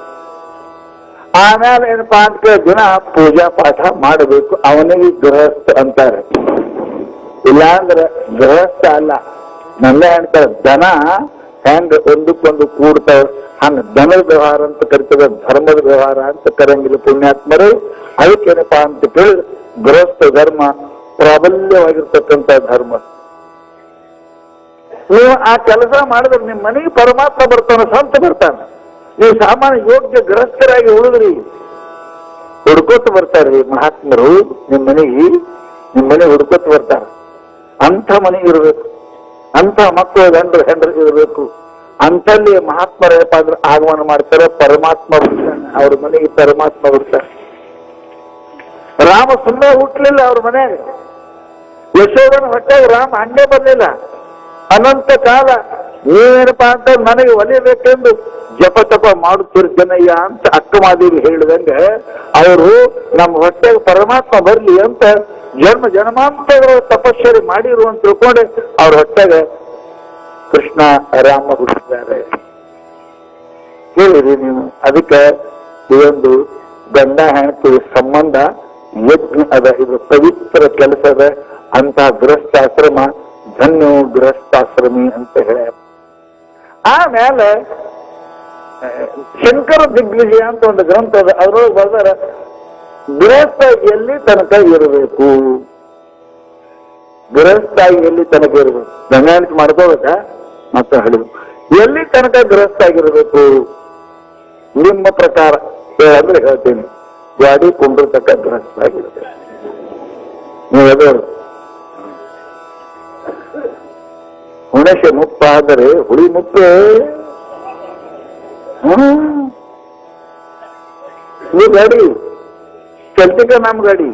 ಆಮೇಲೆ ಏನಪ್ಪಾ ಅಂತ ದಿನ ಪೂಜಾ ಪಾಠ ಮಾಡಬೇಕು. ಅವನಿಗೆ ಗೃಹಸ್ಥ ಅಂತಾರೆ. ಇಲ್ಲಾಂದ್ರೆ ಗೃಹಸ್ಥ ಅಲ್ಲ. ನನ್ನ ಹೇಳ್ತಾರೆ, ದನ ಹೆಂಗ ಒಂದಕ್ಕೊಂದು ಕೂಡ್ತಾವ, ಹಂಗ ದನದ ವ್ಯವಹಾರ ಅಂತ ಕರಿತದ, ಧರ್ಮದ ವ್ಯವಹಾರ ಅಂತ ಕರಂಗಿಲ್ಲ ಪುಣ್ಯಾತ್ಮರು. ಅದಕ್ಕೇನಪ್ಪಾ ಅಂತ ಕೇಳಿದ್ರೆ ಗೃಹಸ್ಥ ಧರ್ಮ ಪ್ರಾಬಲ್ಯವಾಗಿರ್ತಕ್ಕಂಥ ಧರ್ಮ. ನೀವು ಆ ಕೆಲಸ ಮಾಡಿದ್ರೆ ನಿಮ್ಮ ಮನೆಗೆ ಪರಮಾತ್ಮ ಬರ್ತಾನೆ, ಸ್ವಂತ ಬರ್ತಾನೆ. ನೀವು ಸಾಮಾನ್ಯ ಯೋಗ್ಯ ಗೃಹಸ್ಥರಾಗಿ ಉಳಿದ್ರಿ ಹುಡ್ಕೋತ ಬರ್ತಾರ್ರಿ ಮಹಾತ್ಮರು. ನಿಮ್ಮ ಮನೆ ಹುಡ್ಕೋತ ಬರ್ತಾರೆ. ಅಂಥ ಮನೆ ಇರಬೇಕು, ಅಂಥ ಮಕ್ಕಳು ಹೆಂಡ್ರು ಇರಬೇಕು. ಅಂತಲ್ಲಿ ಮಹಾತ್ಮರೇನಪ್ಪ ಅಂದ್ರೆ ಆಗಮನ ಮಾಡ್ತಾರೆ. ಪರಮಾತ್ಮ ಬರ್ತಾನೆ ಅವ್ರ ಮನೆಗೆ, ಪರಮಾತ್ಮ ಬರ್ತಾನೆ. ರಾಮ ಸುಮ್ಮನೆ ಹುಟ್ಟಲಿಲ್ಲ ಅವ್ರ ಮನೆಯಾಗ. ಯಶೋಧನ ಹೊಟ್ಟೆಗೆ ರಾಮ ಹಂಗೆ ಬರ್ಲಿಲ್ಲ. ಅನಂತ ಕಾಲ ನೀವೇನಪ್ಪಾ ಅಂತ ನನಗೆ ಒಲಿಯಬೇಕೆಂದು ಜಪ ತಪ ಮಾಡುತ್ತಿರ್ತೇನಯ್ಯ ಅಂತ ಅಕ್ಕಮಾದೇವಿ ಹೇಳಿದಂಗೆ ಅವರು ನಮ್ಮ ಹೊಟ್ಟೆಗೆ ಪರಮಾತ್ಮ ಬರ್ಲಿ ಅಂತ ಜನ್ಮಾಂತರಗಳು ತಪಶ್ಚರ್ಯ ಮಾಡಿರು ಅಂತ ತಿಳ್ಕೊಂಡೆ ಅವ್ರ ಹೊಟ್ಟೆಗೆ ಕೃಷ್ಣ ರಾಮ ಹುಟ್ಟಿದ್ದಾರೆ. ಕೇಳಿರಿ ನೀವು. ಅದಕ್ಕೆ ಇದೊಂದು ಗಂಡ ಹೆಂಡತಿ ಸಂಬಂಧ ಯಜ್ಞ ಅದ. ಇದು ಪವಿತ್ರ ಕೆಲಸದ ಅಂತಹ ಗೃಹಸ್ಥಾಶ್ರಮ ಧನ್ಯೋ ಗೃಹಸ್ಥಾಶ್ರಮಿ ಅಂತ ಹೇಳ. ಆಮೇಲೆ ಶಂಕರ ದಿಗ್ವಿಜಯ ಅಂತ ಒಂದು ಗ್ರಂಥ ಅದ. ಅದ್ರೊಳಗೆ ಬರ್ದಾರ ಗೃಹಸ್ಥ ಎಲ್ಲಿ ತನಕ ಇರಬೇಕು, ಗೃಹಸ್ಥ ಎಲ್ಲಿ ತನಕ ಇರಬೇಕು. ಗಂಗಾಣಿಕೆ ಮಾಡ್ಕೋಬೇಕಾ ಮತ್ತೆ ಹೇಳಿದ್ರು ಎಲ್ಲಿ ತನಕ ಗೃಹಸ್ಥ ಆಗಿರಬೇಕು ನಿಮ್ಮ ಪ್ರಕಾರ ಅಂದ್ರೆ ಹೇಳ್ತೀನಿ. ಗಾಡಿ ಕೊಂಡಿರ್ತಕ್ಕ ಗೃಹಸ್ಥ ಆಗಿರ್ಬೇಕು. ನೀವು ಎದೋರು ಹುಣಸೆ ಮುಪ್ಪಾದರೆ ಹುಳಿ ಮುಪ್ಪೆ. ಈ ಗಾಡಿ ಚಲ್ತಿಕ ನಮ್ ಗಾಡಿ.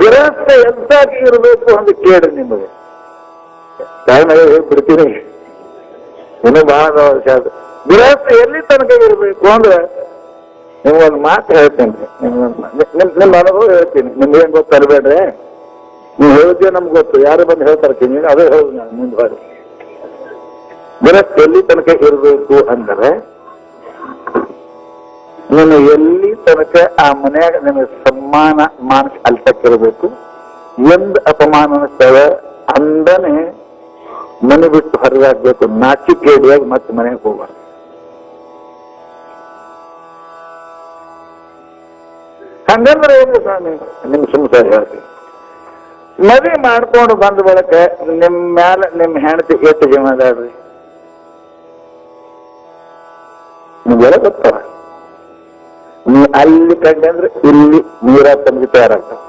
ಗೃಹಸ್ಥ ಎಂತಾಗಿ ಇರಬೇಕು ಅಂತ ಕೇಳ್ರಿ. ನಿಮಗೆ ಟೈಮ್ ಹೇಳ್ಬಿಡ್ತೀನಿ, ಇನ್ನೂ ಬಹಳ ವರ್ಷ ಆದ. ಗೃಹಸ್ಥ ಎಲ್ಲಿ ತನಕ ಇರಬೇಕು ಅಂದ್ರೆ ನಿಮ್ಗೊಂದು ಮಾತು ಹೇಳ್ತೇನೆ. ನಿಮ್ಮ ಅನುಭವ ಹೇಳ್ತೀನಿ. ನಿಮ್ಗೆ ಏನ್ ಗೊತ್ತು ಅಲ್ಬೇಡ್ರೆ, ನೀವು ಹೇಳಿದ್ದೆ ನಮ್ಗೆ ಗೊತ್ತು. ಯಾರು ಬಂದು ಹೇಳ್ತಾರೆ ನೀನು ಅದೇ ಹೇಳುದು. ನಾನು ಮುಂದೆ ಬಾರಿ ಗೃಹಸ್ಥ ಎಲ್ಲಿ ತನಕ ಇರಬೇಕು ಅಂದ್ರೆ ನೀನು ಎಲ್ಲಿ ತನಕ ಆ ಮನೆಯಾಗ ನಿಮಗೆ ಸಮ್ಮಾನ ಮಾನಸ ಅಲ್ತಕ್ಕಿರಬೇಕು. ಎಂದು ಅಪಮಾನ ಸ್ಥಳ ಅಂದನೆ ಮನೆ ಬಿಟ್ಟು ಹೊರಗಾಗ್ಬೇಕು, ನಾಚಿಕೆಡಿಯಾಗಿ ಮತ್ತೆ ಮನೆಗೆ ಹೋಗ್ಬಾರ್ದು. ಹಂಗಂದ್ರೆ ಏನು ಸ್ವಾಮಿ ನಿಮ್ ಸುಮ್ಸ ಹೇಳ್ತೀವಿ. ಮದುವೆ ಮಾಡ್ಕೊಂಡು ಬಂದ ಬಳಕ ನಿಮ್ ಮ್ಯಾಲ ನಿಮ್ ಹೆಂಡತಿ ಎಷ್ಟು ಜಮಾದಾಡ್ರಿ ನಿಮ್ಗೆಲ್ಲ ಗೊತ್ತವ. ನೀ ಅಲ್ಲಿ ಕಂಡ್ರೆ ಇಲ್ಲಿ ನೀರ ತಂದು ತಯಾರಾಗ್ತಾವ,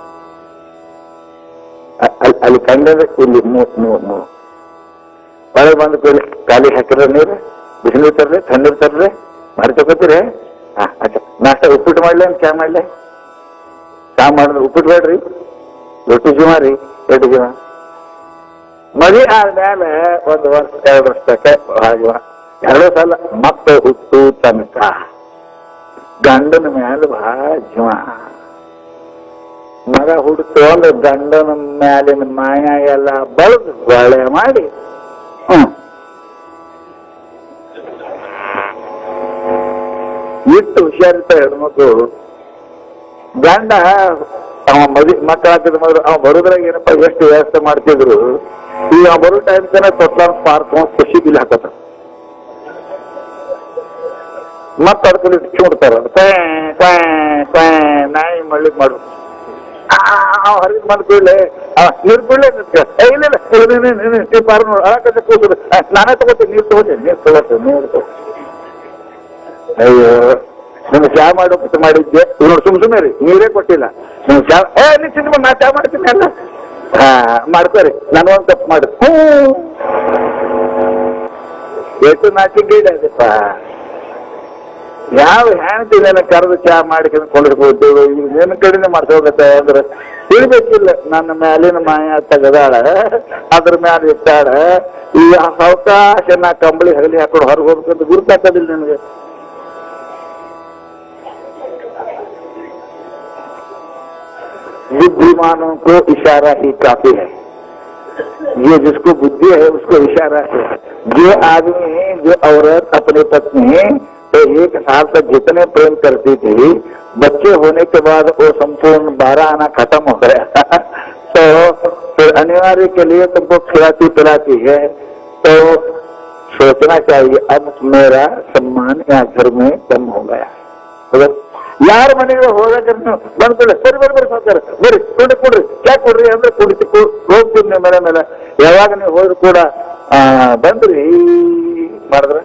ಅಲ್ಲಿ ಕಂಡ್ರೆ ಇಲ್ಲಿ ಒಳಗೆ ಬಂದ ಕೂಡಲೇ ಖಾಲಿ ಹಾಕಿದ್ರೆ ನೀರು, ಬಿಸಿನೀರು ತರ್ರಿ, ತಣ್ಣೀರು ತರ್ರಿ, ಮಾಡಿ ತಗೋತೀರಿ. ಅಚ್ಚ ನಾಷ್ಟ ಉಪ್ಪಿಟ್ಟು ಮಾಡ್ಲಿ ಅಂತ ಚಾ ಮಾಡ್ಲಿ? ಚಾ ಮಾಡಿದ್ರೆ ಉಪ್ಪಿಟ್ಟು ಬೇಡ್ರಿ, ರೊಟ್ಟಿ ಜೀವ ರೀ, ರೊಟ್ಟಿ ಜೀವ. ಮದುವೆ ಆದ್ಮೇಲೆ 1 ವರ್ಷ 2 ವರ್ಷಕ್ಕೆ ಹಾಗೆ 2 ಸಲ ಮಕ್ಕಳು ಹುಟ್ಟು ತನಕ ಗಂಡನ ಮೇಲೆ ಬಹಳ ಜೀವ. ಮಗ ಹುಡ್ತು ಅಂದ್ರೆ ಗಂಡನ ಮ್ಯಾಲಿನ ಮಾಯ ಎಲ್ಲ ಬಳದು ಒಳ್ಳೆ ಮಾಡಿ ಇಟ್ಟು ಹುಷಾರಿರ್ತಾರೆ ಹೆಣ್ಮಕ್ಳು. ಗಂಡ ಅವ ಮಕ್ಕಳಾಗ್ತದ ಮೊದಲು ಅವ ಬರೋದ್ರಾಗ ಏನಪ್ಪ ಎಷ್ಟು ವ್ಯವಸ್ಥೆ ಮಾಡ್ತಿದ್ರು, ಈಗ ಬರೋ ಟೈಮ್ ತನ ತೊಟ್ಲ ಪಾರ್ಕ್ ಖುಷಿ ಬಿಲ್ ಹಾಕತ್ತ, ಮತ್ತ ಅಡ್ಕೊಂಡು ಚೂಡ್ತಾರ, ನಾಯಿ ಮಳ್ಳಿ ಮಾಡು. ಹೊರಗೆ ಮಾಡ್ಕೊಳ್ಳೆ ನೀರು ಬಿಡ್ಲೆ ಇಲ್ಲ ಪಾರ್ ನೋಡು ಅಳಕತ್ತೆ ಕೂಸುದು, ನಾನೇ ತಗೋತೀನಿ, ನೀರು ತಗೋತೀನಿ. ಅಯ್ಯೋ ನಿಮ್ಗೆ ಚಾ ಮಾಡೋಕೆ ಮಾಡಿದ್ದೆ ನೋಡಿ, ಸುಮ್ಮನೆ ರೀ ನೀರೇ ಕೊಟ್ಟಿಲ್ಲ. ನೀವು ಚಾ ನೀ ಚಿಂತೆ ನಾ ಚಾ ಮಾಡ್ತೀನಿ ಅಲ್ಲ, ಮಾಡ್ಕೋರಿ ನನಗೊಂದು ಕಪ್ ಮಾಡು. ಎಷ್ಟು ನಾಚಿಕೆ ಇದೆ ಅದಪ್ಪ. ಯಾವ ಹೆಣ್ತಿ ನೆನ ಕರೆದು ಚಾ ಮಾಡಿಕೊಂಡು ಕೊಂಡಿರ್ಬೋದು, ಈಗ ನಿನ್ನ ಕಡೆನೇ ಮಾಡ್ಸೋಗತ್ತೆ ಅಂದ್ರೆ ತಿಳ್ಬೇಕಿಲ್ಲ. ನನ್ನ ಮ್ಯಾಲಿನ ಮಾಯ ತೆಗದಾಳ, ಅದ್ರ ಮ್ಯಾಲ ಇಟ್ಟಾಳ. ಈ ಅವಕಾಶ ನಾ ಕಂಬಳಿ ಹಗಲಿ ಹಾಕೊಂಡು ಹೊರಗೆ ಹೋಗ್ಬೇಕಂತ ಗುರುತಾಕೋದಿಲ್ಲ ನನಗೆ. बुद्धिमानों को इशारा ही काफी है, ये जिसको बुद्धि है उसको इशारा है. जो आदमी जो औरत अपनी पत्नी तो 1 साल तक जितने प्रेम करती थी, बच्चे होने के बाद वो संपूर्ण 12 आना खत्म हो गया तो फिर अनिवार्य के लिए तुमको खिलाती पिलाती है, तो सोचना चाहिए अब मेरा सम्मान यहाँ घर में कम हो गया. ಯಾರ ಮನೆಗೆ ಹೋದಾಗ ಬಂದ್ಕೊಳ್ಳಿ, ಸರಿ ಬರ್ರಿ ಸಾಕಾರ ಬರ್ರಿ ಕೊಡ್ರಿ ಚಾ ಕೊಡ್ರಿ ಅಂದ್ರೆ ಕುಡಿಸಿ ಹೋಗ್ತೀವಿ ನಿಮ್ಮ ಮನೆ ಮೇಲೆ. ಯಾವಾಗ ನೀವು ಹೋದ್ರು ಕೂಡ ಬಂದ್ರಿ ಮಾಡಿದ್ರ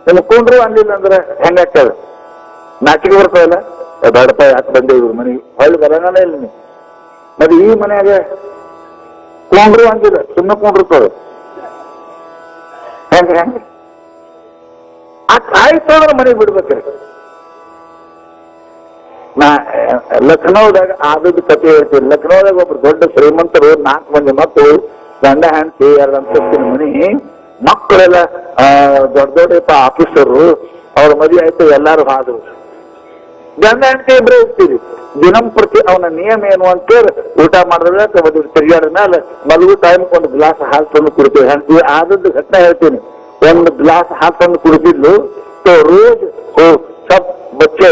ನಿಮ್ಗೆ ಕುಂಡ್ರು ಅನ್ಲಿಲ್ಲ ಅಂದ್ರೆ ಹೆಂಗಾಗ್ತದೆ? ನಾಚಿಕೆ ಬರ್ತಾವಲ್ಲ, ಬೇಡಪ್ಪ ಯಾಕೆ ಬಂದೆ ಇವ್ರ ಮನೆಗೆ ಹೊಳ್ಳಿ ಬರೋಣ ಇಲ್ಲ ನೀವು. ಮತ್ತೆ ಈ ಮನೆಯಾಗ ಕುಂಡ್ರು ಅಂದಿಲ್ಲ, ಸುಮ್ಮನೆ ಕುಂಡಿರ್ತದೆ. ಹೆಂಗೆ ಆ ಕಾಯ್ತು ಅಂದ್ರೆ ಮನೆಗೆ ಬಿಡ್ಬೇಕ್ರಿ. ನಾ ಲಕ್ನೋದಾಗ ಆದದ್ದು ಕಥೆ ಹೇಳ್ತೀನಿ. ಲಕ್ನೋದಾಗ ಒಬ್ರು ದೊಡ್ಡ ಶ್ರೀಮಂತರು 4 ಮಂದಿ ಮಕ್ಕಳು, ಗಂಡ ಹೆಂಡತಿ 2 ಅಂತಸ್ತಿನ ಮನಿ, ಮಕ್ಕಳೆಲ್ಲ ದೊಡ್ಡ ಆಫೀಸರು. ಅವ್ರ ಮದುವೆ ಆಯ್ತು, ಎಲ್ಲಾರು ಹಾದ್ರು. ಗಂಡ ಹೆಂಡತಿ ಇಬ್ಬರೇ ಇರ್ತೀರಿ. ದಿನಂಪ್ರತಿ ಅವನ ನಿಯಮ ಏನು ಅಂತೇಳಿ ಊಟ ಮಾಡಿದ್ರೆ ತಿರುಗಾಡ ಮೇಲೆ ಮಲಗು ಟೈಮ್ 1 ಗ್ಲಾಸ್ ಹಾಲು ತಂದು ಕುಡ್ತೀವಿ. ಹೆಂಡತಿ ಆದದ್ದು ಘಟನೆ ಹೇಳ್ತೀನಿ. 1 ग्लास हाथ में कुड़िल्लू तो रोज वो सब बच्चे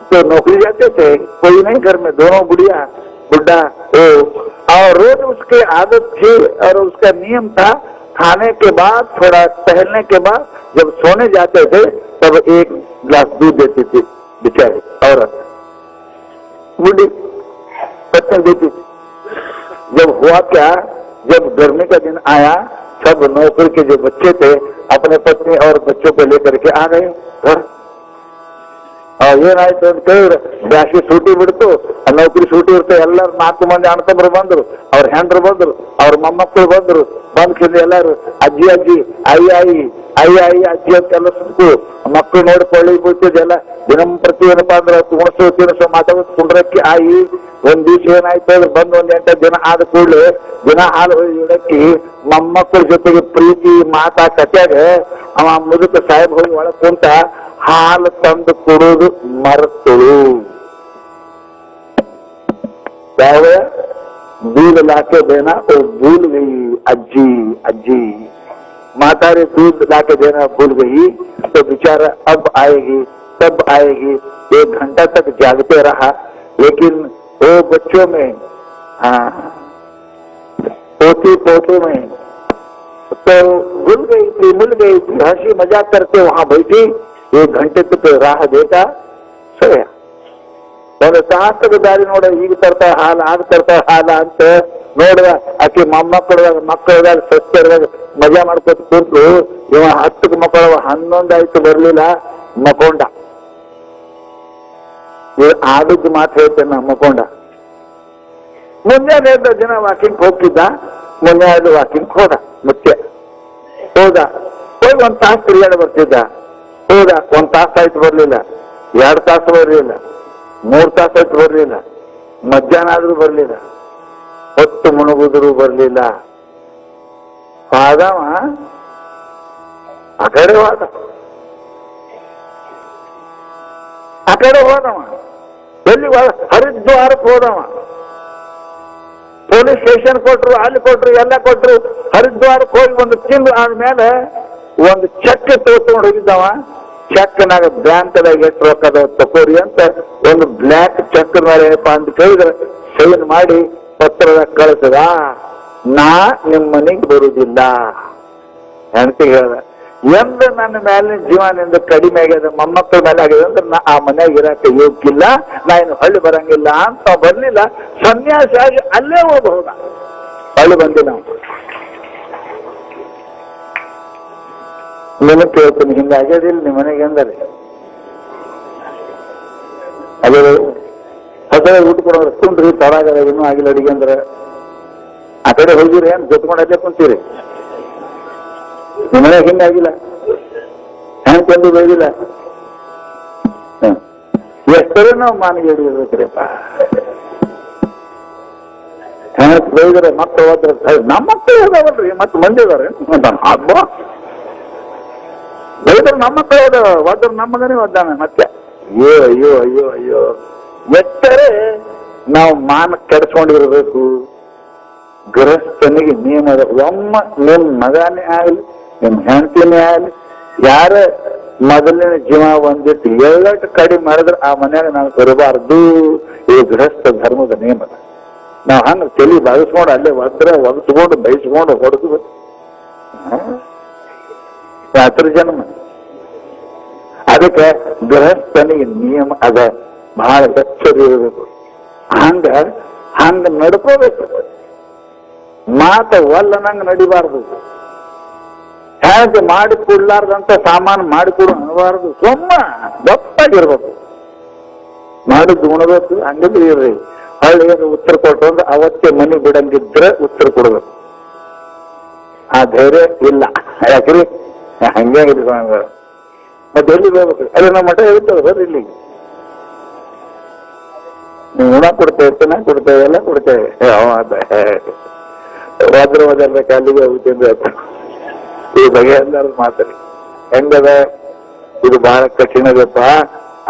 तो नौकरी जाते थे, कोई नहीं घर में, दोनों बुढ़ा और रोज उसकी आदत थी और उसका नियम था, खाने के बाद थोड़ा टहलने के बाद जब सोने जाते थे तब 1 ग्लास दूध देती थी बेचारी औरत, बूढ़ी पत्नी देती थी. जब हुआ क्या, जब गर्मी का दिन आया, सब नौकर के जो बच्चे थे अपने पत्नी और बच्चों को लेकर के आ गए घर. ಏನಾಯ್ತು ಅಂತ ಹೇಳಿದ್ರೆ ಬ್ಯಾಸಿಗೆ ಸೂಟಿ ಬಿಡ್ತು, ನೌಕರಿ ಸೂಟಿ ಇರುತ್ತೆ. ಎಲ್ಲರೂ 4 ಮಂದಿ ಅಣ್ಣತಮ್ಮರು ಬಂದ್ರು, ಅವ್ರ ಹೆಂಡ್ರು ಬಂದ್ರು, ಅವ್ರ ಮೊಮ್ಮಕ್ಕಳು ಬಂದ್ರು. ಬಂದ್ಕಿಂದ ಎಲ್ಲಾರು ಅಜ್ಜಿ ಆಯಿ ಅಜ್ಜಿ ಅಂತೆಲ್ಲ ಸುತ್ತು ಮಕ್ಕಳು ನೋಡ್ಕೊಳ್ಳಿ ಕೂತಿದ್ದೆಲ್ಲ. ದಿನಂಪ್ರತಿ ಏನಪ್ಪಾ ಅಂದ್ರೆ ಉಣಸು ತಿನಸು ಮಾತಾಡೋದು ಕುಂಡ್ರಕ್ಕಿ ಆಯಿ. ಒಂದ್ ದಿವ್ಸ ಏನಾಯ್ತು ಅಂದ್ರೆ ಬಂದು 1-8 ದಿನ ಆದ ಕೂಡಲೇ ದಿನ ಹಾಲು ಇಡಕ್ಕಿ ಮೊಮ್ಮಕ್ಕಳ ಜೊತೆಗೆ ಪ್ರೀತಿ ಮಾತಾ ಕತ್ಯಾಗ ಅವ ಮುದುಕ ಸಾಹೇಬ್ ಹೋಗಿ ಒಳಗ್ ಕುಂತ ಹಾಲು ತಂದು ಕೊಡೋದು ಮರೆತಳು. ಯಾವ दूध लाके देना वो भूल गई अज्जी माता ने दूध लाके देना भूल गई तो बेचारा अब आएगी तब आएगी. 1 घंटा तक जागते रहा, लेकिन वो बच्चों में, हाँ, पोती पोतों में तो मिल गई थी, हंसी मजाक करके वहां बैठी, 1 घंटे तक राह देखा, सोया। ಒಂದು ತಾಸದ ದಾರಿ ನೋಡ, ಈಗ ತರ್ತಾವ ಹಾಲು, ಆಗ ತರ್ತಾವ ಹಾಲು ಅಂತ ನೋಡುವ. ಆಕೆ ಮಕ್ಕಳದಾಗ ಸಸ್ಯದಾಗ ಮಜಾ ಮಾಡ್ಕೊತ ಕೂತು, ಇವ 10 ಮಕ್ಕಳು 11 ಆಯ್ತು ಬರ್ಲಿಲ್ಲ, ಮಕೊಂಡ. ಆದದ್ದು ಮಾತು ಹೇಳ್ತೇನೆ, ಮಕೊಂಡ. ಮುಂಜಾನೆ ಎದ್ದ ದಿನ ವಾಕಿಂಗ್ ಹೋಗ್ತಿದ್ದ, ಮುಂಜಾನೆ ವಾಕಿಂಗ್ ಹೋದ, ಮುಖ್ಯ ಹೋದ, ಹೋಗಿ 1 ತಾಸು ತಿರುಗಾಡಿ ಬರ್ತಿದ್ದ. ಹೋದ, 1 ತಾಸು ಆಯ್ತು ಬರ್ಲಿಲ್ಲ, 2 ತಾಸು ಬರ್ಲಿಲ್ಲ, 3 ತಾಸು ಆಯ್ತು ಬರ್ಲಿಲ್ಲ, ಮಧ್ಯಾಹ್ನ ಆದ್ರೂ ಬರ್ಲಿಲ್ಲ, ಹೊತ್ತು ಮುಣುಗುದ್ರು ಬರ್ಲಿಲ್ಲ. ಆದವ ಆ ಕಡೆ ಹೋದ, ಎಲ್ಲಿ ಹರಿದ್ವಾರಕ್ಕೆ ಹೋದವ. ಪೊಲೀಸ್ ಸ್ಟೇಷನ್ ಕೊಟ್ರು, ಅಲ್ಲಿ ಕೊಟ್ರು, ಎಲ್ಲ ಕೊಟ್ರು. ಹರಿದ್ವಾರಕ್ಕೆ ಹೋಗಿ 1 ತಿಂಗಳು ಆದ್ಮೇಲೆ ಒಂದು ಚೆಕ್ ತಗೊಂಡು ಹೋಗಿದ್ದವ. ಚೆಕ್ನಾಗ ಬ್ಯಾಂಕ್ದಾಗ ಎಷ್ಟು ರೊಕ್ಕದ ತಕೋರಿ ಅಂತ ಒಂದು ಬ್ಲ್ಯಾಕ್ ಚೆಕ್ ಮೇಲೆ ಏನಪ್ಪಾ ಅಂತ ಕೇಳಿದ್ರೆ ಸೈನ್ ಮಾಡಿ ಪತ್ರದ ಕಳಿಸದ. ನಾ ನಿಮ್ಮ ಮನೆಗೆ ಬರುವುದಿಲ್ಲ ಅಂತ ಹೇಳ್ದ. ಎಂದು ನನ್ನ ಮೇಲಿನ ಜೀವನದಿಂದ ಕಡಿಮೆ ಆಗ್ಯದ, ಮೊಮ್ಮಕ್ಕಳ ಮೇಲೆ ಆಗ್ಯದ ಅಂದ್ರೆ ನಾ ಆ ಮನ್ಯಾಗ ಇರಕ್ಕೆ ಯೋಗ್ಯಿಲ್ಲ, ನಾ ಇನ್ನು ಹೊಳ್ಳಿ ಬರಂಗಿಲ್ಲ ಅಂತ ಬರ್ಲಿಲ್ಲ. ಸನ್ಯಾಸಿ ಆಗಿ ಅಲ್ಲೇ ಹೋಗಬಹುದ, ಹೊಳ್ಳಿ ಬಂದಿಲ್ಲ. ನಿಮಗೆ ಕೇಳ್ತೀನಿ, ಹಿಂಗಾಗ್ಯದಿಲ್ಲ ನಿಮ್ಮ ಮನೆಗೆ ಅಂದರೆ? ಅದೇ ಹೊಸ ಊಟ ಕೊಡೋರು ಕುಂಡ್ರಿ, ತಡಾಗದ ಇನ್ನೂ ಆಗಿಲ್ಲ ಅಡಿಗೆ ಅಂದ್ರೆ ಆ ಕಡೆ ಹೋಗಿರಿ, ಏನ್ ಜೊತ್ಕೊಂಡಲ್ಲೇ ಕುಂತೀರಿ? ನಿಮ್ಮ ಮನೆಗೆ ಹಿಂಗಾಗಿಲ್ಲ, ಹೆಂಗ್ ತಂದು ಬೆಳೆದಿಲ್ಲ. ಎಷ್ಟರೇ ನಾವು ಮಾನಿಗೆ ಹಿಡಿದಿರ್ಬೇಕ್ರಿಪ್ಪ. ಹೆಂಗ್ ಬೆಳೆದ್ರೆ ಮಕ್ಕಳು ಹೋದ್ರೆ ನಮ್ಮ ಮಕ್ಕಳು ಹೋದವಲ್ರಿ, ಮತ್ತೆ ಮಂದಿ ಇದಾರೆ ಹಬ್ಬ ಬೆಳೆದ್ರೆ ನಮ್ಮ ಮಕ್ಕಳು ಹೋದವ, ಹೋದ್ರೆ ನಮ್ಮ ಮಗನೇ ಒದ್ದಾನೆ ಮತ್ತೆ. ಅಯ್ಯೋ ಅಯ್ಯೋ ಅಯ್ಯೋ ಅಯ್ಯೋ, ಎಷ್ಟರೇ ನಾವು ಮಾನ ಕೆಡಿಸ್ಕೊಂಡಿರ್ಬೇಕು. ಗೃಹಸ್ಥನಿಗೆ ನಿಯಮ ಅದ. ಒಮ್ಮ ನಿಮ್ ಮಗನೇ ಆಗಲಿ, ನಿಮ್ ಹೆಂಡತಿನೇ ಆಗಲಿ, ಯಾರ ಮೊದಲಿನ ಜೀವ ಒಂದಿಟ್ಟು ಎಳ್ಳಟ್ಟು ಕಡಿಮೆ ಮಾಡಿದ್ರೆ ಆ ಮನ್ಯಾಗ ನಾವು ಬರಬಾರ್ದು. ಈ ಗೃಹಸ್ಥ ಧರ್ಮದ ನಿಯಮ ಅದ. ನಾವು ಹಂಗ ತಲೆ ಬಾಗಿಸ್ಕೊಂಡು ಅಲ್ಲೇ ಒಗಸ್ಕೊಂಡು ಬಯಸ್ಕೊಂಡು ಹೊಡೆದು ರಾತ್ರಿ ಜನ್ಮ. ಅದಕ್ಕೆ ಗೃಹಸ್ಥನಿಗೆ ನಿಯಮ ಅದ, ಬಹಳ ಎಚ್ಚರಿ ಇರಬೇಕು. ಹಂಗ ನಡ್ಕೋಬೇಕು. ಮಾತ ಒಲ್ಲನಂಗ ನಡಿಬಾರ್ದು. ಹೇಗೆ ಮಾಡಿ ಕೊಡ್ಲಾರ್ದಂತ ಸಾಮಾನು ಮಾಡಿಕೊಡು ಅನ್ನಬಾರ್ದು. ಸುಮ್ಮ ದಪ್ಪಾಗಿರ್ಬೇಕು, ಮಾಡಿದ್ದು ಉಣಬೇಕು. ಹಂಗಂದ್ರೆ ಇರ್ರಿ, ಹಳ್ಳಿಗೆ ಉತ್ತರ ಕೊಟ್ಟು ಅಂದ್ರೆ ಅವತ್ತೇ ಮನೆ ಬಿಡಂಗಿದ್ರೆ ಉತ್ತರ ಕೊಡ್ಬೇಕು. ಆ ಧೈರ್ಯ ಇಲ್ಲ, ಯಾಕ್ರಿ ಹಂಗೆ ಮತ್ತೆ ಎಲ್ಲಿ ಹೋಗ್ಬೇಕು? ಅದೇ ನಮ್ಮ ಮಠ ಹೇಳ್ತೇವೆ ಬರ್ರಿ ಇಲ್ಲಿಗೆ, ನೀವು ಉಣ ಕೊಡ್ತೇವೆ, ಚೆನ್ನಾಗಿ ಕೊಡ್ತೇವೆ, ಎಲ್ಲ ಕೊಡ್ತೇವೆ. ಹೋದ್ರಬೇಕು ಅಲ್ಲಿಗೆ ಹೋಗ್ತಿಂದ ಈ ಬಗೆ ಎಲ್ಲಾರು ಮಾತಾಡಿ ಹೆಂಗದ. ಇದು ಬಹಳ ಕಠಿಣದಪ್ಪ.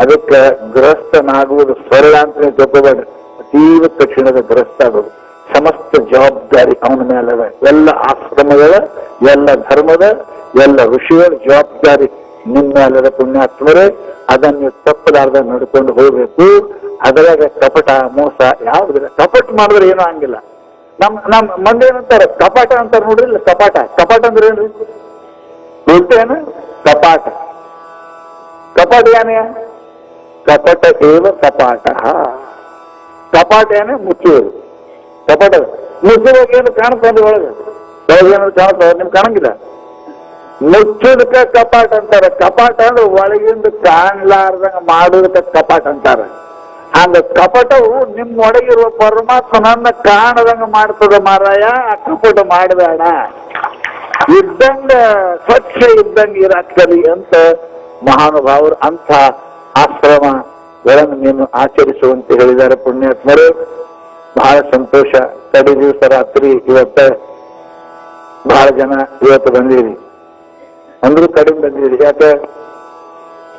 ಅದಕ್ಕೆ ಗೃಹಸ್ಥನಾಗುವುದು ಸರಳ ಅಂತ ನೀವು ತಿಳ್ಕೋಬೇಡ್ರಿ. ಅತೀವ ಕಠಿಣದ ಗೃಹಸ್ಥ ಆಗೋದು. ಸಮಸ್ತ ಜವಾಬ್ದಾರಿ ಅವನ ಮೇಲೆ ಅದ. ಎಲ್ಲ ಆಶ್ರಮಗಳ, ಎಲ್ಲ ಧರ್ಮದ, ಎಲ್ಲ ಋಷಿಗಳ ಜವಾಬ್ದಾರಿ ನಿಮ್ಮ ಮೇಲದ. ಪುಣ್ಯಾತ್ಮರೇ, ಅದನ್ನ ನೀವು ತಪ್ಪಲಾರ್ದ ನಡ್ಕೊಂಡು ಹೋಗ್ಬೇಕು. ಅದರಾಗ ಕಪಟ ಮೋಸ ಯಾವುದಿಲ್ಲ. ಕಪಟ ಮಾಡಿದ್ರೆ ಏನೂ ಹಂಗಿಲ್ಲ. ನಮ್ ಮಂದಿ ಏನಂತಾರೆ? ಕಪಾಟ ಅಂತಾರ ನೋಡ್ರಿ. ಇಲ್ಲ, ಕಪಾಟ ಅಂದ್ರೆ ಏನ್ರಿ? ಗೊತ್ತೇನು? ಕಪಾಟ ಏನೇ? ಕಪಟ ಏವ ಕಪಾಟ. ಕಪಾಟ ಏನೇ? ಮುಚ್ಚುವುದು. ಕಪಾಟ ಮುಚ್ಚುವಾಗ ಏನು ಕಾಣ್ತದೆ ಒಳಗೆ ಏನಾದ್ರು ಕಾಣ್ತದೆ? ನಿಮ್ಗೆ ಕಾಣಂಗಿಲ್ಲ. ಮುಚ್ಚೋದಕ್ಕೆ ಕಪಾಟ ಅಂತಾರ. ಕಪಾಟ ಅಂದ್ರೆ ಒಳಗಿಂದ ಕಾಣ್ಲಾರ್ದಂಗ ಮಾಡೋದಕ್ಕೆ ಕಪಾಟ ಅಂತಾರ. ಹಂಗ ಕಪಟವು ನಿಮ್ಮ ಒಳಗಿರುವ ಪರಮಾತ್ಮನನ್ನ ಕಾಣದಂಗ ಮಾಡ್ತದ ಮಾರಾಯ. ಆ ಕಪಟ ಮಾಡಬೇಡ, ಇದ್ದಂಗ ಸ್ವಚ್ಛ ಇದ್ದಂಗ ಇರಾಕಲಿ ಅಂತ ಮಹಾನುಭಾವರು ಅಂಥ ಆಶ್ರಮಗಳನ್ನು ನೀನು ಆಚರಿಸುವಂತೆ ಹೇಳಿದ್ದಾರೆ. ಪುಣ್ಯಾತ್ಮರು, ಬಹಳ ಸಂತೋಷ. ಕಡೆ ದಿವಸ ರಾತ್ರಿ ಇವತ್ತ ಬಹಳ ಜನ ಇವತ್ತು ಬಂದಿರಿ ಅಂದ್ರೂ ಕಡಿಮೆ ಬಂದಿರಿ. ಯಾಕೆ?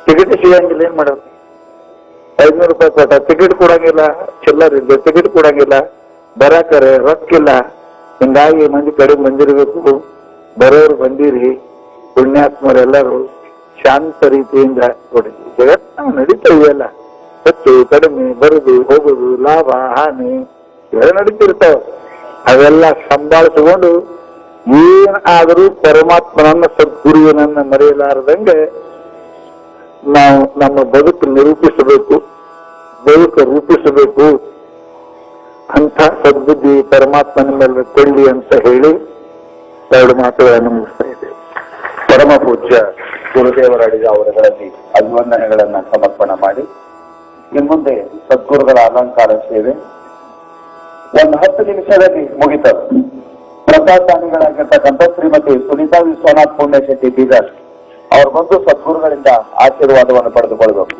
ಟಿಕೆಟ್ ಸಿಗಂಗಿಲ್ಲ. ಏನ್ ಮಾಡೋದು? 500 ರೂಪಾಯಿ ಕೊಟ್ಟ ಟಿಕೆಟ್ ಕೊಡಂಗಿಲ್ಲ, ಚಿಲ್ಲರಿಲ್ಲ, ಟಿಕೆಟ್ ಕೊಡಂಗಿಲ್ಲ, ಬರಾಕರೆ ರೊಕ್ಕಿಲ್ಲ. ಹಿಂಗಾಗಿ ಮಂದಿ ಕಡಿಮೆ ಬಂದಿರಬೇಕು. ಬರೋರು ಬಂದಿರಿ. ಪುಣ್ಯಾತ್ಮರೆಲ್ಲರೂ ಶಾಂತ ರೀತಿಯಿಂದ ಕೊಡಿ. ಜಗತ್ತು ನಡೀತಾ ಇದೆಯಲ್ಲ, ಹೆಚ್ಚು ಕಡಿಮೆ ಬರುದು ಹೋಗುದು ಲಾಭ ಹಾನಿ ಇವೆಲ್ಲ ನಡೀತಿರ್ತಾವ. ಅವೆಲ್ಲ ಸಂಭಾಳಿಸಿಕೊಂಡು ಏನಾದರೂ ಪರಮಾತ್ಮನನ್ನ ಸದ್ಗುರುವಿನನ್ನ ಮರೆಯಲಾರದಂಗೆ ನಾವು ನಮ್ಮ ಬದುಕು ನಿರೂಪಿಸಬೇಕು, ಬದುಕು ರೂಪಿಸಬೇಕು ಅಂತ ಸದ್ಬುದ್ಧಿ ಪರಮಾತ್ಮನ ಮೇಲೆ ಕೊಳ್ಳಿ ಅಂತ ಹೇಳಿ ಎರಡು ಮಾತುಗಳನ್ನು ಮುಗಿಸ್ತಾ ಇದ್ದೇವೆ. ಪರಮ ಪೂಜ್ಯ ಗುರುದೇವರ ಅಡಿಗ ಅವರುಗಳಲ್ಲಿ ಅಭಿವಂದನೆಗಳನ್ನ ಸಮರ್ಪಣೆ ಮಾಡಿ ಇನ್ನು ಮುಂದೆ ಸದ್ಗುರುಗಳ ಅಲಂಕಾರ ಸೇವೆ ಒಂದು 10 ನಿಮಿಷದಲ್ಲಿ ಮುಗಿತದೆ. ಪ್ರಸಾದಾನಿಗಳಾಗಿರ್ತಕ್ಕಂಥ ಶ್ರೀಮತಿ ಸುನೀತಾ ವಿಶ್ವನಾಥ್ ಪುಣ್ಯಶೆಟ್ಟಿ ಬೀದರ್ ಅವ್ರು ಬಂದು ಸದ್ಗುರುಗಳಿಂದ ಆಶೀರ್ವಾದವನ್ನು ಪಡೆದುಕೊಳ್ಬೇಕು.